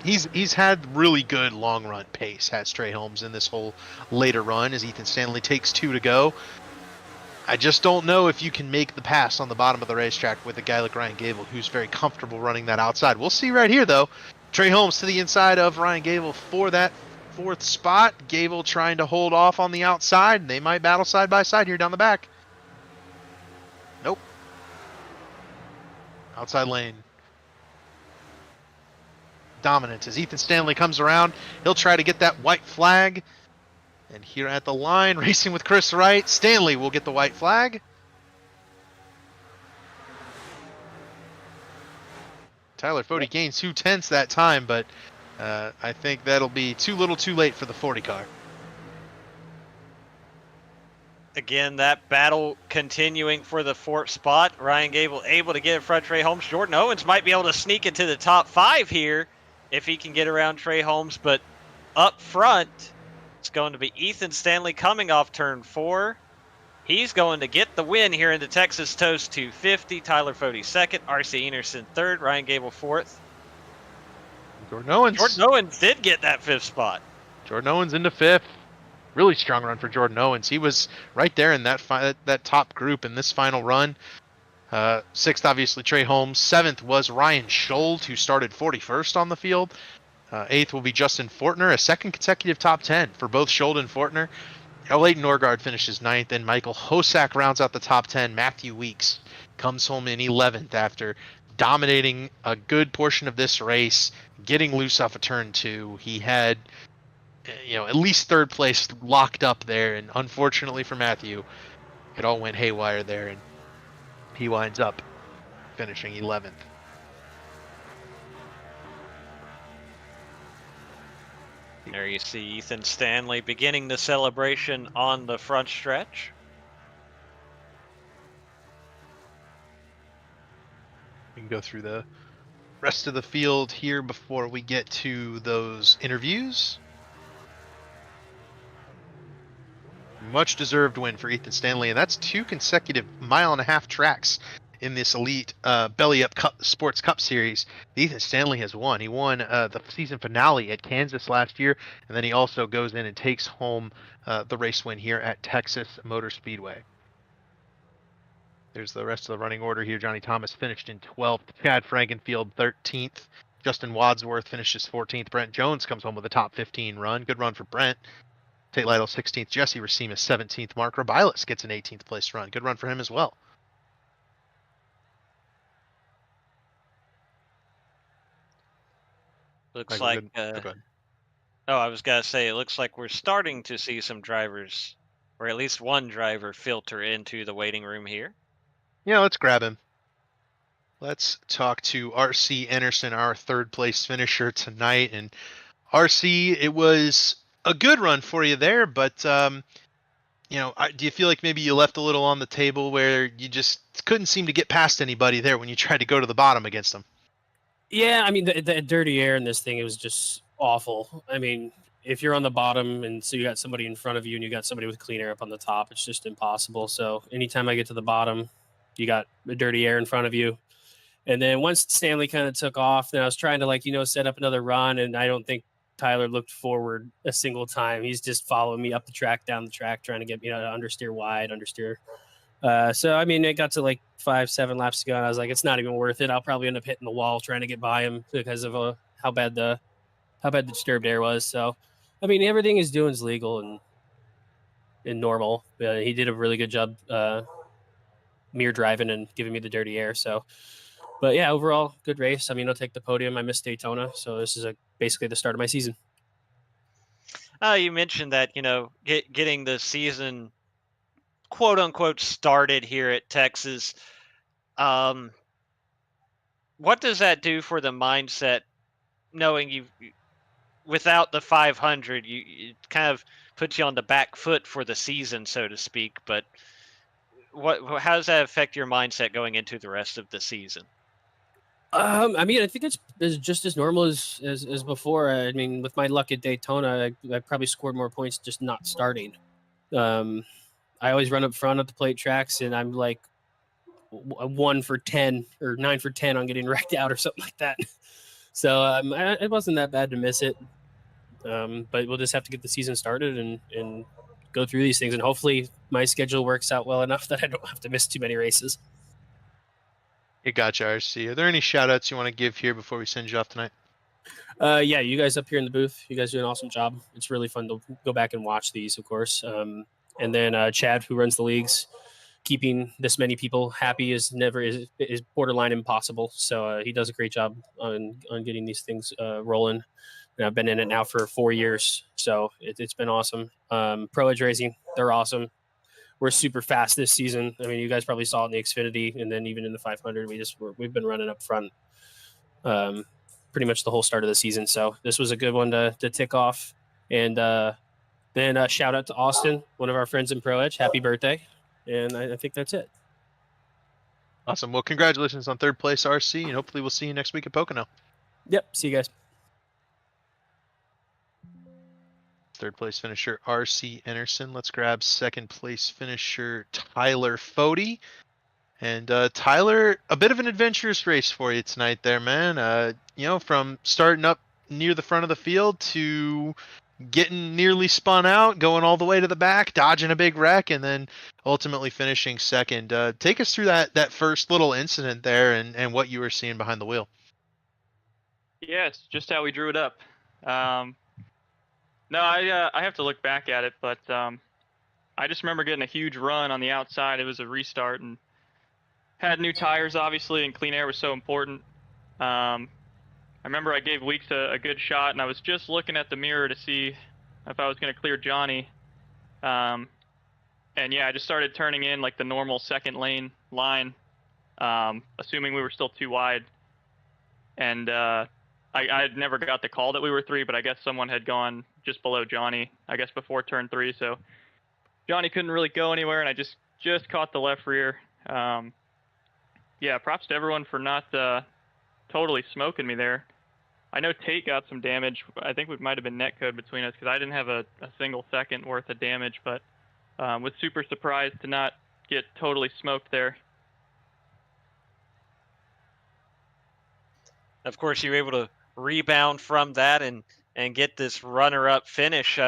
He's had really good long run pace, has Trey Holmes, in this whole later run as Ethan Stanley takes 2 to go. I just don't know if you can make the pass on the bottom of the racetrack with a guy like Ryan Gable, who's very comfortable running that outside. We'll see right here, though. Trey Holmes to the inside of Ryan Gable for that 4th spot. Gable trying to hold off on the outside. They might battle side by side here down the back. Nope. Outside lane. dominant. As Ethan Stanley comes around, he'll try to get that white flag. And here at the line, racing with Chris Wright, Stanley will get the white flag. Tyler Fode gains 2/10 that time, but I think that'll be too little too late for the 40 car. Again, that battle continuing for the 4th spot. Ryan Gable able to get in front of Trey Holmes. Jordan Owens might be able to sneak into the top 5 here if he can get around Trey Holmes. But up front, it's going to be Ethan Stanley coming off turn 4. He's going to get the win here in the Texas Toast 250. Tyler Fode 2nd, RC Enerson 3rd, Ryan Gable 4th. Jordan Owens did get that 5th spot. Jordan Owens into 5th. Really strong run for Jordan Owens. He was right there in that top group in this final run. 6th, obviously, Trey Holmes. 7th was Ryan Schold, who started 41st on the field. 8th will be Justin Fortner, a 2nd consecutive top 10 for both Schold and Fortner. Leighton Norgard finishes 9th, and Michael Hosack rounds out the top 10. Matthew Weeks comes home in 11th after dominating a good portion of this race, getting loose off of turn 2. He had at least 3rd place locked up there, and unfortunately for Matthew, it all went haywire there, and he winds up finishing 11th. There you see Ethan Stanley beginning the celebration on the front stretch. We can go through the rest of the field here before we get to those interviews. Much deserved win for Ethan Stanley, and that's 2 consecutive 1.5-mile tracks in this elite Belly Up Sports Cup Series. Ethan Stanley has won. He won the season finale at Kansas last year, and then he also goes in and takes home the race win here at Texas Motor Speedway. There's the rest of the running order here. Johnny Thomas finished in 12th. Chad Frankenfield 13th. Justin Wadsworth finishes 14th. Brent Jones comes home with a top 15 run. Good run for Brent. Tate Lytle 16th. Jesse Racima 17th. Mark Robilas gets an 18th place run. Good run for him as well. Looks like I was going to say, it looks like we're starting to see some drivers, or at least one driver, filter into the waiting room here. Yeah, let's grab him. Let's talk to RC Enerson, our 3rd place finisher tonight. And RC, it was a good run for you there, but do you feel like maybe you left a little on the table where you just couldn't seem to get past anybody there when you tried to go to the bottom against them? Yeah, I mean, the dirty air in this thing, it was just awful. I mean, if you're on the bottom and so you got somebody in front of you and you got somebody with clean air up on the top, it's just impossible. So anytime I get to the bottom, you got the dirty air in front of you. And then once Stanley kind of took off, then I was trying to set up another run, and I don't think Tyler looked forward a single time. He's just following me up the track, down the track, trying to get me to understeer wide, understeer. So, I mean, it got to like 5-7 laps to go, and I was like, it's not even worth it. I'll probably end up hitting the wall trying to get by him because of how bad the disturbed air was. So, I mean, everything he's doing is legal and normal. He did a really good job mirror driving and giving me the dirty air. So, but yeah, overall, good race. I mean, I'll take the podium. I missed Daytona, so this is basically the start of my season. You mentioned that, getting the season quote unquote started here at Texas. What does that do for the mindset, knowing without the 500, it kind of puts you on the back foot for the season, so to speak, but how does that affect your mindset going into the rest of the season? I mean, I think it's just as normal as before. I mean, with my luck at Daytona, I probably scored more points just not starting. I always run up front at the plate tracks, and I'm like 1 for 10 or 9 for 10 on getting wrecked out or something like that. So it wasn't that bad to miss it. But we'll just have to get the season started and go through these things, and hopefully my schedule works out well enough that I don't have to miss too many races. You gotcha, RC. Are there any shout-outs you want to give here before we send you off tonight? Yeah, you guys up here in the booth, you guys do an awesome job. It's really fun to go back and watch these, of course. And then Chad, who runs the leagues, keeping this many people happy is borderline impossible. So he does a great job on getting these things rolling. And I've been in it now for 4 years, so it's been awesome. Pro Edge Racing, they're awesome. We're super fast this season. I mean, you guys probably saw it in the Xfinity, and then even in the 500, we've been running up front pretty much the whole start of the season. So this was a good one to tick off. And then shout out to Austin, one of our friends in Pro Edge. Happy birthday! And I think that's it. Awesome. Well, congratulations on third place, RC, and hopefully we'll see you next week at Pocono. Yep. See you guys. Third place finisher RC Enerson. Let's grab second place finisher Tyler Fody. And Tyler, a bit of an adventurous race for you tonight there, man. From starting up near the front of the field to getting nearly spun out, going all the way to the back, dodging a big wreck, and then ultimately finishing second. Take us through that first little incident there and what you were seeing behind the wheel. Yes, just how we drew it up. No, I have to look back at it, but I just remember getting a huge run on the outside. It was a restart and had new tires, obviously, and clean air was so important. I remember I gave Weeks a good shot, and I was just looking at the mirror to see if I was going to clear Johnny. And yeah, I just started turning in like the normal second lane line, assuming we were still too wide. And I had never got the call that we were 3, but I guess someone had gone just below Johnny, I guess before turn 3. So Johnny couldn't really go anywhere, and I just caught the left rear. Yeah, props to everyone for not totally smoking me there. I know Tate got some damage. I think we might have been netcode between us because I didn't have a single second worth of damage, but was super surprised to not get totally smoked there. Of course, you were able to rebound from that and get this runner-up finish.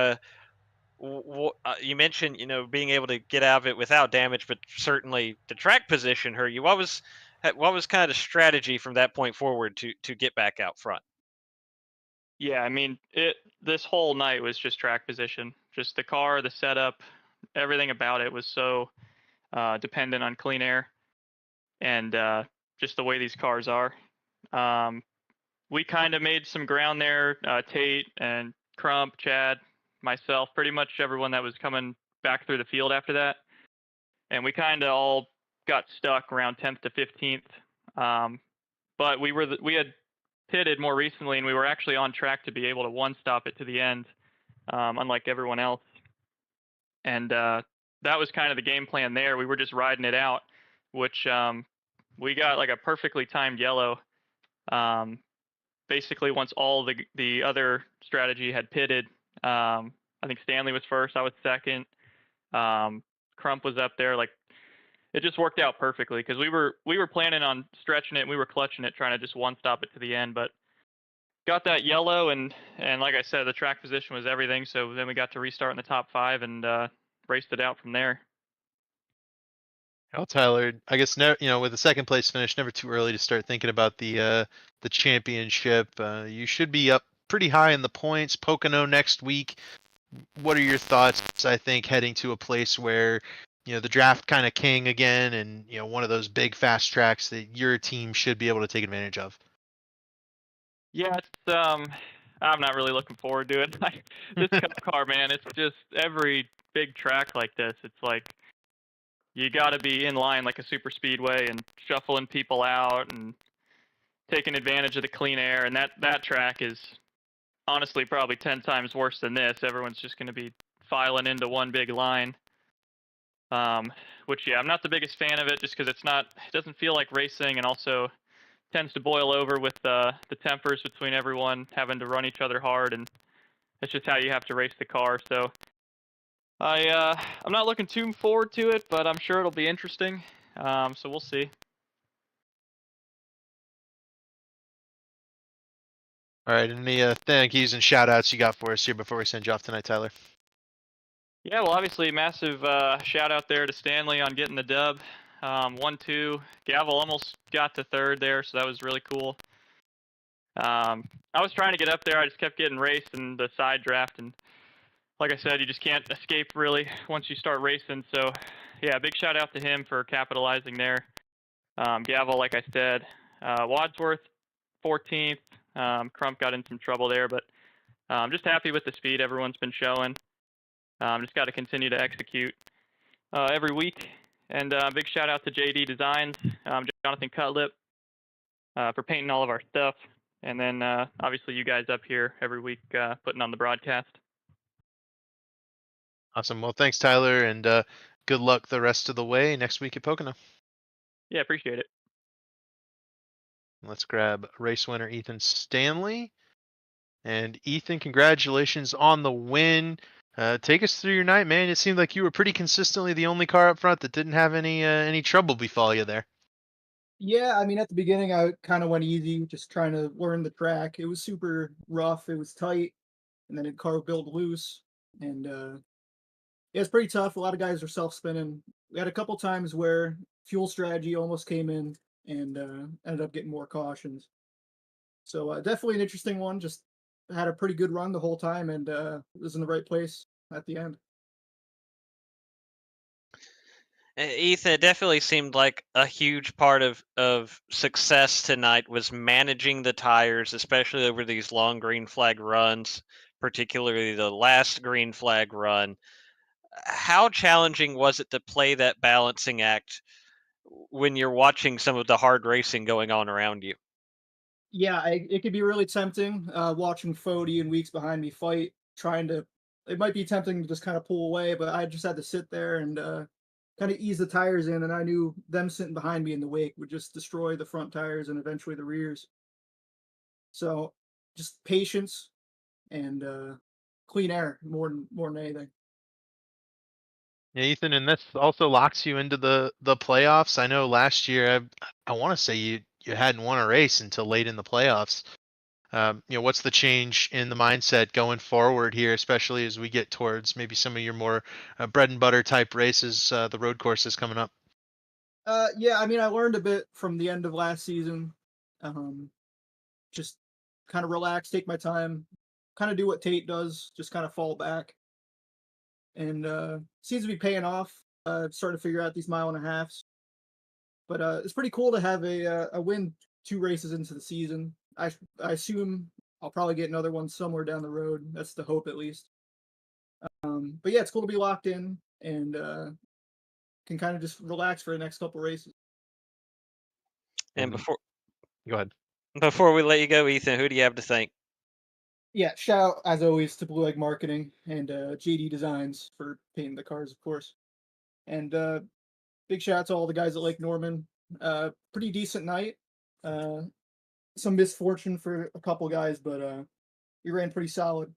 You mentioned, being able to get out of it without damage, but certainly the track position hurt you. What was kind of the strategy from that point forward to get back out front? Yeah, I mean, this whole night was just track position. Just the car, the setup, everything about it was so dependent on clean air and just the way these cars are. We kind of made some ground there, Tate and Crump, Chad, myself, pretty much everyone that was coming back through the field after that. And we kind of all got stuck around 10th to 15th. But we had pitted more recently, and we were actually on track to be able to one-stop it to the end, unlike everyone else. And that was kind of the game plan there. We were just riding it out, which we got like a perfectly timed yellow. Basically, once all the other strategy had pitted, I think Stanley was first, I was second. Crump was up there. Like, it just worked out perfectly because we were planning on stretching it. And we were clutching it, trying to just one-stop it to the end. But got that yellow, and like I said, the track position was everything. So then we got to restart in the top 5 and raced it out from there. Well, Tyler, I guess with the second place finish, never too early to start thinking about the championship. You should be up pretty high in the points. Pocono next week. What are your thoughts? I think heading to a place where the draft kind of king again, and one of those big fast tracks that your team should be able to take advantage of. Yeah, it's I'm not really looking forward to it. This Cup car, man, it's just every big track like this. It's like you got to be in line like a super speedway and shuffling people out and taking advantage of the clean air. And that track is honestly probably 10 times worse than this. Everyone's just going to be filing into one big line. Which, yeah, I'm not the biggest fan of it just because it doesn't feel like racing, and also tends to boil over with the tempers between everyone having to run each other hard, and it's just how you have to race the car. So I'm not looking too forward to it, but I'm sure it'll be interesting. So we'll see. All right, any thank yous and shout outs you got for us here before we send you off tonight, Tyler? Yeah, well, obviously, massive shout out there to Stanley on getting the dub. 1-2. Gavel almost got to third there, so that was really cool. I was trying to get up there. I just kept getting raced in the side draft, and like I said, you just can't escape really once you start racing. So yeah, big shout out to him for capitalizing there. Gavel, like I said, Wadsworth 14th. Crump got in some trouble there, but I'm just happy with the speed everyone's been showing. Just got to continue to execute every week. And big shout out to JD Designs, Jonathan Cutlip, for painting all of our stuff. And then obviously you guys up here every week putting on the broadcast. Awesome. Well, thanks, Tyler, and good luck the rest of the way next week at Pocono. Yeah, appreciate it. Let's grab race winner Ethan Stanley. And Ethan, congratulations on the win. Take us through your night, man. It seemed like you were pretty consistently the only car up front that didn't have any trouble befall you there. Yeah, I mean, at the beginning, I kind of went easy, just trying to learn the track. It was super rough. It was tight, and then the car built loose, and yeah, it's pretty tough. A lot of guys are self-spinning. We had a couple times where fuel strategy almost came in and ended up getting more cautions. So definitely an interesting one. Just had a pretty good run the whole time, and was in the right place at the end. Ethan, it definitely seemed like a huge part of success tonight was managing the tires, especially over these long green flag runs, particularly the last green flag run. How challenging was it to play that balancing act when you're watching some of the hard racing going on around you? Yeah, it could be really tempting watching Fody and Weeks behind me fight, trying to. It might be tempting to just kind of pull away, but I just had to sit there and kind of ease the tires in, and I knew them sitting behind me in the wake would just destroy the front tires and eventually the rears. So just patience and clean air more than anything. Yeah, Ethan, and this also locks you into the playoffs. I know last year, I want to say you hadn't won a race until late in the playoffs. What's the change in the mindset going forward here, especially as we get towards maybe some of your more bread and butter type races, the road courses coming up? Yeah, I mean, I learned a bit from the end of last season. Just kind of relax, take my time, kind of do what Tate does, just kind of fall back. And seems to be paying off. Starting to figure out these 1.5 miles. But it's pretty cool to have a win 2 races into the season. I assume I'll probably get another one somewhere down the road. That's the hope, at least. But yeah, it's cool to be locked in and can kind of just relax for the next couple races. And Go ahead. before we let you go, Ethan, who do you have to thank? Yeah, shout out as always to Blue Egg Marketing and JD Designs for painting the cars, of course. And big shout out to all the guys at Lake Norman. Pretty decent night. Some misfortune for a couple guys, but we ran pretty solid.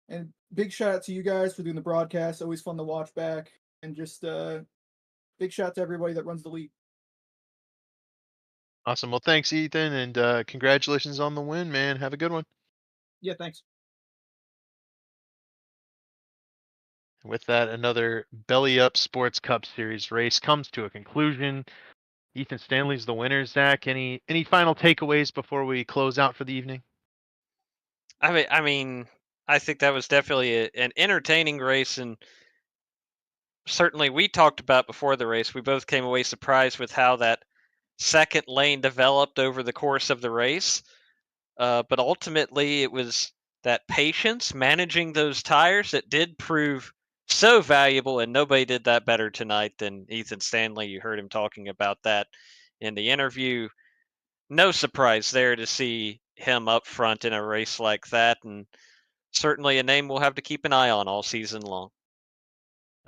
And big shout out to you guys for doing the broadcast. Always fun to watch back. And just big shout out to everybody that runs the league. Awesome. Well, thanks, Ethan, and congratulations on the win, man. Have a good one. Yeah, thanks. With that, another Belly Up Sports Cup Series race comes to a conclusion. Ethan Stanley's the winner. Zach, any final takeaways before we close out for the evening? I mean, I think that was definitely an entertaining race, and certainly we talked about before the race. We both came away surprised with how that second lane developed over the course of the race. But ultimately, it was that patience, managing those tires, that did prove so valuable, and nobody did that better tonight than Ethan Stanley. You heard him talking about that in the interview. No surprise there to see him up front in a race like that, and certainly a name we'll have to keep an eye on all season long.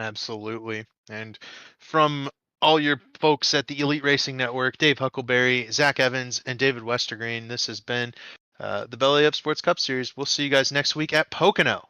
Absolutely. And from all your folks at the Elite Racing Network, Dave Huckleberry, Zach Evans, and David Wetsergreen, this has been the Belly Up Sports Cup Series. We'll see you guys next week at Pocono.